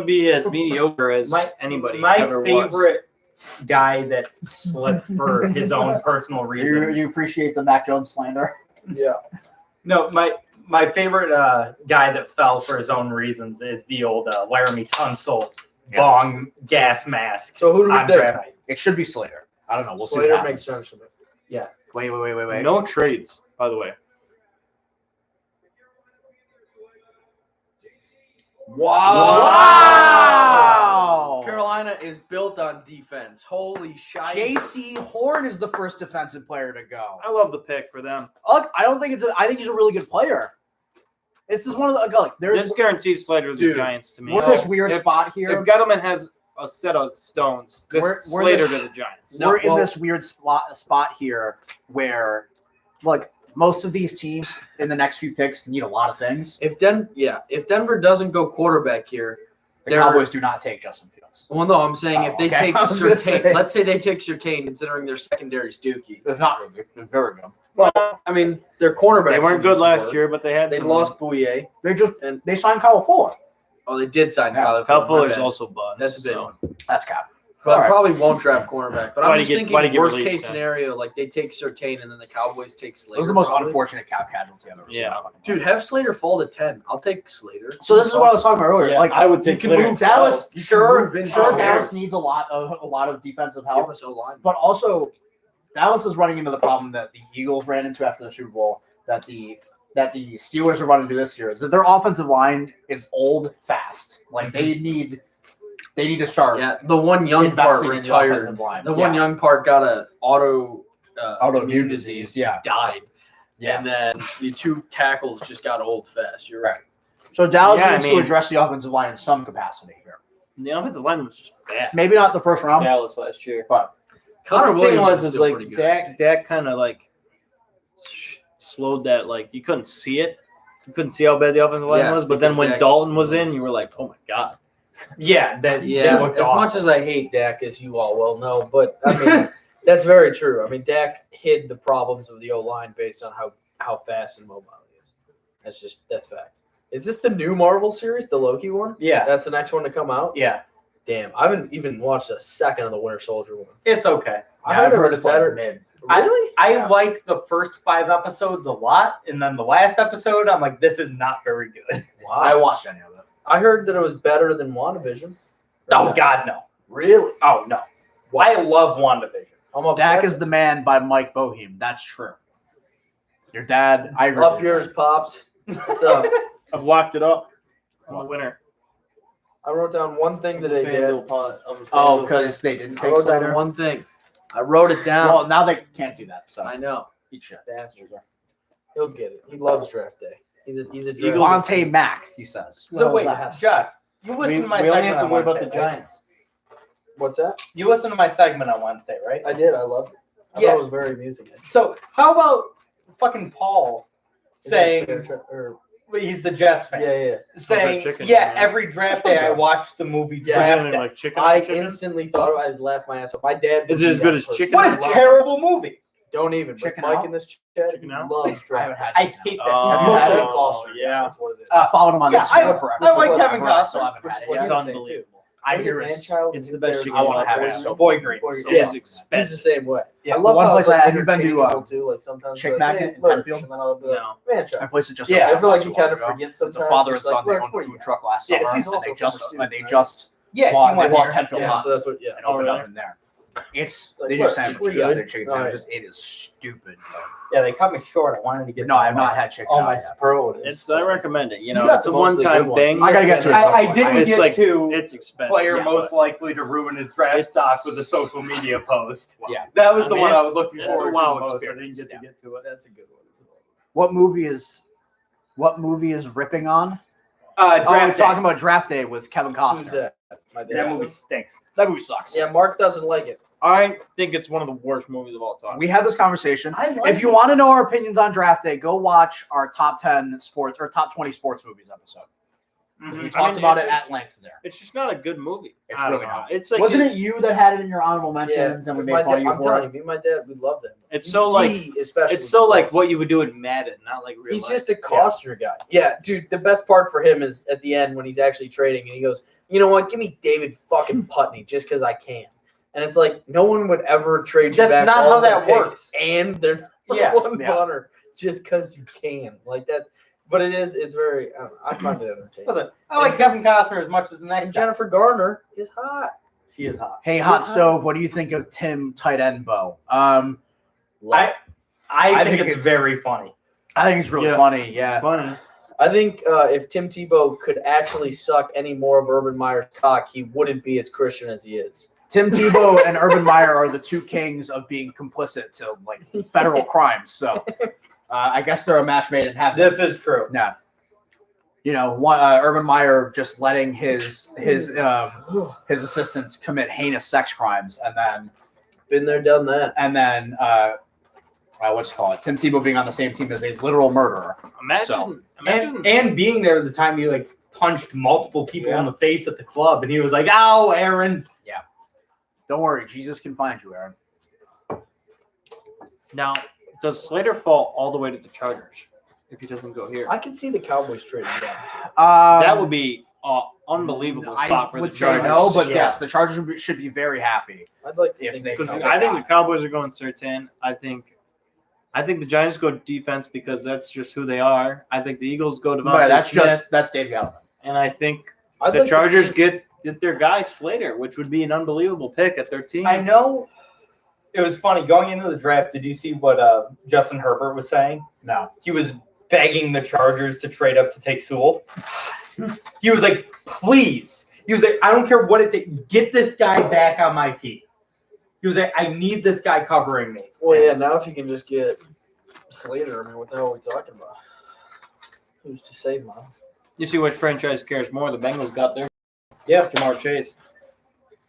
be as mediocre as anybody My ever was. favorite guy that slipped for his own personal reasons. you appreciate the Mac Jones slander. Yeah. No, my favorite guy that fell for his own reasons is the old Laramie Tunsil bong gas mask. So who do we on pick? draft night. It should be Slater. I don't know. We'll see Slater what makes happens. sense to me. Wait. No trades, by the way. Wow! Carolina is built on defense. Holy shit. J.C. Horn is the first defensive player to go. I love the pick for them. Look, I don't think I think he's a really good player. It's just one of the like there's This guarantees Slater to the Dude, Giants to me. we're in this weird if, spot here. If Gettleman has a set of stones, this We're Slater this- to the Giants. No, We're in well- this weird spot here where, like, most of these teams in the next few picks need a lot of things. If Denver doesn't go quarterback here, The They're- Cowboys do not take Justin Fields. well, no, I'm saying if they okay. take I was gonna Surtain, say. let's say they take Surtain, considering their secondary's Dookie. It's not really good. It's very good. Well, I mean, their cornerbacks They weren't good last year, but they had They some. lost Bouye. They signed Kyle Fuller. Oh, they did sign Yeah, Kyle. Kyle my Fuller's bad. also buns. That's a big so. one. That's Cap. But All right. probably won't draft cornerback. But Why'd I'm he just get- thinking why'd he get worst released case then? scenario, like they take Surtain and then the Cowboys take Slater. It was the most probably. unfortunate cap casualty I've ever seen. Yeah. Dude, have Slater fall to 10. I'll take Slater. So this is what I was talking about earlier. Yeah, like I would take you can Slater. move Dallas. You can Sure, move in sure. Dallas. Dallas needs a lot of defensive Give help, us O-line. but also Dallas is running into the problem that the Eagles ran into after the Super Bowl. That the Steelers are running into this year is that their offensive line is old, fast. Like they need to start. Yeah, the one young part investing in the retired. offensive line. The one Yeah. young part got a Autoimmune disease. Yeah. died. Yeah. And then the two tackles just got old fast. You're right. So Dallas Yeah, I needs mean- to address the offensive line in some capacity here. The offensive line was just bad. Maybe not the first round, Dallas last year. but Connor But the thing Williams was, is is like pretty good. Dak kind of like slowed that. Like you couldn't see it. You couldn't see how bad the offensive line Yes, was. But then because when Dak's- Dalton was in, you were like, oh my god. Yeah, they looked as awful. much as I hate Dak, as you all well know, but I mean that's very true. I mean, Dak hid the problems of the O-line based on how fast and mobile he is. That's facts. Is this the new Marvel series, the Loki one? Yeah, That's the next one to come out? yeah, Damn, I haven't even watched a second of the Winter Soldier one. it's okay. I heard it was it's like better. mid. Really? I liked the first 5 episodes a lot, and then the last episode, I'm like, this is not very good. I watched any of it. I heard that it was better than WandaVision. Oh God, no. Really? Oh no. I love WandaVision. I'm upset. Dak is the Man by Mike Boehm. That's true. Your dad, I agree. Up yours, Pops. What's up? I've locked it up. I'm the winner. I wrote down one thing today, Dad. Oh, because they didn't I take wrote down cider. one thing. I wrote it down. Well, now they can't do that. So I know. eat shit. Bastard. He'll get it. He loves draft day. He's a draft. Devontae Mack, he says. So wait, yes. Josh, you We listened to my only segment have to on worry about the Wednesday, right? Giants. What's that? You listened to my segment on Wednesday, right? I did. I loved it. I Yeah. thought it was very amusing. So how about fucking Paul saying Or- he's the Jets fan? yeah. Saying, chicken, yeah, man. every draft day I watch the movie Yeah. Draft Isn't it Day. like chicken? I chicken? instantly thought I'd laugh my ass off. My dad. Is would it be as good that as person. chicken? What I a love it. terrible movie. Don't even. Chicken Mike out? in this chat Chicken out? loves draft. had I chicken hate out. that. Oh, Have you Most had of it? it. Oh, yeah. That's what it is. I followed him on Yeah, Instagram forever. I like Kevin I Costner. still haven't had it What yet. It's you were saying, unbelievable. I Was it hear Man-Child? it's the best There- chicken I wanna have Boy it Green? so Boy Green. Boy Green. It Yeah. is He's the expensive. same way. Yeah. I The love one how place it's like have you been to, interchangeable too. Like sometimes Chick like, Magnet hey, in Lurch, Penfield? and then I'll be like, No. Man Child. Yeah. I feel like he Not kind of so long forgets ago. It's sometimes. a father and Just like, son. They Lurch, owned a what do food you truck last Yeah, summer, he's and also they from just Pursuit, and they right? just Yeah, bought he they went bought there. Penfield Yeah, Huts so that's what. Yeah. and opened Oh, up really? in there. It's Like, they do look, sandwiches. pretty Just good. their chicken All right. sandwiches. It is stupid. Yeah, they cut me short. I wanted to get No, I have not had chicken all out my yet. superlatives. I recommend it. You know, You got it's a the mostly one-time good ones. thing. I gotta get to it. I didn't It's get like- to It's expensive. player yeah, most but likely to ruin his draft It's- stock with a social media post. Yeah. That was I the mean, one I it's- was looking it's a forward wow to most. I experience, didn't get to get to it. That's a good one. What movie is ripping on? Draft Oh, we're Day. talking about Draft Day with Kevin Costner. Who's that? My dad. That movie stinks. That movie sucks. Yeah, Mark doesn't like it. I think it's one of the worst movies of all time. We had this conversation. I like If you want to know our opinions on Draft Day, go watch our top 10 sports or top 20 sports movies episode. We talked about it at length there. It's just not a good movie. It's I don't really know. not. It's like Wasn't it you that had it in your honorable mentions and we made fun of you I'm for telling it? you, me and my dad, we love that. It's so like especially. it's so like what you would do in Madden, not like real He's life. just a Costner guy. Yeah, dude. The best part for him is at the end when he's actually trading and he goes, "You know what? Give me David fucking Putney just because I can." And it's like no one would ever trade you That's back not all how their that picks works. and their Yeah, one yeah. punter just because you can. Like that. But it is. It's very. I don't know, I find it entertaining. Listen, I like Kevin Costner as much as the next And guy. Jennifer Garner is hot. She is hot. Hey, Hot Stove, what do you think of Tim Tight End Bo? Love it. I think think it's very funny. I think it's really Yeah. funny. Yeah. funny. I think if Tim Tebow could actually suck any more of Urban Meyer's cock, he wouldn't be as Christian as he is. Tim Tebow and Urban Meyer are the two kings of being complicit to like federal crimes. So I guess they're a match made in heaven. This is true. No. You know, Urban Meyer just letting his assistants commit heinous sex crimes, and Been there, done that. then what's it called? Tim Tebow being on the same team as a literal murderer. Imagine And being there at the time he like punched multiple people in the face at the club, and he was like, "Ow, Aaron." Don't worry, Jesus can find you, Aaron. now. Does Slater fall all the way to the Chargers if he doesn't go here? I can see the Cowboys trading down. That would be unbelievable spot for would the say Chargers. no, but Yeah. yes, the Chargers should be very happy. I'd like to If think they Because come I think the back. Cowboys are going Surtain. I think the Giants go defense because that's just who they are. I think the Eagles go Devontae But Smith, that's Dave Gettleman. and I think I'd the like to Chargers think- get their guy Slater, which would be an unbelievable pick at 13. I know. It was funny going into the draft. Did you see what Justin Herbert was saying? No. He was begging the Chargers to trade up to take Sewell. He was like, "Please." He was like, "I don't care what it takes. Get this guy back on my team." He was like, "I need this guy covering me." Well, yeah. Now if you can just get Slater, I mean, what the hell are we talking about? Who's to say, Mom? You see which franchise cares more? The Bengals got their Yeah. Jamar Chase.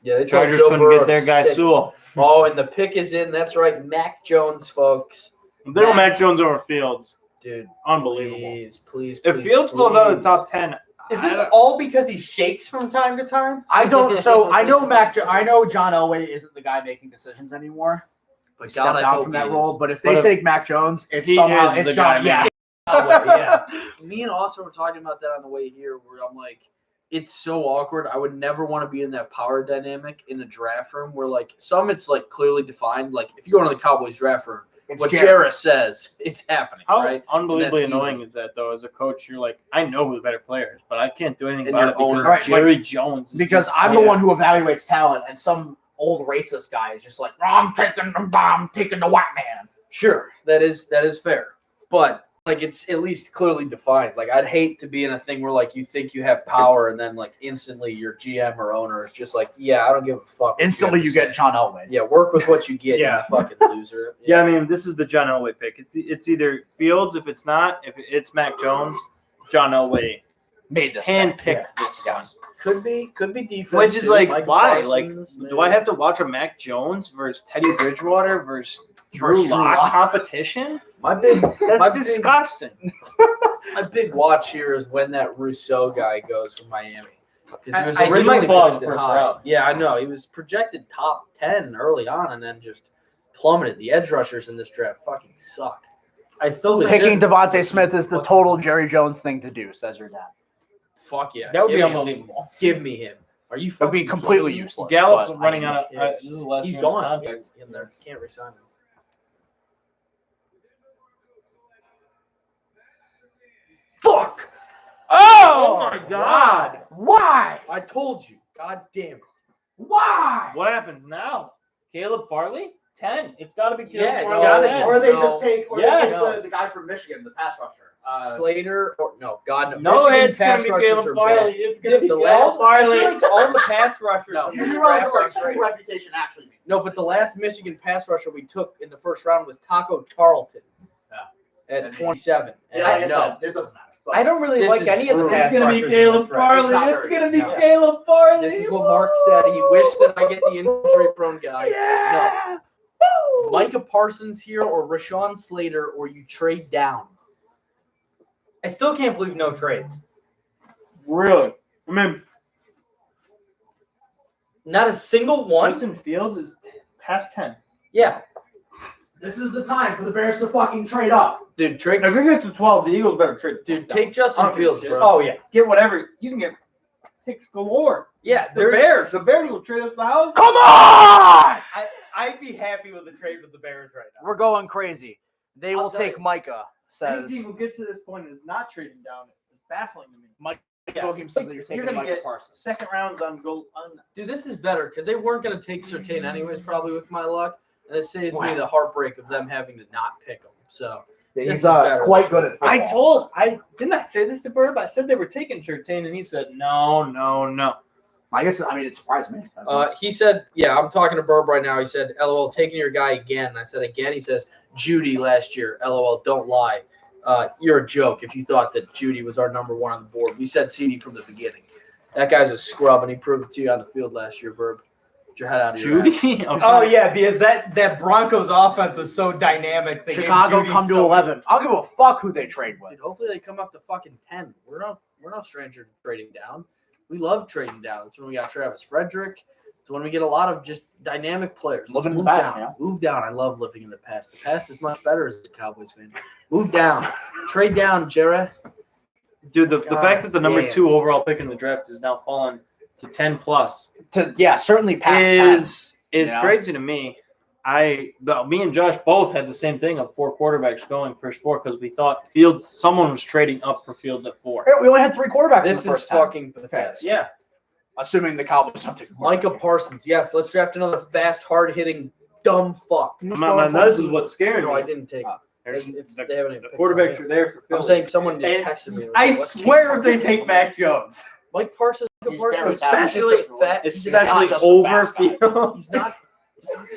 Yeah, they Chargers told Joe couldn't Burrow get their to guy stick. Sewell. Oh, and the pick is in. That's right, Mac Jones, folks. Little Mac Jones over Fields. Dude, Unbelievable. please. If Fields falls out of the top 10, Is this all because he shakes from time to time? I don't. So I know I know John Elway isn't the guy making decisions anymore. But Step God, I down hope from he that is. role. But if But they if take Mac Jones, it's he somehow is it's the John. guy Yeah. Yeah. Me and Austin were talking about that on the way here, where I'm like, it's so awkward. I would never want to be in that power dynamic in the draft room where, like, it's like clearly defined. Like, if you go into the Cowboys draft room, It's what Jared. Jarrah says, it's happening, How right? unbelievably And that's annoying easy. is that, though? As a coach, you're like, I know who the better player is, but I can't do anything And about your it because owner- Right, Jerry Jones. Is Because just- I'm the yeah. one who evaluates talent, and some old racist guy is just like, I'm taking the white man. Sure, that is fair, but like it's at least clearly defined. Like I'd hate to be in a thing where like you think you have power and then like instantly your GM or owner is just like, yeah, I don't give a fuck. what Instantly, have you to get say. John Elway. Yeah, work with what you get. Yeah. You fucking loser. Yeah, I mean, this is the John Elway pick. It's either Fields. If it's not, if it's Mac Jones, John Elway Made this. handpicked this one. Yes. could be defense. Which is too. like, Micah why? Parsons, Like, maybe. do I have to watch a Mac Jones versus Teddy Bridgewater versus Drew Versus Drew Lock Lock. competition? My big That's my big- disgusting. my big watch here is when that Rousseau guy goes from Miami. Because he was I- he originally might fall in the projected first high. round. Yeah, I know. He was projected top 10 early on and then just plummeted. The edge rushers in this draft fucking suck. I still think Picking Devontae Smith is the total Jerry Jones thing to do, says your dad. Fuck yeah. That would be Give me him. unbelievable. Give me him. Are you It would be fucking completely kidding me? useless. Gallup's but- running out of. cares? This is the last He's year of his gone contract. in there. Can't resign him. Fuck! Oh my God! Why? I told you. God damn it. Why? What happens now? Caleb Farley? 10. It's got to be Caleb Yeah, it's Farley. gotta 10. be. Or they No. just take, Yes. the guy from Michigan, the pass rusher. Slater or no, God no. No, Michigan it's going to be pass rushers Caleb are Farley. bad. It's going to be The Caleb last- Farley. I feel like all the pass rushers. No. in You this realize draft that are like school great. reputation actually means. No, but the last Michigan pass rusher we took in the first round was Taco Charlton. Yeah. At 27. And Yeah, like I no. said, it doesn't matter. But I don't really This like is any of the brutal. pass It's gonna be rushers in Caleb this draft. It's not very good. No. Caleb Farley. This is what Mark said. He wished that I get the injury-prone guy. Yeah. No. Micah Parsons here or Rashawn Slater or you trade down. I still can't believe no trades. Really? I mean, Not a single one. Justin Fields is past 10. Yeah. this is the time for the Bears to fucking trade up. Dude, trade, If it gets to 12, the Eagles better trade. dude, take Justin I don't give a Fields, shit. bro. Oh yeah. Get whatever. You can get picks galore. Yeah. The Bears. The Bears will trade us the house. Come on! I'd be happy with the trade with the Bears right now. We're going crazy. They I'll will tell take you. Micah, Any says. team who gets to this point is not trading down. It's baffling to me. Bogium says that you're taking gonna Micah get Parsons. second rounds on goal. Dude, this is better because they weren't going to take Surtain anyways, probably with my luck. And it saves me the heartbreak of them having to not pick him. So this He's is better. quite good at football. Didn't I say this to Burb? I said they were taking Surtain, and he said no. I guess, I mean, it surprised me. he said, yeah, I'm talking to Burb right now. He said, LOL, taking your guy again. I said, again? He says, Judy last year. LOL, don't lie. You're a joke if you thought that Judy was our number one on the board. We said CD from the beginning. That guy's a scrub, and he proved it to you on the field last year, Burb. Get your head out of your ass. Judy. Oh yeah, because that Broncos offense was so dynamic. They gave Chicago Judy come to so- 11. I'll give a fuck who they trade with. Dude, hopefully they come up to fucking 10. We're no stranger to trading down. We love trading down. It's when we got Travis Frederick. It's when we get a lot of just dynamic players. Living in Move the past, down. yeah. Move down. I love living in the past. The past is much better as a Cowboys fan. Move down. Trade down, Jarrah. Dude, the God fact that the number damn. 2 overall pick in the draft is now fallen to 10 plus Certainly past 10. is Yeah. crazy to me. Me and Josh both had the same thing of 4 quarterbacks going first 4 because we thought someone was trading up for Fields at 4. Hey, we only had 3 quarterbacks This in the is first 10. fucking pathetic. Yeah. Assuming the Cowboys don't take a Micah quarterback. Parsons. Yes, let's draft another fast, hard-hitting, dumb fuck. This is what's scaring No, I me. didn't take it. The They haven't even picked quarterbacks him. are there for I'm Fields. saying someone just And texted me. I Let's swear keep- if they take Mac Jones. Mike Parsons, He's very Parsons, talented. especially He's fat. just Especially just a over fast guy. Fields. He's not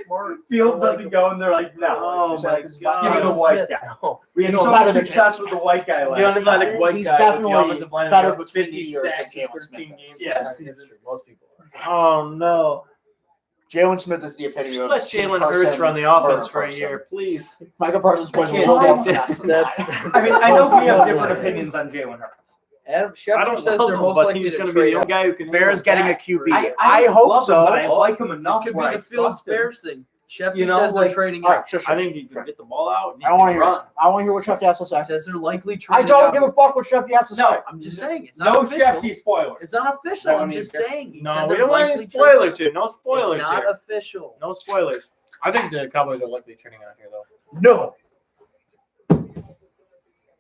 smart. Fields doesn't go, and they're like, no. Oh just my like, just give me the God. white guy. No. We had He's so better much than success with the white guy The last unathletic time. white He's guy with definitely the offensive line better of between 50 the years than sacks in Jalen 13 Smith. games. Yeah, last that's season. true. Most people are. Oh no! Jalen Smith is the epitome Just of let Jalen Hurts run the offense for a year, please. Micah Parsons plays Can't a little take bit that. fast than That's- that. I mean, I know we have Most different people- opinions on Jalen Hurts. Adam I Schefter don't says love they're him, most but likely he's to going to be trade the up. only guy who can. Bears handle getting a that. QB. I I hope love him, so. but I like him This enough. could be where the I Fields trust him. Bears thing. Schefter You know, says they're like- trading All up. right, shush, I think he can get the ball out. And he I want to can hear. run. I want to hear what Chef has to He say. says they're likely I trading don't up. give a fuck what Chef has to say. No, I'm just saying it's not no official. Shefty spoilers. It's not official. That I'm one just needs- saying. He said No, we they're don't want any likely trading spoilers up. here. No spoilers It's not here. official. No spoilers. I think the Cowboys are likely trading out here, though. No.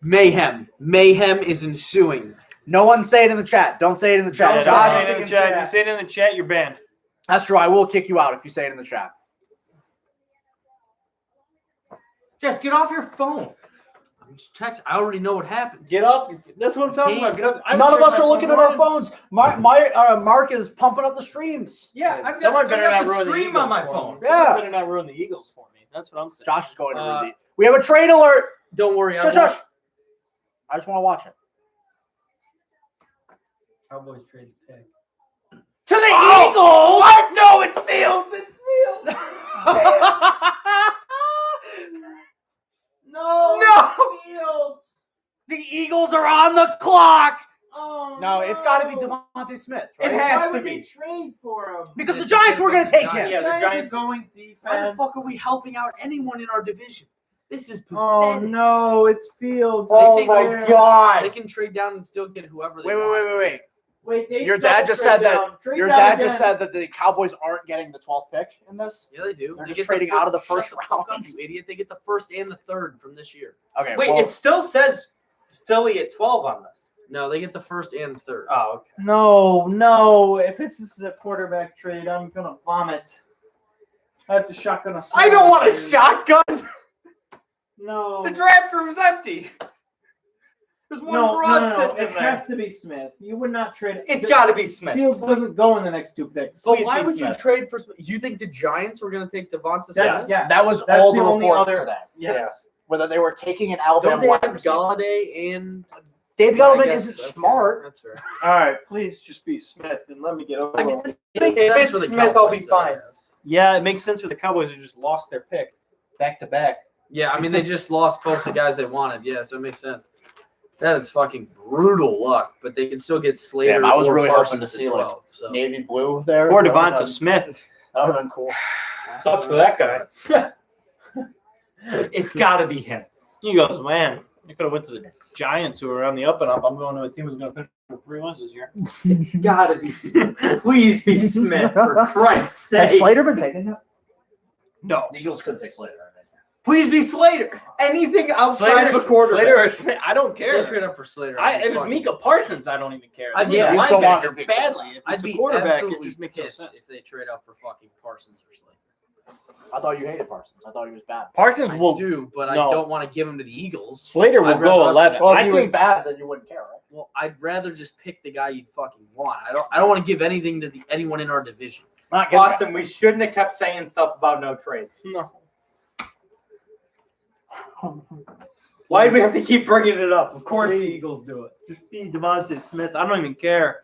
Mayhem. Mayhem is ensuing. No one say it in the chat. Don't say it in the chat. Yeah, Josh, say it in the chat. If you say it in the chat, you're banned. that's true. I will kick you out if you say it in the chat. Just get off your phone. I'm just text. I already know what happened. Get off. That's what I'm talking about. Get up. I None of checked us my are looking phone at our once. phones. Mark is pumping up the streams. Yeah, I've Someone got, better I've got not the ruin the stream Eagles on my for phone. me. Yeah. Someone better not ruin the Eagles for me. That's what I'm saying. Josh is going to read the. We have a trade alert. Don't worry. Shush, shush. I just want to watch it. Cowboys trade the pick. To the Eagles! What? No, it's Fields. It's Fields. No. Fields. The Eagles are on the clock. Oh No, it's got to be Devontae Smith. It Right? has Why to would be. they trade for him? Because the Giants were going to take him. Yeah, the Giants Giants- are going defense. Why the fuck are we helping out anyone in our division? This is pathetic. Oh no, it's Fields. Oh think my they're- God. They can trade down and still get whoever they Wait, want. wait. Wait, they Your dad double just trade said that. down. Trade Your down dad again. just said that the Cowboys aren't getting the 12th pick in this. Yeah, they do. They're They just get trading fir- out of the Shut first the fuck round. up, you idiot. They get the first and the third from this year. Okay. Wait, well, it still says Philly at 12 on this. No, they get the first and the third. Oh, okay. No. If this is a quarterback trade, I'm gonna vomit. I have to shotgun a. I don't want a shotgun. No. The draft room's empty. There's one broad sitting It in there. has to be Smith. You would not trade. It's got to be Smith. Fields doesn't go in the next two picks. But Please why be would you Smith. trade for? You think the Giants were going to take Devonta That's Smith? yes. that was That's all the the only reports other. today. Yes. Whether they were taking an Don't Alabama they wide have receiver. Galladay and Dave I Gettleman guess- isn't okay, smart. That's fair. All right, please just be Smith and let me get over I it. guess If makes it's sense for the Smith, I'll be Cowboys, though, I fine. guess. Yeah, it makes sense for the Cowboys who just lost their pick back to back. Yeah, I mean they just lost both the guys they wanted. Yeah, so it makes sense. That is fucking brutal luck, but they can still get Slater. Damn, I was or really Parsons hoping to see, at 12, so. Navy blue there. Or That would've Devonta been- Smith. That would have been cool. Sucks for that guy. It's got to be him. He goes, man, you could have went to the Giants who are on the up and up. I'm going to a team who's going to finish with 3 wins this year. It's got to be Smith. Please be Smith, for Christ's Has sake. Slater been taken yet? No. The Eagles couldn't take Slater. Please be Slater. Anything outside of a quarterback. Slater or Smith, I don't They care. trade up for Slater. If it's Fuck. Mika Parsons, I don't even care. I'd They be- need a you just don't want linebacker him to be- badly. If I'd it's a be quarterback, it absolutely just makes no pissed sense. if they trade up for fucking Parsons or Slater. I thought you hated Parsons. I thought he was bad. Parsons I will. do, but no. I don't want to give him to the Eagles. Slater will I'd go rather us 11. Well, if I he was think bad, then you wouldn't care, right? Well, I'd rather just pick the guy you'd fucking want. I don't want to give anything to anyone in our division. Not getting Boston, we shouldn't have kept saying stuff about no trades. no. Why do we have to keep bringing it up? Of course the Eagles do it. Just be Devonta Smith. I don't even care.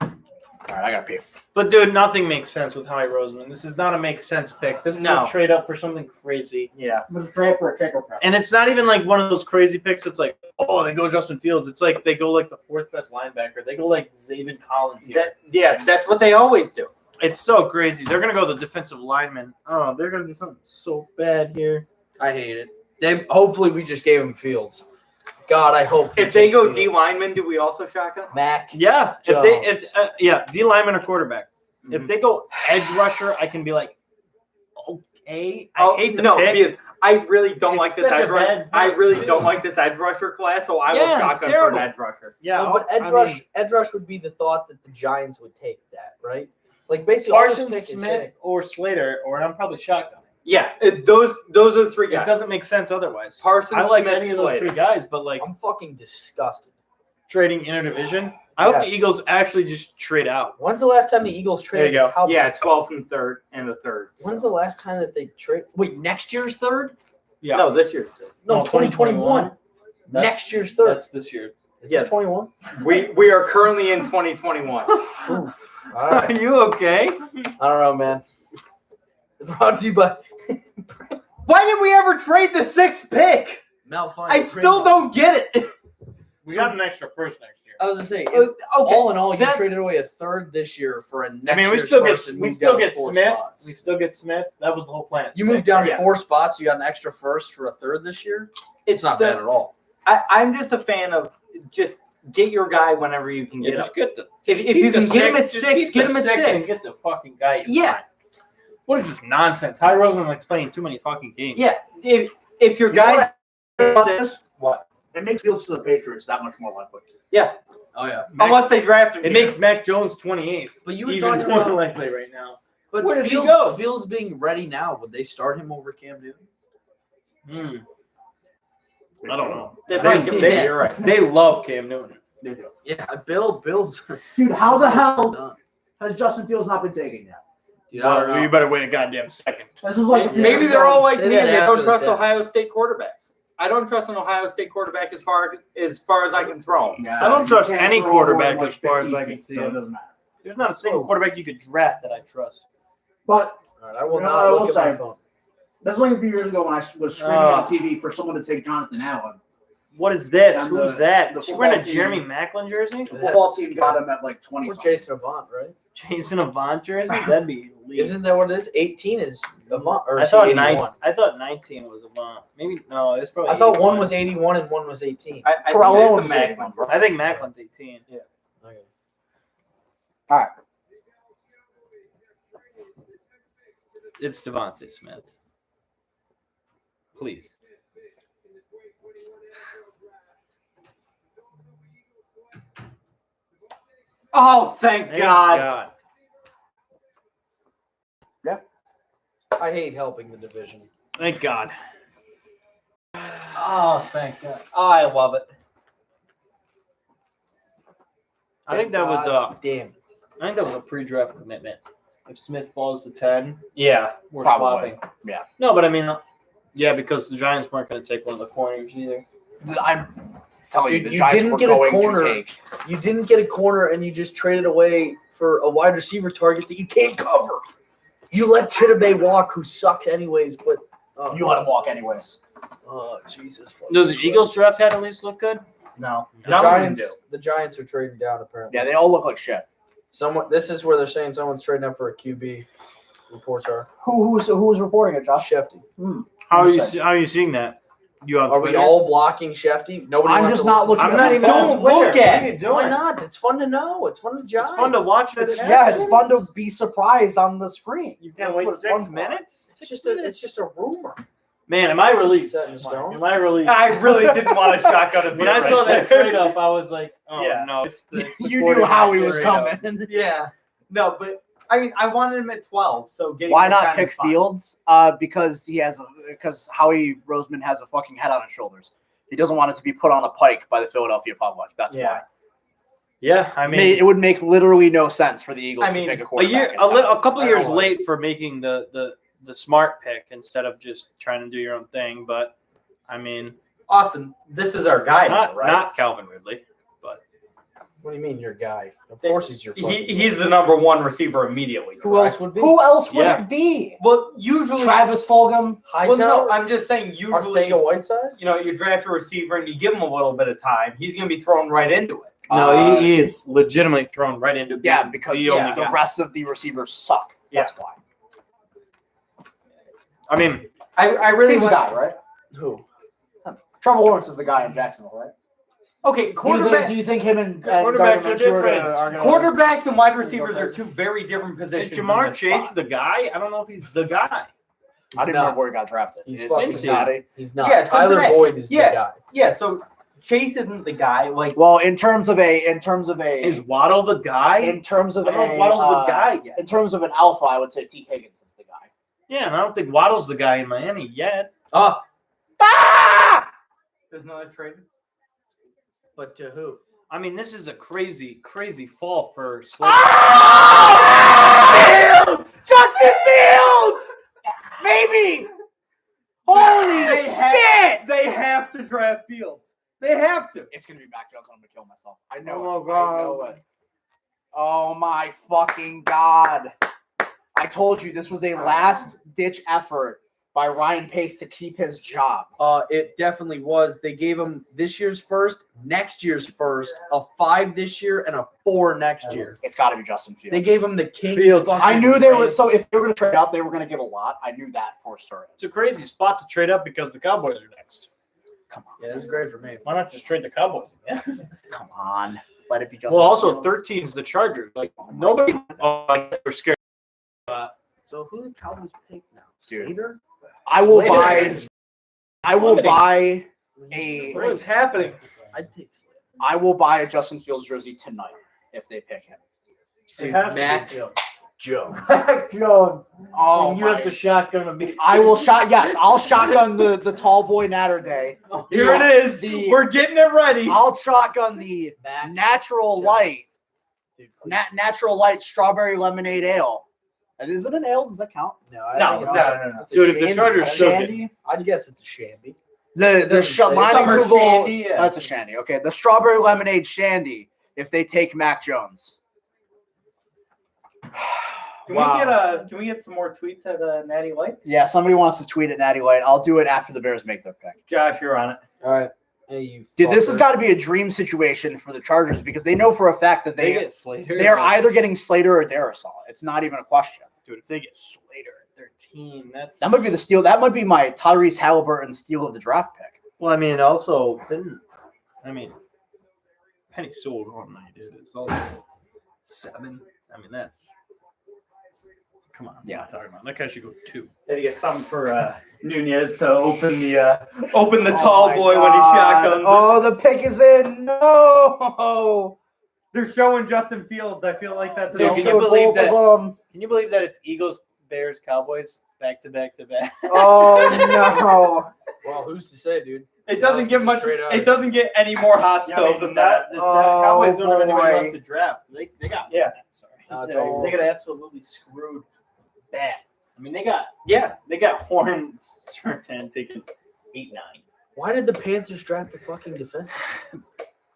All right, I got to pee. But dude, nothing makes sense with Howie Roseman. This is not a make sense pick. This is No. a trade up for something crazy. Yeah. I'm going to trade for a kicker pick. And it's not even like one of those crazy picks that's like, oh, they go Justin Fields. It's like they go like the 4th best linebacker. They go like Zaven Collins here. That's what they always do. It's so crazy. They're gonna go the defensive lineman. Oh, they're gonna do something so bad here. I hate it. They hopefully we just gave him Fields. God, I hope. If they go D lineman, do we also shotgun? Mac. Yeah, D lineman or quarterback. Mhm. If they go edge rusher, I can be like, okay. I Oh, hate the no, pick. because I really don't It's like this such a edge rusher. bad I pick. really don't like this edge rusher class, so I will Yeah, it's shotgun for an terrible. edge rusher. Yeah, No, but I edge rush would be the thought that the Giants would take that, right? Like basically, all this Parsons, pick is Smith, hitting. or Slater, or I'm probably shotgunning. Yeah, those are the three It guys. doesn't make sense otherwise. Parsons, I like Smith, any of those Slater. 3 guys, but like I'm fucking disgusted. trading interdivision. I hope Yes. the Eagles actually just trade out. When's the last time the Eagles There you traded go. the Cowboys? Yeah, 12th and third and the third. so. When's the last time that they trade? Wait, next year's third? Yeah. No, this year's third. No, No, 2021. That's- Next year's third. That's this year. Is yeah. this 21? We are currently in 2021. All Are right. you okay? I don't know, man. Brought to you by. Why did we ever trade the 6th pick? Malfunction. I still don't get it. We got an extra first next year. I was gonna say, Okay, all in all, you that's- traded away a third this year for a next I mean, we year's still first get and we moved still down get 4 Smith. spots. We still get Smith. That was the whole plan. You moved down Yeah. 4 spots. You got an extra first for a third this year. It's not still- bad at all. I'm just a fan of just get your guy whenever you can get him. just get the. If you can get him at just 6, keep get the him at 6 and 6. get the fucking guy. You Yeah. find. What is this nonsense? Ty Roseman likes playing too many fucking games. Yeah, if your You know guy, what? This- what? It makes Fields to the Patriots that much more likely. Oh yeah. Unless they draft him, It makes Mac Jones 28th. But you were even talking more about. likely right now. But Where does he Fields, go? Fields being ready now. Would they start him over Cam Newton? I don't know. They probably give him- Yeah. You're right. They love Cam Newton. They do. Yeah, Bill's. Dude, how the hell done. has Justin Fields not been taken yet? Dude, I don't Well, you know. better wait a goddamn second. This is like Maybe they're all like Say me that and they after don't the trust test. Ohio State quarterbacks. I don't trust an Ohio State quarterback as far as I can throw him. Yeah, I don't you trust can't any throw more than, quarterback like, as far as 15 I can feet, see so it. it doesn't matter. There's not a single quarterback you could draft that I trust. But All right, I will You know, not I look will at my say- phone. that's like a few years ago when I was screaming at the TV for someone to take Jonathan Allen. What is this? And Who's the- that? the Is she wearing a football team- Jeremy Maclin jersey? The football team got him at like Or 25. Jason Avant, right? Jason Avant jersey? That'd be elite. Isn't that what it is? 18 is Avant, or I is thought he 81? I thought 19 was Avant. Maybe no, it's probably. I thought one 81. was 81 and one was 18. I Terrell think it's a Owens. Mac. I think Macklin's 18. Yeah. Okay. It's Devontae Smith. Please. Oh, thank Thank God. I hate helping the division. Thank God. Oh, thank God. Oh, I love it. I think that was damn. I think that was a pre-draft commitment. If Smith falls to 10, Yeah. we're Probably. swapping. Yeah. No, but I mean, yeah, because the Giants weren't going to take one of the corners either. I'm telling you, Dude, the you Giants didn't were get a going corner. to take. You didn't get a corner and you just traded away for a wide receiver target that you can't cover. You let Chidobe walk, who sucks anyways, but You let him walk anyways. Oh, Jesus. Does the Eagles draft had at least look good? No. The None of them Giants, the Giants are trading down apparently. Yeah, they all look like shit. This is where they're saying someone's trading up for a QB. Reports are Who was reporting it, Josh? Shefty. How Interesting. are you seeing that? You on Are we Twitter? all blocking Shefty? Nobody. I'm wants just to not listen. looking I'm at not the even phone. on Don't look Twitter. at What are you it. doing? Why not? It's fun to know. It's fun to judge. It's fun to watch. It's- It's Yeah, it's fun to be surprised on the screen. You can't That's wait what it's 6 fun for. minutes. It's just a rumor. Man, am I relieved? Set in stone. Am I relieved? I really didn't want a shotgun to When I saw that trade up, I was like, oh Yeah. no, it's the You knew how he was trade up. coming. Yeah. No, but I mean, I wanted him at 12. So getting Why him not at 10 pick is fine. Fields? Because Howie Roseman has a fucking head on his shoulders. He doesn't want it to be put on a pike by the Philadelphia public. That's Yeah. why. Yeah, I mean, It would make literally no sense for the Eagles I mean, to pick a a quarterback. couple I years don't know. late for making the smart pick instead of just trying to do your own thing. But I mean, Austin, this is our guy, now, right? not Calvin Ridley. What do you mean, your guy? Of course, he's your. fucking He's the number one receiver immediately. Who else correct? would be? Who else would Yeah. it be? Well, usually. Travis Fulgham. Well, no, Hightower? I'm just saying usually. Arcega Whiteside? You know, you draft a receiver and you give him a little bit of time, he's going to be thrown right into it. No, he is legitimately thrown right into. Yeah, being because the only the guy. rest of the receivers suck. That's why. I mean, I really He's the want. guy, right? Who? Trevor Lawrence is the guy in Jacksonville, right? Okay, quarterback. Do you think him and Quarterbacks Gardner are Minshew different. are gonna Quarterbacks and wide receivers are two very different is positions. in Jamar this Chase spot. the guy? I don't know if he's the guy. I didn't not. know where he got drafted. He's Is fucking Cincinnati? He's not. Yeah, Tyler Cincinnati. Boyd is Yeah. the guy. Yeah, so Chase isn't the guy. Like, Well, in terms of a Is Waddle the guy? in terms of I don't know a if Waddle's the uh, guy yet. in terms of an alpha, I would say T. Higgins is the guy. Yeah, and I don't think Waddle's the guy in Miami yet. there's another trade. But to who? I mean, this is a crazy, crazy fall for Fields! Justin Fields, baby! Holy shit! They have to draft Fields. They have to. It's gonna be Mac Jones. I'm gonna kill myself. I know. Oh, it. my I know it. Oh my fucking god! I told you this was a last ditch effort by Ryan Pace to keep his job. It definitely was. They gave him this year's first, next year's first, a 5 this year, and a 4 next year. It's got to be Justin Fields. They gave him the Kings. Fields. I knew they were. So if they were going to trade up, they were going to give a lot. I knew that for certain. It's a crazy spot to trade up because the Cowboys are next. Come on. Yeah, this is great for me. Why not just trade the Cowboys again? Come on. Let it be Justin Well, also Fields. 13 is the Chargers. Like nobody. Oh, I guess we're scared. So who the Cowboys pick now? Dude. Slater? I will Slater buy. is- I will buy a. What is happening? I'd pick Slater. I will buy a Justin Fields jersey tonight if they pick him. Dude, has to Mac be Fields. Jones. Jones. Oh, And you have to shotgun a beat. I will shot. Yes, I'll shotgun the tall boy natter day. Here it is. The- We're getting it ready. I'll shotgun the Mac natural Jones. light, Dude, natural light strawberry lemonade ale. And is it an ale? Does that count? No, I No, think it's it's not. a- it's a Dude, if the shandy. Chargers I'd shook guess- it. Shandy. I'd guess it's a shandy. The doesn't say. line Summer Google. shandy, yeah. That's a shandy. Okay, the strawberry lemonade shandy. If they take Mac Jones. Can we get some more tweets at Natty Light? Yeah, somebody wants to tweet at Natty Light. I'll do it after the Bears make their pick. Josh, you're on it. All right. Hey, you Dude, this has fucker. got to be a dream situation for the Chargers because they know for a fact that They get Slater. they're either getting Slater or Darrisaw. It's not even a question. Dude, if they get Slater at 13, that's That might be the steal. That might be my Tyrese Halliburton steal of the draft pick. Well, I mean, also Penny Sewell going 9, dude. It's also 7. I mean, that's come on. Yeah. What am I talking about? That guy should go 2. Gotta get something for Nunez to open the tall my boy when he God. shotguns it. Oh, the pick is in. No. They're showing Justin Fields. I feel like that's Dude, an can you open. believe that- Both of them. Can you believe that it's Eagles, Bears, Cowboys back to back to back? Oh no. Well, who's to say, dude? It doesn't get much. Straight out. It doesn't get any more hot stove than that. The Oh, Cowboys don't have anybody boy. left to draft. They got Yeah. Sorry. No, it's Yeah, all- They got absolutely screwed bad. I mean, they got Horn Sertan taking 8-9. Why did the Panthers draft the fucking defensive?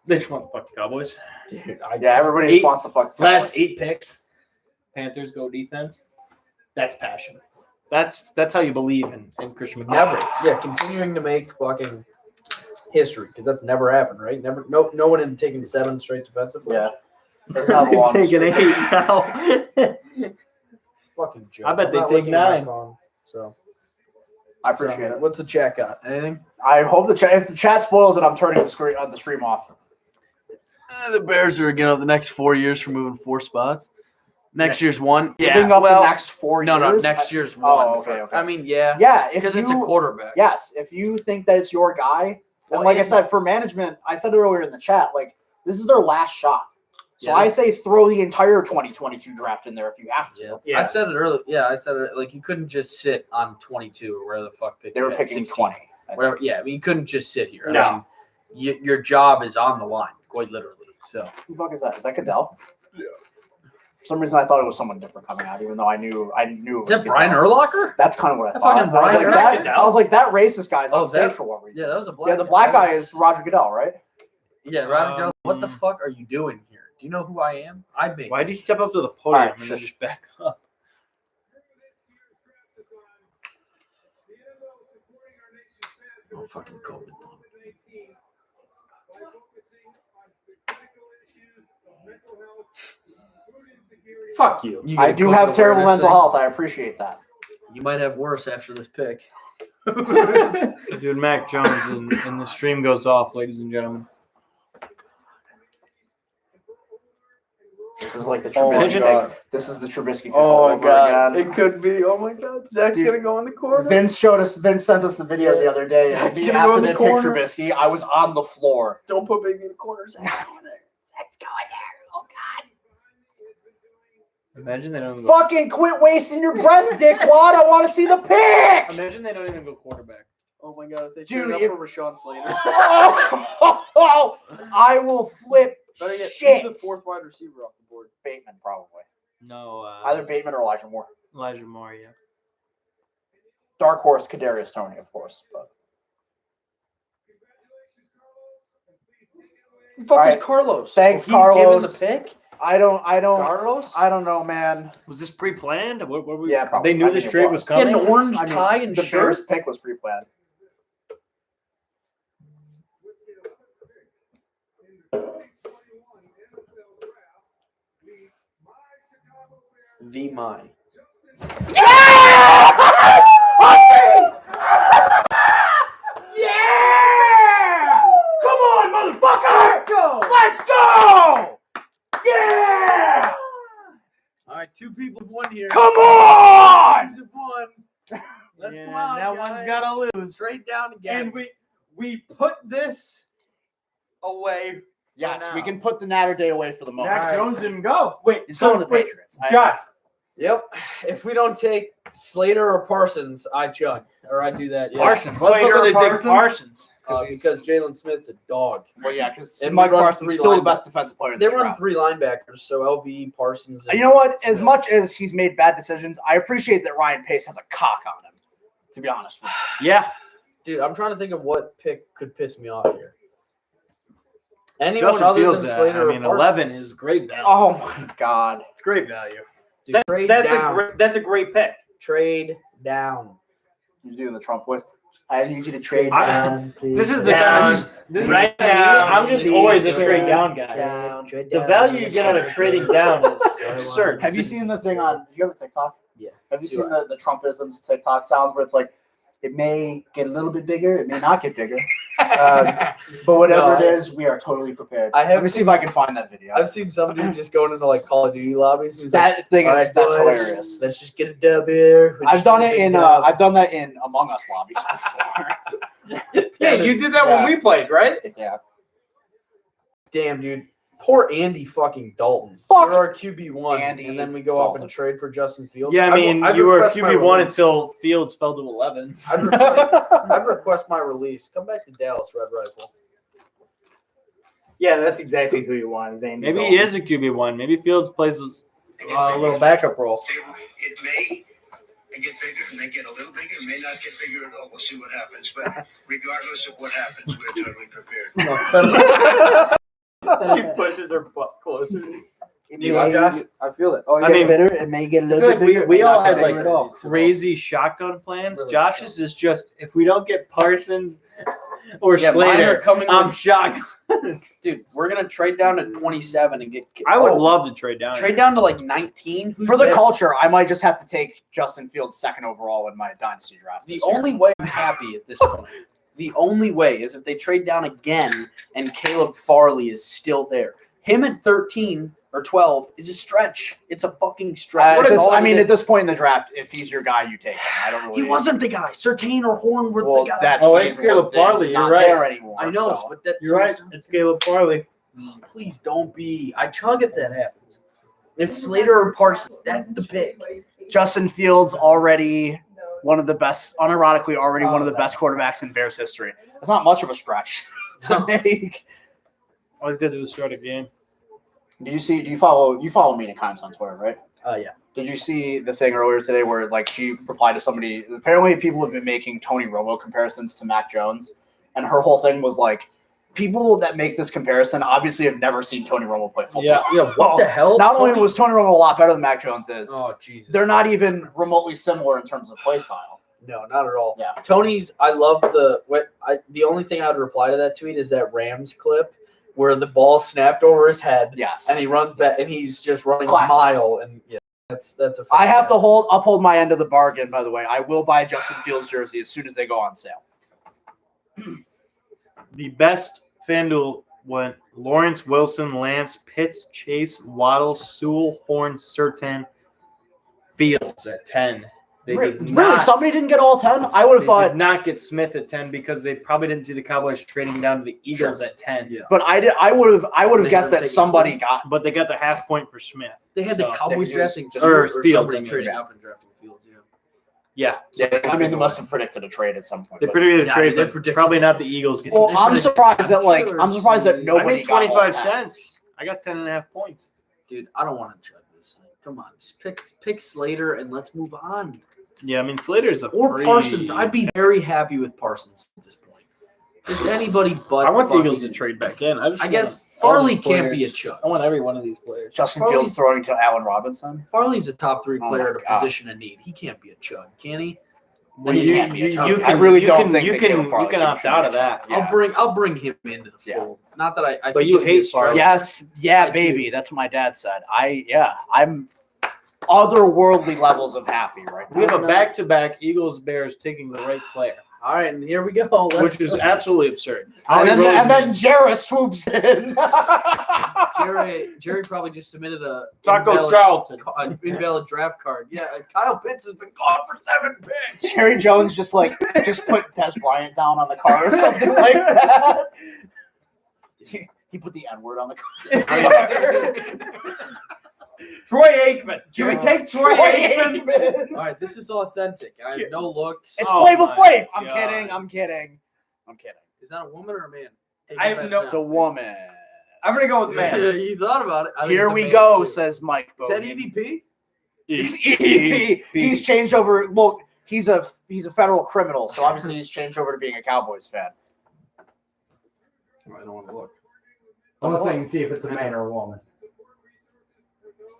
They just want the fucking Cowboys. Dude, Yeah, everybody just wants to fuck the Last Cowboys. 8 picks, Panthers go defense. That's passion. That's how you believe in Christian McCaffrey. Never. Yeah, continuing to make fucking history because that's never happened, right? Never. No one had taken 7 straight defensive. Yeah. That's how long. Taking 8 now. Fucking joke. I bet I'm they not take looking at my 9. phone, so I appreciate it. What's the chat got? Anything? I hope the chat. If the chat spoils it, I'm turning the stream off. The Bears are again the next 4 years for moving 4 spots. Next year's 1. Giving up the next 4 no, years. next year's 1. Oh, okay. I mean, yeah, Yeah, if because it's a you- quarterback. Yes, if you think that it's your guy, Well, and like I and- said, for management, I said it earlier in the chat, like this is their last shot. So Yeah. I say throw the entire 2022 draft in there if you have to. Yeah. I said it earlier. Yeah, I said it. Like you couldn't just sit on 22 or where the fuck pick They were you at, picking 16. 20. Whatever. Yeah, I mean you couldn't just sit here. No. I mean, your job is on the line, quite literally. So Who the fuck is that? Is that Goodell? Yeah. For some reason, I thought it was someone different coming out, even though I knew it is was that Brian Goodell. Urlacher? That's kind of what I That thought. fucking I was, Brian like, Urlacher? that, I was like, that racist guy's Oh, on stage that- for what reason? Yeah, that was a black. Yeah, the black that guy was- is Roger Goodell, right? Yeah, Roger Goodell. What the fuck are you doing here? Do you know who I am? I made. Why'd he step up to the podium Alright, and then shush. just back up? Oh, fucking COVID. Fuck you. You I get a do COVID have terrible awareness mental thing? health. I appreciate that. You might have worse after this pick. Dude, Mac Jones and the stream goes off, ladies and gentlemen. This is like the Oh my Trubisky. God. This is the Trubisky pick all over again. could be. Oh my God, Zach's Dude. gonna go in the corner. Vince sent us the video the other day. And Zach's me gonna go after in the they picked corner. Trubisky, I was on the floor. Don't put baby in the corner. Zach's going there. Imagine they don't even go. Fucking quit wasting your breath, dickwad. I want to see the pick. Imagine they don't even go quarterback. Oh my God, they Dude, traded up if- for Rashawn Slater. I will flip Better get shit. who's the 4th wide receiver off the board. Bateman, probably. No, Either Bateman or Elijah Moore. Elijah Moore, yeah. Dark horse, Kadarius Toney, of course. But Who the fuck All is right. Carlos? Thanks, He's giving Carlos. the pick. I don't Carlos? I don't know, man. Was this pre-planned? What were we? Yeah, probably. They knew I this mean, it trade was He had coming. an orange I mean, tie and the shirt. Bears pick was pre-planned. The my. Yeah! Come on, motherfucker! Let's go! Yeah! All right, 2 people have won here. Come on! Teams have won. Let's Yeah, come on, that guys. one's gotta lose. Straight down again. And we put this away. Yes, now. we can put the Natter Day away for the moment. Mac Jones didn't go. Wait, He's going to the wait, Patriots. Josh, Yep. If we don't take Slater or Parsons, I chug. Or I do that. Yeah. Parsons. Slater Motherfucker, they take Parsons? Parsons. Because Jalen Smith's a dog. Well, yeah, because And Mike we run Parsons 3 is still the linebackers. best defensive player in They the run draft. 3 linebackers, so LV, Parsons. And you know what? As much as he's made bad decisions, I appreciate that Ryan Pace has a cock on him, to be honest with you. Yeah. Dude, I'm trying to think of what pick could piss me off here. Anyone Justin other Fields. than Slater or Parsons? 11 is great value. Oh, my God. It's great value. Dude, trade that's down. that's a great pick. Trade down. You're doing the Trump voice. I need you to trade I- down, please. This is the Down. this is- Right now, I'm just please always a trade trade down guy. The value you get out of trading down is absurd. Have you seen the thing on? Do you have a TikTok? Yeah. Have you Do seen the Trumpisms TikTok sounds where it's like, it may get a little bit bigger, it may not get bigger, but whatever No, it is, we are totally prepared. I have Let me see if I can find that video. I've seen some dude just going into like Call of Duty lobbies. He's like, That thing "All is right, that's boys, hilarious. Let's just get a dub here. I've done it in I've done that in Among Us lobbies before. Yeah, you did that when we played, right? Yeah. Damn, dude. Poor Andy fucking Dalton. Fuck You're our QB1, Andy and then we go up Dalton. and trade for Justin Fields. Yeah, I mean, I'd you were request my QB1 release. until Fields fell to 11. I'd request my release. Come back to Dallas, Red Rifle. Yeah, that's exactly who you want. Is Andy Maybe Dalton. he is a QB1. Maybe Fields plays a little backup role. It may get bigger, it may get a little bigger, it may not get bigger at all. We'll see what happens. But regardless of what happens, we're totally prepared. He pushes her butt closer. It Do you want Josh? I feel it. Oh, I mean, bitter, it may get a I little feel like bit bigger. we it may all not had get like bigger at all. crazy shotgun plans. Really Josh's is just if we don't get Parsons or Yeah, mine are Slater, coming I'm with, shocked. dude, we're going to trade down to 27 and get I would oh, love to trade down. trade down to like 19. For the culture, I might just have to take Justin Fields second overall in my dynasty draft. The this year. only way I'm happy at this point, the only way is if they trade down again and Caleb Farley is still there. Him at 13 or 12 is a stretch. It's a fucking stretch. At That's all I it mean, is. at this point in the draft, if he's your guy, you take him. I don't really. He wasn't the guy. Surtain or Horn was Well, the guy. that's Oh, he's it's Caleb one thing. Farley, He's you're not right. there anymore. I know, so. but that's You're right. It's Caleb Farley. Please don't be. I chug if that happens. It's Slater or Parsons. That's the pick. Justin Fields already one of the best, unironically already one of the best quarterbacks in Bears history. That's not much of a stretch to make. Always good to start a game. Do you follow me at times on Twitter, right? Yeah. Did you see the thing earlier today where like she replied to somebody? Apparently, people have been making Tony Romo comparisons to Mac Jones, and her whole thing was like, people that make this comparison obviously have never seen Tony Romo play football. Yeah. What the hell? Not only was Tony Romo a lot better than Mac Jones is, Oh Jesus. they're not even remotely similar in terms of play style. No, not at all. Yeah. Tony's. I love the only thing I would reply to that tweet is that Rams clip where the ball snapped over his head Yes. and he runs back and he's just running Classic. a mile and yeah, that's a. I have to fantastic- uphold my end of the bargain, by the way. I will buy a Justin Fields jersey as soon as they go on sale. The best FanDuel went Lawrence, Wilson, Lance, Pitts, Chase, Waddle, Sewell, Horn, Surtain, Fields at 10. They did Really? not. Somebody didn't get all 10? I would have They thought, did not get Smith at 10 because they probably didn't see the Cowboys trading down to the Eagles at 10. Yeah. but I would have They guessed were that taking somebody got. But they got the half point for Smith. They had So, the Cowboys they drafting just- or or Fields, somebody I mean, trading yeah. up and drafting Fields. Yeah. Yeah, I mean, they must have predicted a trade at some point. They but- predicted a Yeah, trade, they but predicted- probably not the Eagles. Getting Well, I'm predicted- surprised that I nobody I made got all 25 10. cents. I got 10.5 points. Dude, I don't want to chug this thing. Come on, just pick Slater and let's move on. Yeah, I mean, Slater's a Or free- Parsons. I'd be very happy with Parsons at this point. Just anybody but. I want the Eagles to fucking- trade back in. I guess Farley can't be a chug. I want every one of these players. Justin Farley's- Fields throwing to Allen Robinson. Farley's a top 3 Oh player my at a God. position of need. He can't be a chug, can he? Well, you can't be a chug. you I can- really don't think you that can Caleb Farley you can opt should out be of a that. chug. I'll bring him into the Yeah. fold. Not that I But think you he'll be a hate stretch. Farley. Yes, yeah, I baby. do. That's what my dad said. I'm otherworldly levels of happy right We have a now. back-to-back Eagles Bears taking the right player, All right, and here we go. which is absolutely absurd. And then Jarrah swoops in. Jerry probably just submitted a Taco invalid, Charlton. an invalid draft card. Yeah, Kyle Pitts has been gone for 7 picks. Jerry Jones just put Des Bryant down on the card or something like that. He put the N-word on the card. Troy Aikman. Can we take Troy Aikman? All right, this is authentic. I have no looks. It's Oh Flavor my Flav. I'm God. kidding. I'm kidding. Is that a woman or a man? Take I your have bets no- It's now. a woman. I'm gonna go with man. You thought about it. I think Here it's a we man, go, too. says Mike Is that Bogan. EDP? It's EDP. He's changed over. Well, he's a federal criminal, so obviously he's changed over to being a Cowboys fan. I don't want to look. I'm saying see if it's a man or a woman.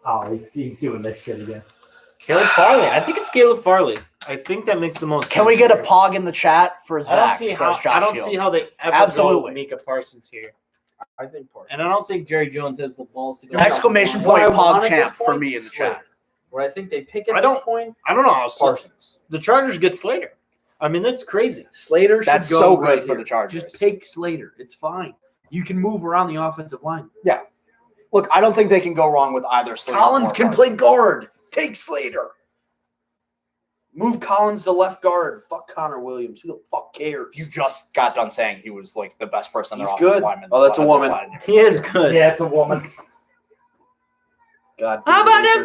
Oh, he's doing this shit again. Caleb Farley. I think it's Caleb Farley. I think that makes the most Can sense. we get a here. pog in the chat for I don't Zach? see says how. Josh I don't Fields. see how they ever Absolutely. go Micah Parsons here, I think Parsons. and I don't think Jerry Jones has the balls to go. Exclamation What point I want pog at champ this for point, me in the Slater. chat. What I think they pick at I this don't- point, I don't know how Parsons. the Chargers get Slater. I mean, that's crazy. Slater should That's go so good right for here. the Chargers. Just take Slater. It's fine. You can move around the offensive line. Look, I don't think they can go wrong with either Slater. Collins or can Parsons. play guard. Take Slater. Move Collins to left guard. Fuck Connor Williams. Who the fuck cares? You just got done saying he was like the best person on their He's offensive good. lineman. Oh, that's a woman. He is good. Yeah, it's a woman. God. How about them Shut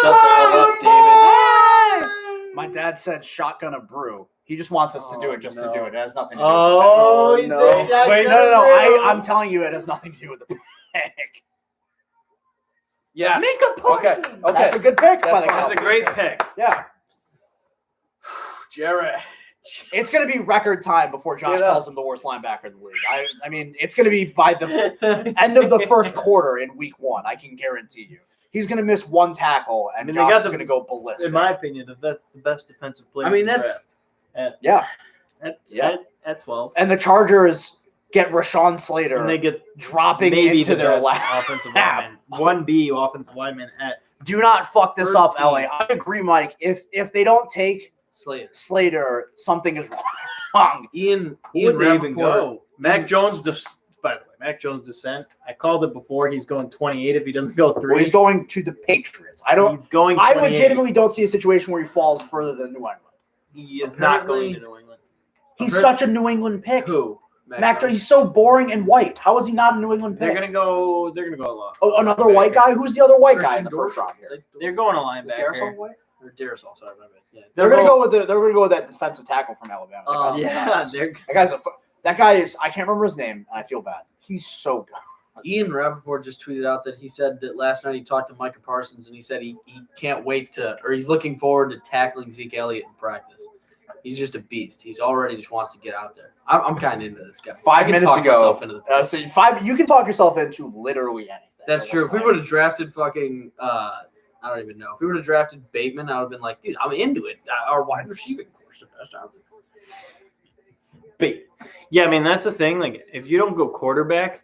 the hell up, David. My dad said shotgun a brew. He just wants us to do it just to do it. It has nothing to do Oh, with he the said pick. shotgun Wait, a no. brew. I'm telling you, it has nothing to do with the pick. Yes. Micah Parsons. Okay. That's a good pick. by That's the fine. That's a Cowboys. great pick. Yeah. Jarrett. It's going to be record time before Josh Get up. calls him the worst linebacker in the league. I mean, it's going to be by the end of the first quarter in week 1. I can guarantee you. He's going to miss one tackle, and I mean, they Josh got is the- going to go ballistic. In my opinion, the best defensive player. I mean, in the that's draft. Yeah. at at 12, And the Chargers get Rashawn Slater and they get dropping maybe into the their best lap. offensive lineman, 1B offensive lineman at Do not fuck this up, 13. LA. I agree, Mike. If they don't take Slater. Slater, something is wrong. Ian Who would they even Rappaport. go? Mac Jones. By the way, Mac Jones descent. I called it before. He's going 28 if he doesn't go 3. Well, he's going to the Patriots. He's going. I 28. legitimately don't see a situation where he falls further than New England. He is not Apparently- going to New England. He's such a New England pick. Who? Mac Jones, he's so boring and white. How is he not a New England They're pick? gonna go. They're gonna go a lot. Oh, another white guy? Who's the other white guy in the Christian first round here? Dorsch? They're going a Is Darisaw linebacker. white? Or Darisaw, sorry, my bad. Yeah. They're gonna go with that defensive tackle from Alabama. That guy's Yeah, nuts. they're that guy is. I can't remember his name. And I feel bad. He's so good. Ian Rappaport just tweeted out that he said that last night he talked to Micah Parsons and he said he can't wait to, or he's looking forward to tackling Zeke Elliott in practice. He's just a beast. He's already just wants to get out there. I'm kind of into this guy. 5 I can minutes talk ago, myself into the pick. So 5. You can talk yourself into literally anything. That's it true. looks If we like. would have drafted fucking, I don't even know. If we would have drafted Bateman, I would have been like, dude, I'm into it. Our wide receiving course the best out there. Yeah, I mean that's the thing. Like, if you don't go quarterback,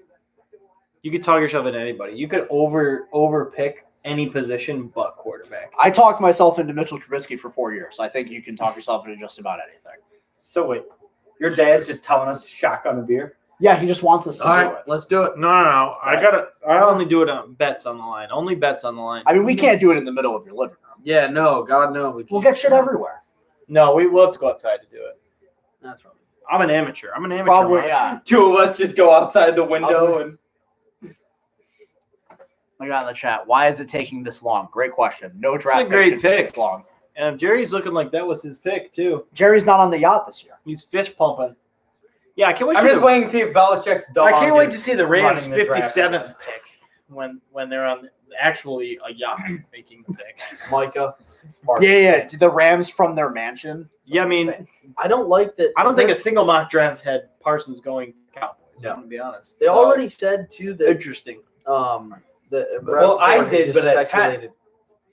you could talk yourself into anybody. You could overpick any position but quarterback. I talked myself into Mitchell Trubisky for 4 years. I think you can talk yourself into just about anything. So wait, your dad's just telling us to shotgun a beer? Yeah, he just wants us to All do right, it. let's do it. No. I only do it on bets on the line. Only bets on the line. I mean, we can't do it in the middle of your living room. Yeah, no, God, no. We can't. We'll get shit everywhere. No, we will have to go outside to do it. That's right. I'm an amateur. Probably, man. yeah. Two of us just go outside the window and I got in the chat. Why is it taking this long? Great question. No draft It's a great should take pick. this long. And Jerry's looking like that was his pick too. Jerry's not on the yacht this year. He's fist pumping. Yeah, I can't wait. I'm to just waiting to see if Belichick's dog. I can't wait is to see the Rams' running the draft. 57th pick when they're on actually a yacht making the pick. Micah. Yeah. The Rams from their mansion. Yeah, I mean, I don't like that. I don't think a single mock draft had Parsons going to Cowboys. No. I'm gonna be honest. They So, already said too that interesting. Well, I did, but at 10.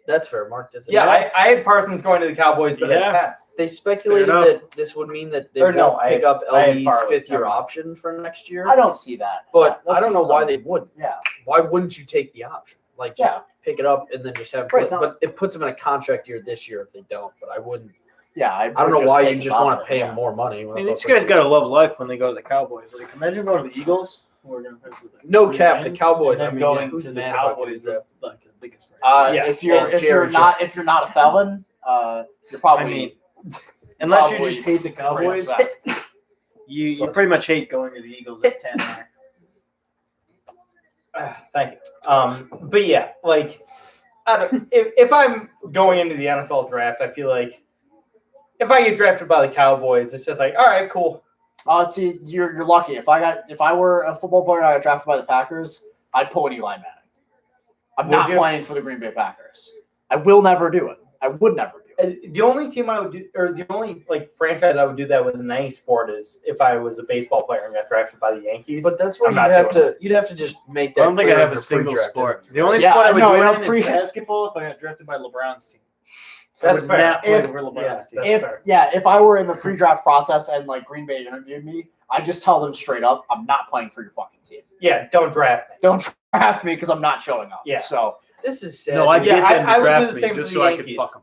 That's fair. Mark does it. Yeah, I had Parsons going to the Cowboys, but Yeah. at 10. They speculated Fair enough. that this would mean that they Or no, won't I pick had- up I had LB's Farley. fifth-year Never mind. option for next year. I don't see that. But That I don't know seems why un- they wouldn't. Yeah. Why wouldn't you take the option? Like, just Yeah. pick it up and then just have. Right, it's not- But it puts them in a contract year this year if they don't. But I wouldn't. Yeah. I don't know why you just want to pay him them more money. I mean, these guys got to love life when they go to the Cowboys. Like, imagine going to the Eagles. Who are going to finish with the No Green cap, the Lions, Cowboys, and then I mean, going yeah, who's to the mad about getting Cowboys, are, drafted? like the biggest fan. Yeah. If you're Jared if you're not a felon, you're probably. I mean, unless you probably just hate the Cowboys, pretty upset. you pretty much hate going to the Eagles at 10 there. Thank you. But yeah, like, if I'm going into the NFL draft, I feel like if I get drafted by the Cowboys, it's just like, all right, cool. See, you're lucky. If I were a football player and I got drafted by the Packers, I'd pull an Eli Manning. I'm Would not you? playing for the Green Bay Packers. I will never do it. I would never do it. The only team I would do, or the only like franchise I would do that with in any sport is if I was a baseball player and got drafted by the Yankees. But that's where I'm not you'd have to just make that. I don't think I clear have in a your single pre-draft sport. interview. The only Yeah, sport I would no, do in it a in pre- is basketball if I got drafted by LeBron's team. I That's would fair. not play If- for LeBron's yeah, team. that's fair. If I were in the pre-draft process and like Green Bay interviewed me, I just tell them straight up, I'm not playing for your fucking team. Yeah, don't draft me. Don't draft me because I'm not showing up. Yeah. So This is sad. No, I dude. Yeah, get them to I would do draft the me same just for so the I could Yankees. fuck them.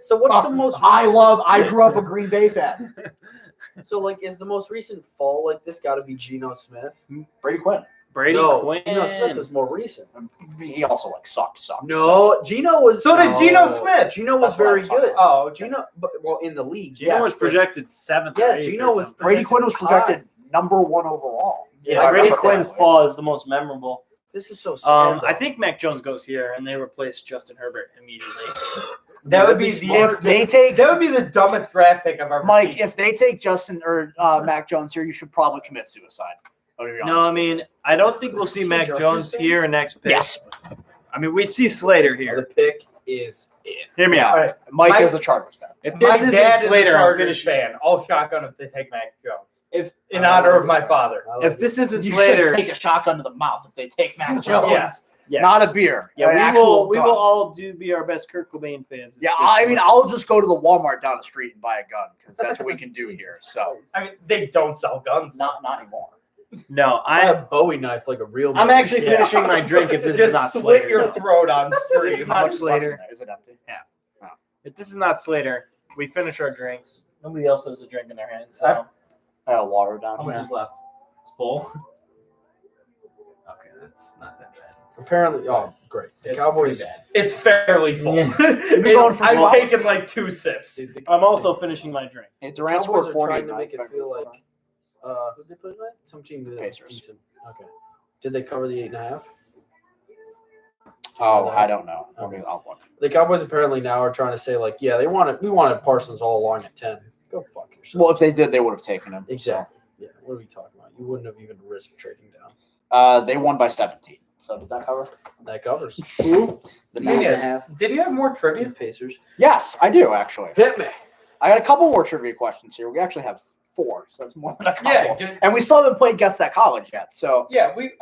So what's the most? I grew up a Green Bay fan. So like, is the most recent fall like this got to be Geno Smith? Brady Quinn. Brady no, Quinn. Geno Smith was more recent. He also like sucked. No, Geno was. So did no. Geno Smith. Geno was That's what very I'm talking good. about. Oh, Geno, but well, in the league, Geno yes, was but- projected 7th. Yeah, or 8th Geno or was something. Brady Quinn was projected high. number 1 overall. Yeah, I Brady remember Quinn's that. fall is the most memorable. This is so sad. I think Mac Jones goes here, and they replace Justin Herbert immediately. that would be That'd be the smart. If they take that would be the dumbest draft pick I've ever Mike, seen. if they take Justin or Mac Jones here, you should probably commit suicide. I'm gonna be No, honest I with you. mean, I don't think we'll see See Mac Justin Jones thing? here next pick. Yes. I mean, we see Slater the here. pick is in. Hear me Yeah. out. All right. Mike Mike- is a Chargers fan. If My this isn't dad is a Slater, I'm Chargers finishing. fan. I'll shotgun if they take Mac Jones. If In honor of my father. I like If it. this isn't you Slater, should take a shotgun to the mouth if they take Mac Jones, Yeah. not a beer. yeah, an we actual will gun. all be our best Kurt Cobain fans. Yeah, I mean, I'll just go to the Walmart down the street and buy a gun because that's what we can do here. So I mean, they don't sell guns. not anymore. No, I have a Bowie knife like a real. I'm man. actually Yeah. finishing my drink if this Just is not slit Slater. your throat on This stream. is How not much is left in Slater. there? Is it empty? If this is not Slater, we finish our drinks. Nobody else has a drink in their hand. So I got water down how much here. is left? It's full. Okay, that's not that bad. Apparently, oh great. The It's Cowboys. pretty bad. It's fairly full. Yeah. going for I've 12. taken like 2 sips. Dude, the- I'm also finishing my drink. Hey, Durant Cowboys scored are 40. trying to make it tonight. feel like. Who did they play tonight? Some team that was Pacers. decent. Okay. Did they cover the 8.5? Oh, I don't know. Okay. I'll look. The Cowboys apparently now are trying to say like, yeah, we wanted Parsons all along at 10. Go fuck yourself. Well, if they did, they would have taken him. Exactly. Yeah. What are we talking about? You wouldn't have even risked trading down. They won by 17. So did that cover? That covers. Who? The Yeah. Nets. Did you have more The trivia? Pacers. Yes, I do actually. Hit me. I got a couple more trivia questions here. We actually have 4, so it's more than a couple. Yeah, dude. And we still haven't played Guess That College yet. So Yeah, we've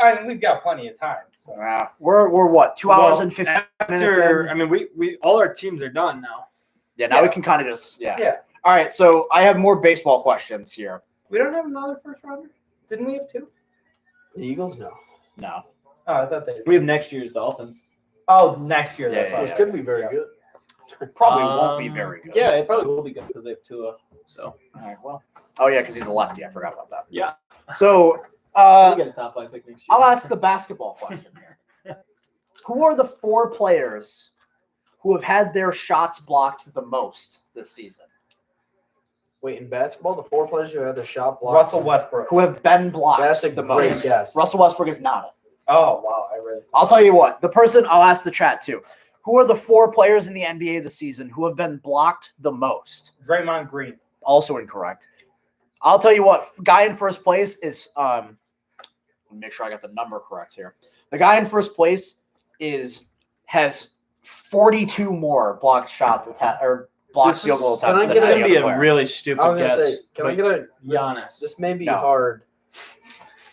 got plenty of time. So. we're what, 2 hours Well, and 15 minutes After, in? I mean, we all our teams are done now. Yeah, now we can kind of just Yeah. All right, so I have more baseball questions here. We don't have another first rounder? Didn't we have 2? The Eagles? No. No. Oh, I thought they. We have next year's Dolphins. Oh, next year. Yeah, That's yeah, Which right. could be very good. Probably won't be very good. Yeah, it probably will be good because they have Tua. So All right, well. Oh yeah, because he's a lefty. I forgot about that. yeah, So we get a top 5 pick next year. I'll ask the basketball question here. Who are the 4 players who have had their shots blocked the most this season? Wait, in basketball, the 4 players who had their shot blocked. Russell Westbrook. Who have been blocked That's a the great most? guess. Russell Westbrook is not it. Oh, wow. I really. I'll tell you what. The person I'll ask the chat too. Who are the 4 players in the NBA this season who have been blocked the most? Draymond Green. Also incorrect. I'll tell you what. Guy in first place is let me make sure I got the number correct here. The guy in first place has 42 more blocked blocked This field goal is- attempts. can I than get any It'd be other a player. really stupid I was gonna guess. say, can I but get a Giannis? This may be No. hard.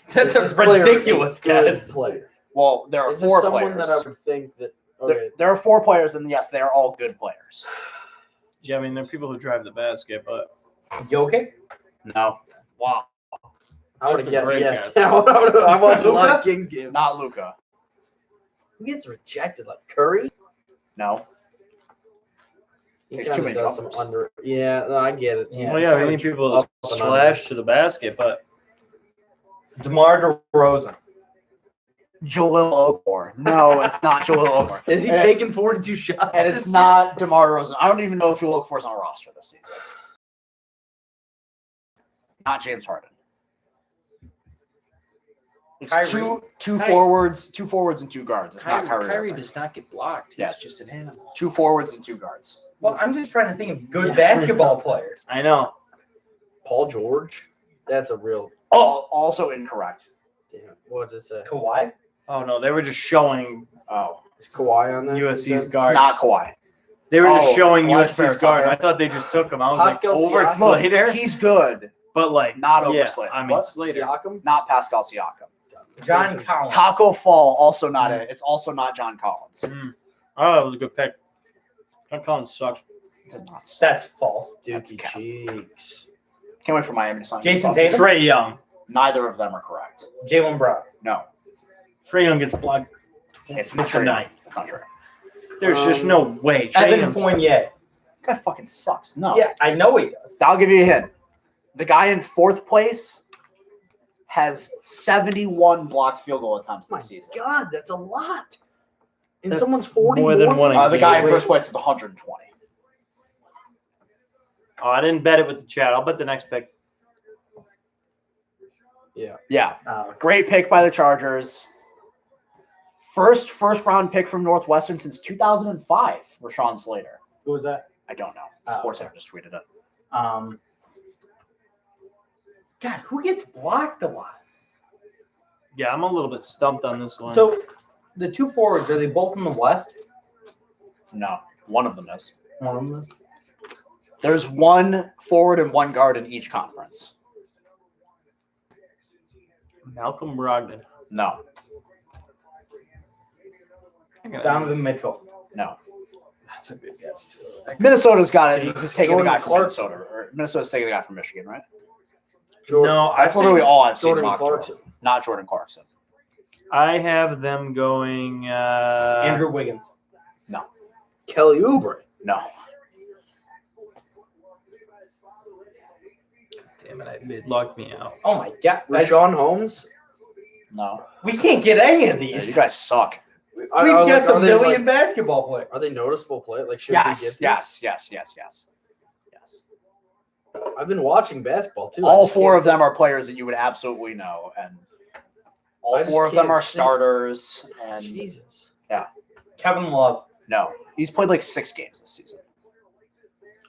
That's Is a this player ridiculous a good guess. player? Well, there are Is this four someone players. that I would think that? There, Okay, there are four players, and yes, they are all good players. Yeah, I mean, there are people who drive the basket, but Jokic? No. Wow. I would That's a get. great Yeah, guess. I watch a lot of Luka? Kings games. Not Luca. Who gets rejected? Like Curry? No. He Takes kinda too many does some jumpers. under. Yeah, no, I get it. Yeah. well, yeah, we need people Up to and slash under. to the basket, but DeMar DeRozan. Joel Okafor. No, it's not Joel Okafor. Is he And- taking 42 shots? And it's this year? not DeMar DeRozan. I don't even know if Joel Okafor's on a roster this season. Not James Harden. It's Kyrie. two Kyrie. forwards and two guards. It's not Kyrie. Kyrie Irving. does not get blocked. He's Yeah. just an animal. 2 forwards and 2 guards. Well, I'm just trying to think of good basketball players. I know. Paul George. That's a real. Oh, also incorrect. Damn. What does it say? Kawhi? Oh no, they were just showing Oh, Is Kawhi on there? USC's it's guard. not Kawhi. They were Oh, just showing Kawhi's USC's favorite guard. top I thought they just took him. I was Pascal like, over Siakam. Slater, He's good, but like not over yeah, Slater. I mean What? Slater. Siakam? Not Pascal Siakam. John Collins. Taco Fall, also not it. It's also not John Collins. Oh, that was a good pick. John Collins sucks. It does not suck. That's false. That's Dookie cap. cheeks. Can't wait for Miami to sign. Jason him. Tatum? Trey Young. Neither of them are correct. Jalen Brown. No, Trey Young gets blocked. it's not It's true. a night. It's not true. There's just no way. Trey Evan Young. Fournier. That guy fucking sucks. No. Yeah, I know he does. I'll give you a hint. The guy in 4th place has 71 blocked field goal attempts My this season. God, that's a lot. And That's someone's 40 more than one a The guy in Wait, 1st place is 120. Oh, I didn't bet it with the chat. I'll bet the next pick. Yeah, Uh, great pick by the Chargers. First round pick from Northwestern since 2005. Rashawn Slater. who was that? I don't know. Oh, Sports okay. Center just tweeted it. God, who gets blocked a lot? Yeah, I'm a little bit stumped on this one. So the 2 forwards, are they both in the West? No, one of them is. One of them is. There's 1 forward and 1 guard in each conference. Malcolm Brogdon. No, Donovan Mitchell. no. That's a good guess too. Minnesota's got it. He's just taking Jordan a guy from Clarkson. Minnesota. Or Minnesota's taking a guy from Michigan, right? No, That's literally all I've seen. Jordan mocked to. Clarkson. Not Jordan Clarkson. I have them going. Andrew Wiggins. Kelly Oubre. No. Damn it! It locked me out. Oh my God. Rashawn Holmes. No. We can't get any of Yeah, these. you guys suck. We've Are guessed are a they, million basketball players. Are they noticeable players? Like, should we Yes, get yes. these? I've been watching basketball too. All 4 of them are players that you would absolutely know, and all I just 4 of them can't are think. starters. And Jesus. Kevin Love. no, he's played like 6 games this season.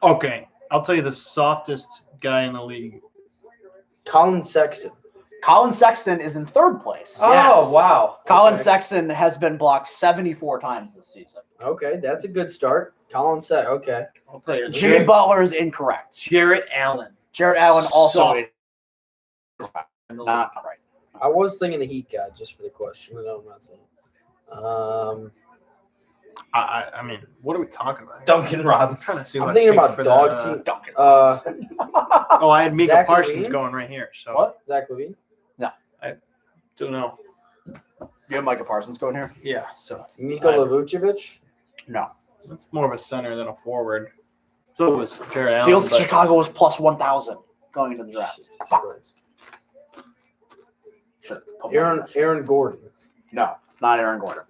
Okay, I'll tell you the softest guy in the league. Colin Sexton. Colin Sexton is in 3rd place. Oh, Yes. wow. Colin Okay. Sexton has been blocked 74 times this season. Okay, that's a good start. Colin Sexton. Okay. I'll tell you. Jimmy Butler is incorrect. Jarrett Allen. Jared Allen also Soft. incorrect. Not right. I was thinking the Heat guy just for the question. No, I'm not saying. I mean, what are we talking about? Duncan I'm Robinson. trying to see. I'm what thinking I picked about for dog the- team. Duncan. Oh, I had Mika Zach Parsons Levine? going right here. So What? Zach Levine. don't know. You have Micah Parsons going here? Yeah, so Nikola Vucevic. No. that's more of a center than a forward. So it was Jarrett Allen. Fields but- Chicago was plus 1,000 going into the draft. Jesus Fuck. Christ. Should've put one in there. Aaron Gordon. No, not Aaron Gordon.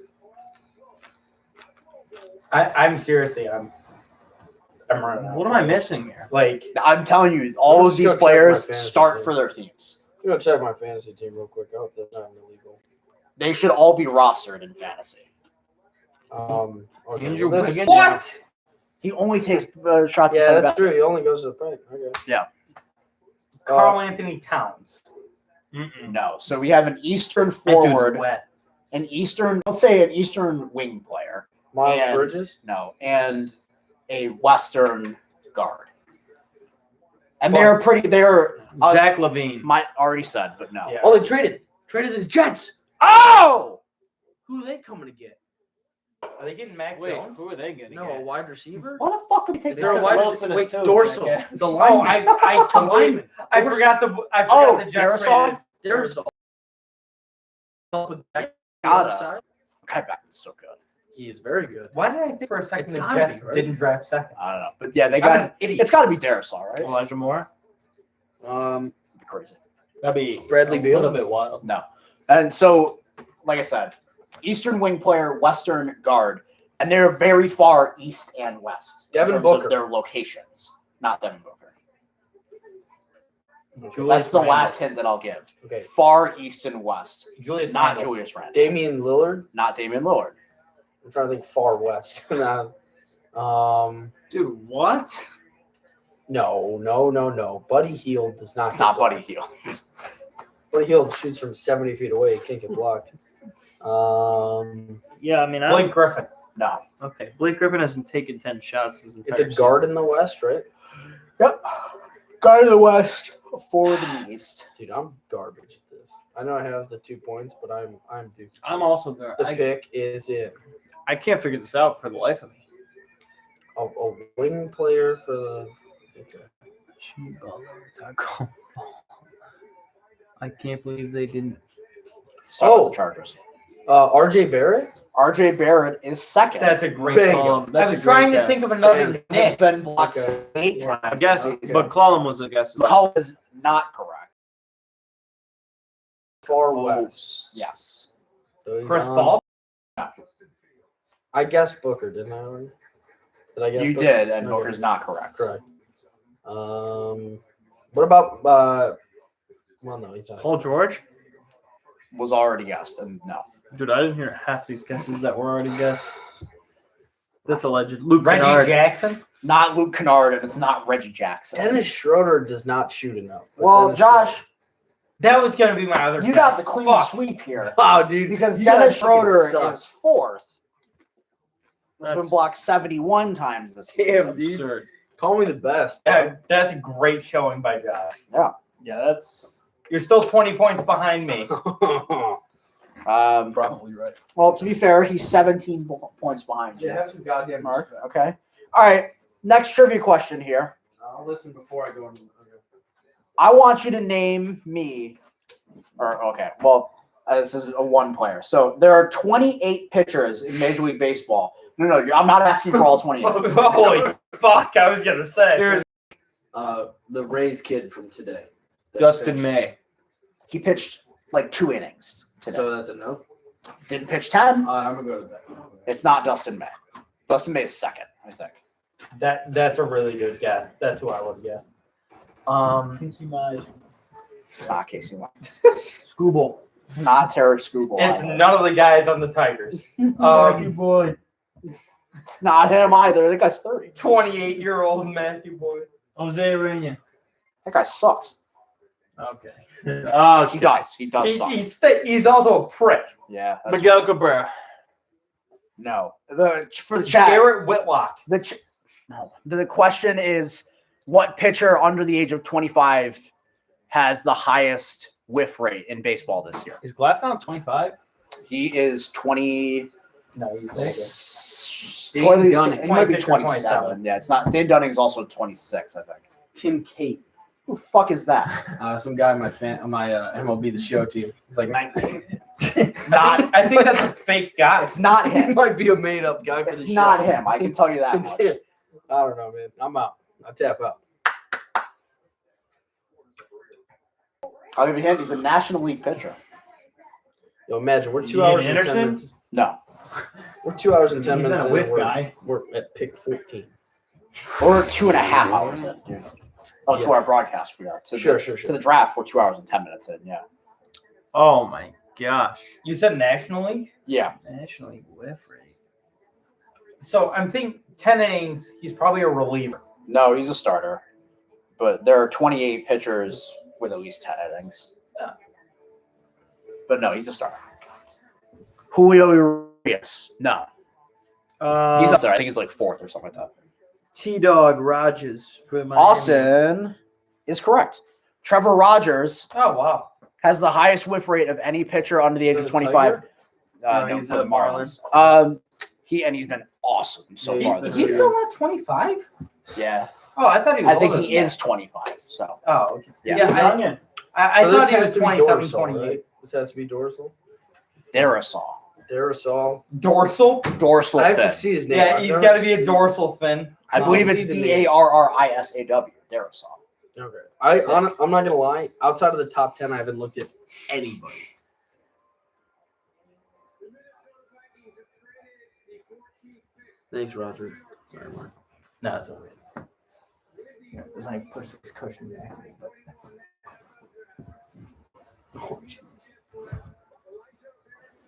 I'm seriously, I'm running out. What am I missing here? Like, I'm telling you, all I'm of just these gonna check players my fantasy start team. for their teams. I'm gonna check my fantasy team real quick. I hope that's not illegal. They should all be rostered in fantasy. Okay, Andrew well, this- Wiggins? what? He only takes shots Yeah, inside the that's basket. true. He only goes to the paint. Okay. Carl Anthony Towns. Mm-mm. No. So we have an Eastern That dude's forward, wet. an Eastern, let's say an Eastern wing player. Miles And- Bridges. No, and a Western guard. And they're Zach Levine. might already said, but no. Yeah. Oh, they traded to the Jets. Oh! Who are they coming to get? Are they getting Mac Wait, Jones? who are they getting? No, a wide receiver. Why the fuck would they take Is there a that? wide Wilson receiver? Wait, and two, dorsal. I guess. The Oh, lineman. I The lineman. I forgot the Darrisaw? Jets There's a. Gotta. Okay, Becton's so good. He is very good. Why did I think for a second It's the gotta Jets be, right? didn't draft second? I don't know. But yeah, they I'm an got idiot. it's gotta be Darrisaw, right? Elijah Moore. Crazy. That'd be Bradley a Beal? little bit wild. No. And so, like I said, Eastern wing player, Western guard, and they're very far east and west Devin in terms Booker. of their locations. Not Devin Booker. Julius That's the Randle. last hint that I'll give. Okay. Far east and west. Julius Not Randle. Julius Randle. Damian Lillard. Not Damian Lillard. I'm trying to think far west. Dude, what? No. Buddy Hield does not. It's get not Buddy blocked. Hield. Buddy Hield shoots from 70 feet away. He can't get blocked. Yeah, I mean, Blake Griffin. No. okay. Blake Griffin hasn't taken 10 shots his entire It's a guard season. in the West, right? Yep. Guard of the west, forward in the east. Dude, I'm garbage at this. I know I have the 2 points, but I'm due. I'm also there. The pick is in. I can't figure this out for the life of me. A wing player for the. Okay. I can't believe they didn't. Start with the Chargers. RJ Barrett. RJ Barrett is second. That's a great Big. call. I That's was a trying great to think guess. of another Damn. He's Nick. been blocked Okay. 8 Yeah, times. I guess, this season. but McCollum was a guess. McCollum is not correct. Far west. Yes. So he's Chris on- Paul. I guessed Booker, didn't I already? Did I guess You Booker? did, and Okay. Booker's not correct. Correct. What about well, no, he's not. Paul George? Was already guessed, and no. Dude, I didn't hear half these guesses that were already guessed. That's alleged. Luke Reggie Kennard. Jackson. Not Luke Kennard, and it's not Reggie Jackson. Dennis Schroeder does not shoot enough. but Well, Dennis Josh, That was gonna be my other. you guess. got the clean Fuck. sweep here. Schroeder. Wow, dude. Because You Dennis guys fucking Schroeder suck. is fourth. He's been That's blocked 71 times this season. Damn, dude. absurd. Call me the best. bro. That's a great showing by Josh. Yeah, that's You're still 20 points behind me. Probably right. Well, to be fair, he's 17 points behind you. some goddamn Mark. Okay. All right. Next trivia question here. I'll listen before I go. Okay. I want you to name me. This is a one player. So there are 28 pitchers in Major League Baseball. No, I'm not asking for all 28. Holy fuck! I was gonna say. there's The Rays kid from today. Dustin May. He pitched like 2 innings today. So that's a no. Didn't pitch 10. I'm gonna go to that. It's not Dustin May. Dustin May is second, I think. That's a really good guess. That's who I would guess. It's not Casey Wentz. Scooble. It's not Tarek Skubal. It's none of the guys on the Tigers. boy. It's not him either. That guy's 30. 28-year-old Matthew Boyd. Jose Arena. That guy sucks. Okay. Oh, He does. He does suck. He's also a prick. Yeah. that's- Miguel Cabrera. No. For the chat. Garrett Whitlock. No. The question is, what pitcher under the age of 25 has the highest whiff rate in baseball this year? Is Glasnow 25? He is 20. No, he's Dane Dunning. He might be 26 or 27. Yeah, it's not. Dane Dunning is also 26, I think. Tim Kate. Who the fuck is that? Some guy on my MLB The Show team. He's like 19. It's not. I think that's a fake guy. It's not He him. might be a made up guy for It's the not show. him. I can tell you that much. I don't know, man. I'm out. I tap out. I'll give you a hint. He's a National League pitcher. Yo, imagine we're 2 Ian hours and 10 Anderson? minutes. No. We're 2 hours and 10 He's minutes not a whiff in. guy. We're at pick 14. Or 2.5 hours in, dude. Oh, to Yeah. our broadcast we are. Sure. To the draft, we're 2 hours and 10 minutes in. Yeah. Oh my gosh. You said National League? Yeah. National League whiff rate. So I'm thinking 10 innings, he's probably a reliever. No, he's a starter. But there are 28 pitchers with at least 10 innings. Yeah. But no, he's a starter. Julio Urias. No. He's up there. I think he's like 4th or something like that. T-Dog Rogers for Miami. Austin is correct. Trevor Rogers Oh, wow. has the highest whiff rate of any pitcher under the age of 25. No, he's for the a Marlin. He's been awesome so Yeah, far he's this He's year. still not 25. Yeah, Oh, I thought he was. I think older he than is 25. So that. Oh, okay. Yeah. Yeah, Youngin. I So thought this he has was to be 27, dorsal, 28. right? This has to be dorsal. Darasol, Dorsal? dorsal I have to fin. see his name. Yeah, I've he's never got to be a seen- dorsal fin. I I'll believe see it's the name. Darrisaw. Darasol. Okay. I'm not gonna lie. Outside of the top 10, I haven't looked at anybody. Thanks, Roger. Sorry, Mark. No, it's all right. It's like push this cushion back.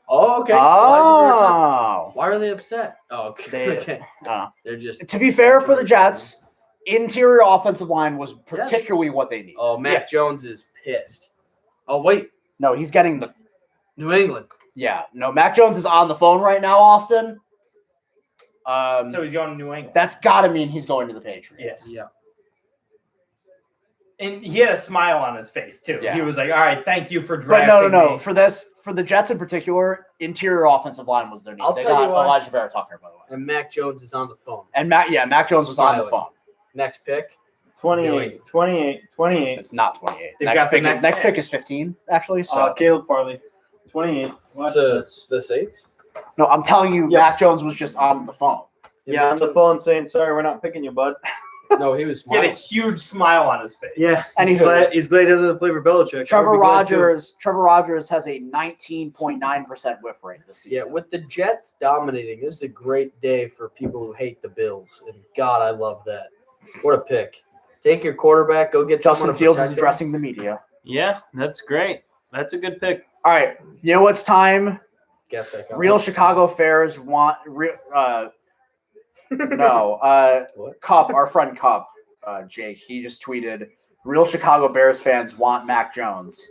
Oh, okay. Why Oh. are they upset? Oh, okay. They- Okay. Uh, They're just. to be fair for the Jets, interior offensive line was particularly what they need. Oh, Mac Jones is pissed. Oh wait, No, he's getting the. New England. Yeah, no, Mac Jones is on the phone right now, Austin. So he's going to New England. That's got to mean he's going to the Patriots. Yes. Yeah. And he had a smile on his face, too. Yeah. He was like, all right, thank you for But drafting no. me. For the Jets in particular, interior offensive line was their need. I'll They tell you got what. Elijah Vera Tucker, by the way. And Mac Jones is on the phone. And Mac Jones was on the Smiling. phone. Next pick. 28. It's not 28. They've Next got the pick, next next pick. pick is 15, actually. So Caleb Farley. 28. Watch To this. the Saints. no, I'm telling you, Yeah. Mac Jones was just on the phone. Yeah, on the phone saying, sorry, we're not picking you, bud. No, he was He had a smiling. huge smile on his face. Yeah. Anywho. He's glad he doesn't play for Belichick. Trevor I would be glad too. Rogers has a 19.9% whiff rate this season. Yeah, with the Jets dominating, this is a great day for people who hate the Bills. And God, I love that. What a pick. Take your quarterback, go get Justin someone to Fields is protect him. addressing the media. Yeah, that's great. That's a good pick. All right, you know what's time? Guess I got Real one. Chicago Fairs want What? Cup, our friend Cup, Jake. He just tweeted, "Real Chicago Bears fans want Mac Jones."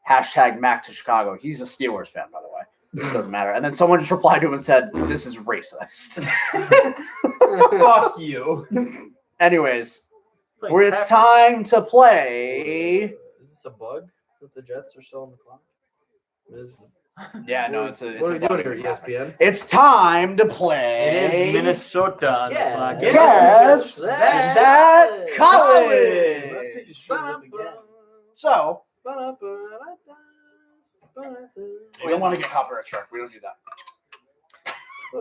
Hashtag Mac to Chicago. He's a Steelers fan, by the way. It doesn't matter. And then someone just replied to him and said, "This is racist." Fuck you. Anyways, where it's time to play. Is this a bug that the Jets are still on the clock? Is- Yeah, no, it's a. what are we doing here, ESPN? It's time to play. It is Minnesota. on the Yeah. clock. Guess That that college. college. So we don't want to get copyright struck. We don't do that.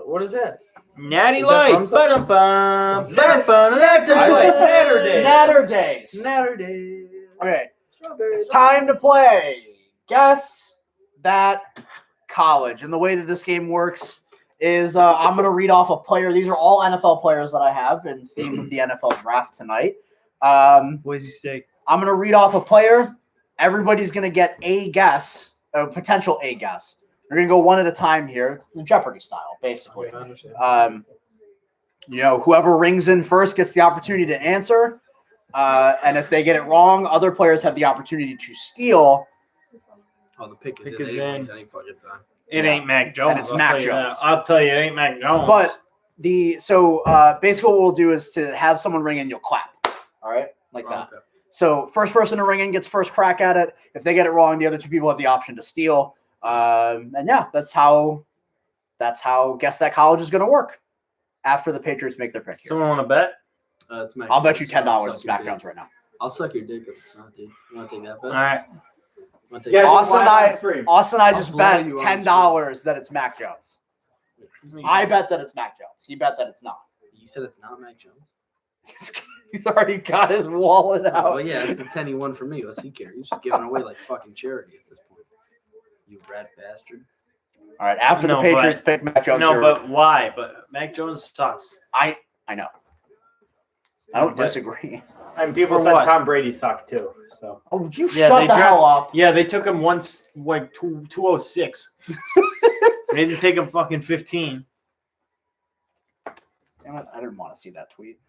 What is that? Natty Is that Light. from something? Ba-dum-bum. I like Natter Days. Natter Days. Natter Days. Okay, Strawberry it's time to play. Guess that college. And the way that this game works is I'm going to read off a player. These are all NFL players that I have in theme of the NFL draft tonight. Boise State. I'm going to read off a player. Everybody's going to get a guess, a potential a guess. We're going to go one at a time here. It's the Jeopardy style, basically. Okay, I understand. Whoever rings in first gets the opportunity to answer. And if they get it wrong, other players have the opportunity to steal. Oh, the pick is Pick in. is They didn't in. waste any fucking time. It ain't Mac Jones. And it's I'll Mac tell you that. Jones. I'll tell you, it ain't Mac Jones. But basically what we'll do is to have someone ring in, you'll clap. All right? Like that. Okay. So first person to ring in gets first crack at it. If they get it wrong, the other two people have the option to steal. And yeah, that's how Guess That College is going to work after the Patriots make their pick here. someone want to bet? It's Mac I'll bet you Jones. $10 I'll it's suck Mac your Jones dick. right now. I'll suck your dick if it's not, dude. You want to take that bet? All right. Want to take Yeah, that? Austin live and I- on stream. Austin and I I'll just blow bet you on $10 that it's Mac Jones. I bet that it's Mac Jones. He bet that it's not. You said it's not Mac Jones. He's already got his wallet Oh out. yeah, it's the 10 he won for me. What's he care? He's just giving away like fucking charity at this point. You rat bastard. All right, after No, the Patriots pick Mac Jones, No, here- but why? But Mac Jones sucks. I know. I don't But- disagree. And people For said what? Tom Brady sucked too. So Oh, would you Yeah, shut they the draft- hell up? Yeah, they took him once, like 206. They didn't take him fucking 15. Damn it, I didn't want to see that tweet.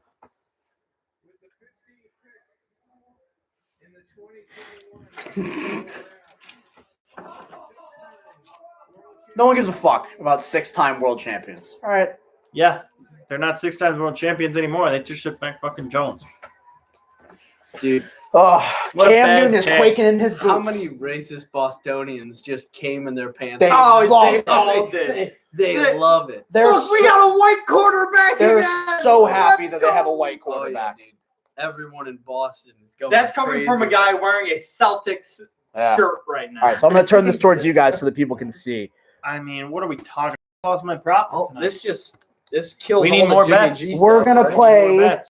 No one gives a fuck about 6-time world champions. All right. Yeah, They're not 6 times world champions anymore. They just shipped back fucking Jones. Dude, Oh, What a Cam bad Newton is pick. quaking in his boots. how many racist Bostonians just came in their pants? They Oh, love they it. all did. They love it. They're Look, we so, got a white quarterback. they're again. so happy Let's that they have a go. white Oh, yeah, quarterback. dude. Everyone in Boston is going That's coming from a crazy. guy wearing a Celtics Yeah. shirt right now. All right, so I'm going to turn this towards you guys so that people can see. I mean, what are we talking about? Lost my profit Oh, tonight. this kills We all need the more Jimmy bets. G We're stuff, gonna right? play- More bets.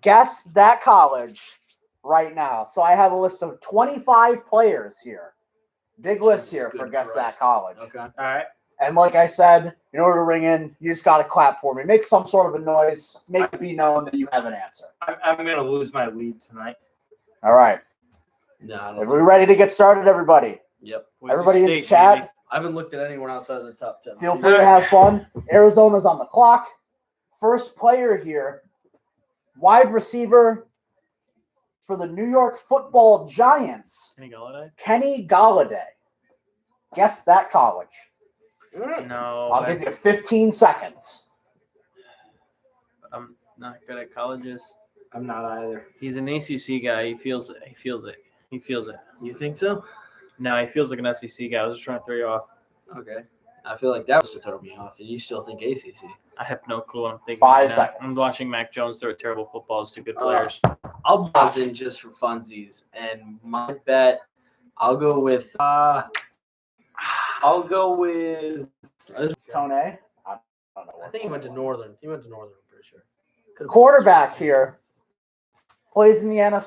Guess that college right now. So I have a list of 25 players here. Big list here Jesus, for good Guess Christ. That College. Okay. All right. And like I said, in order to ring in, you just got to clap for me. Make some sort of a noise. Make it be known that you have an answer. I'm going to lose my lead tonight. All right. No, I Are don't we think ready to get started, everybody? so. Yep. Boise Everybody in the State, chat, baby. I haven't looked at anyone outside of the top 10. feel free to have fun. Arizona's on the clock. First player here, wide receiver for the New York Football Giants, Kenny Galladay? Kenny Galladay. Guess that college. No. I'll give you 15 seconds. I'm not good at colleges. I'm not either. He's an ACC guy. He feels it. He feels it. He feels it. You think so? No, he feels like an SEC guy. I was just trying to throw you off. Okay. I feel like that was to throw me off, and you still think ACC. I have no clue what I'm thinking. 5 right now. seconds. I'm watching Mac Jones throw terrible footballs to good players. I'll buzz in just for funsies, and my bet, I'll go with. I'll go with. Tone. I don't know. I think he went to Northern. He went to Northern, I'm pretty sure. Quarterback here plays in the NFC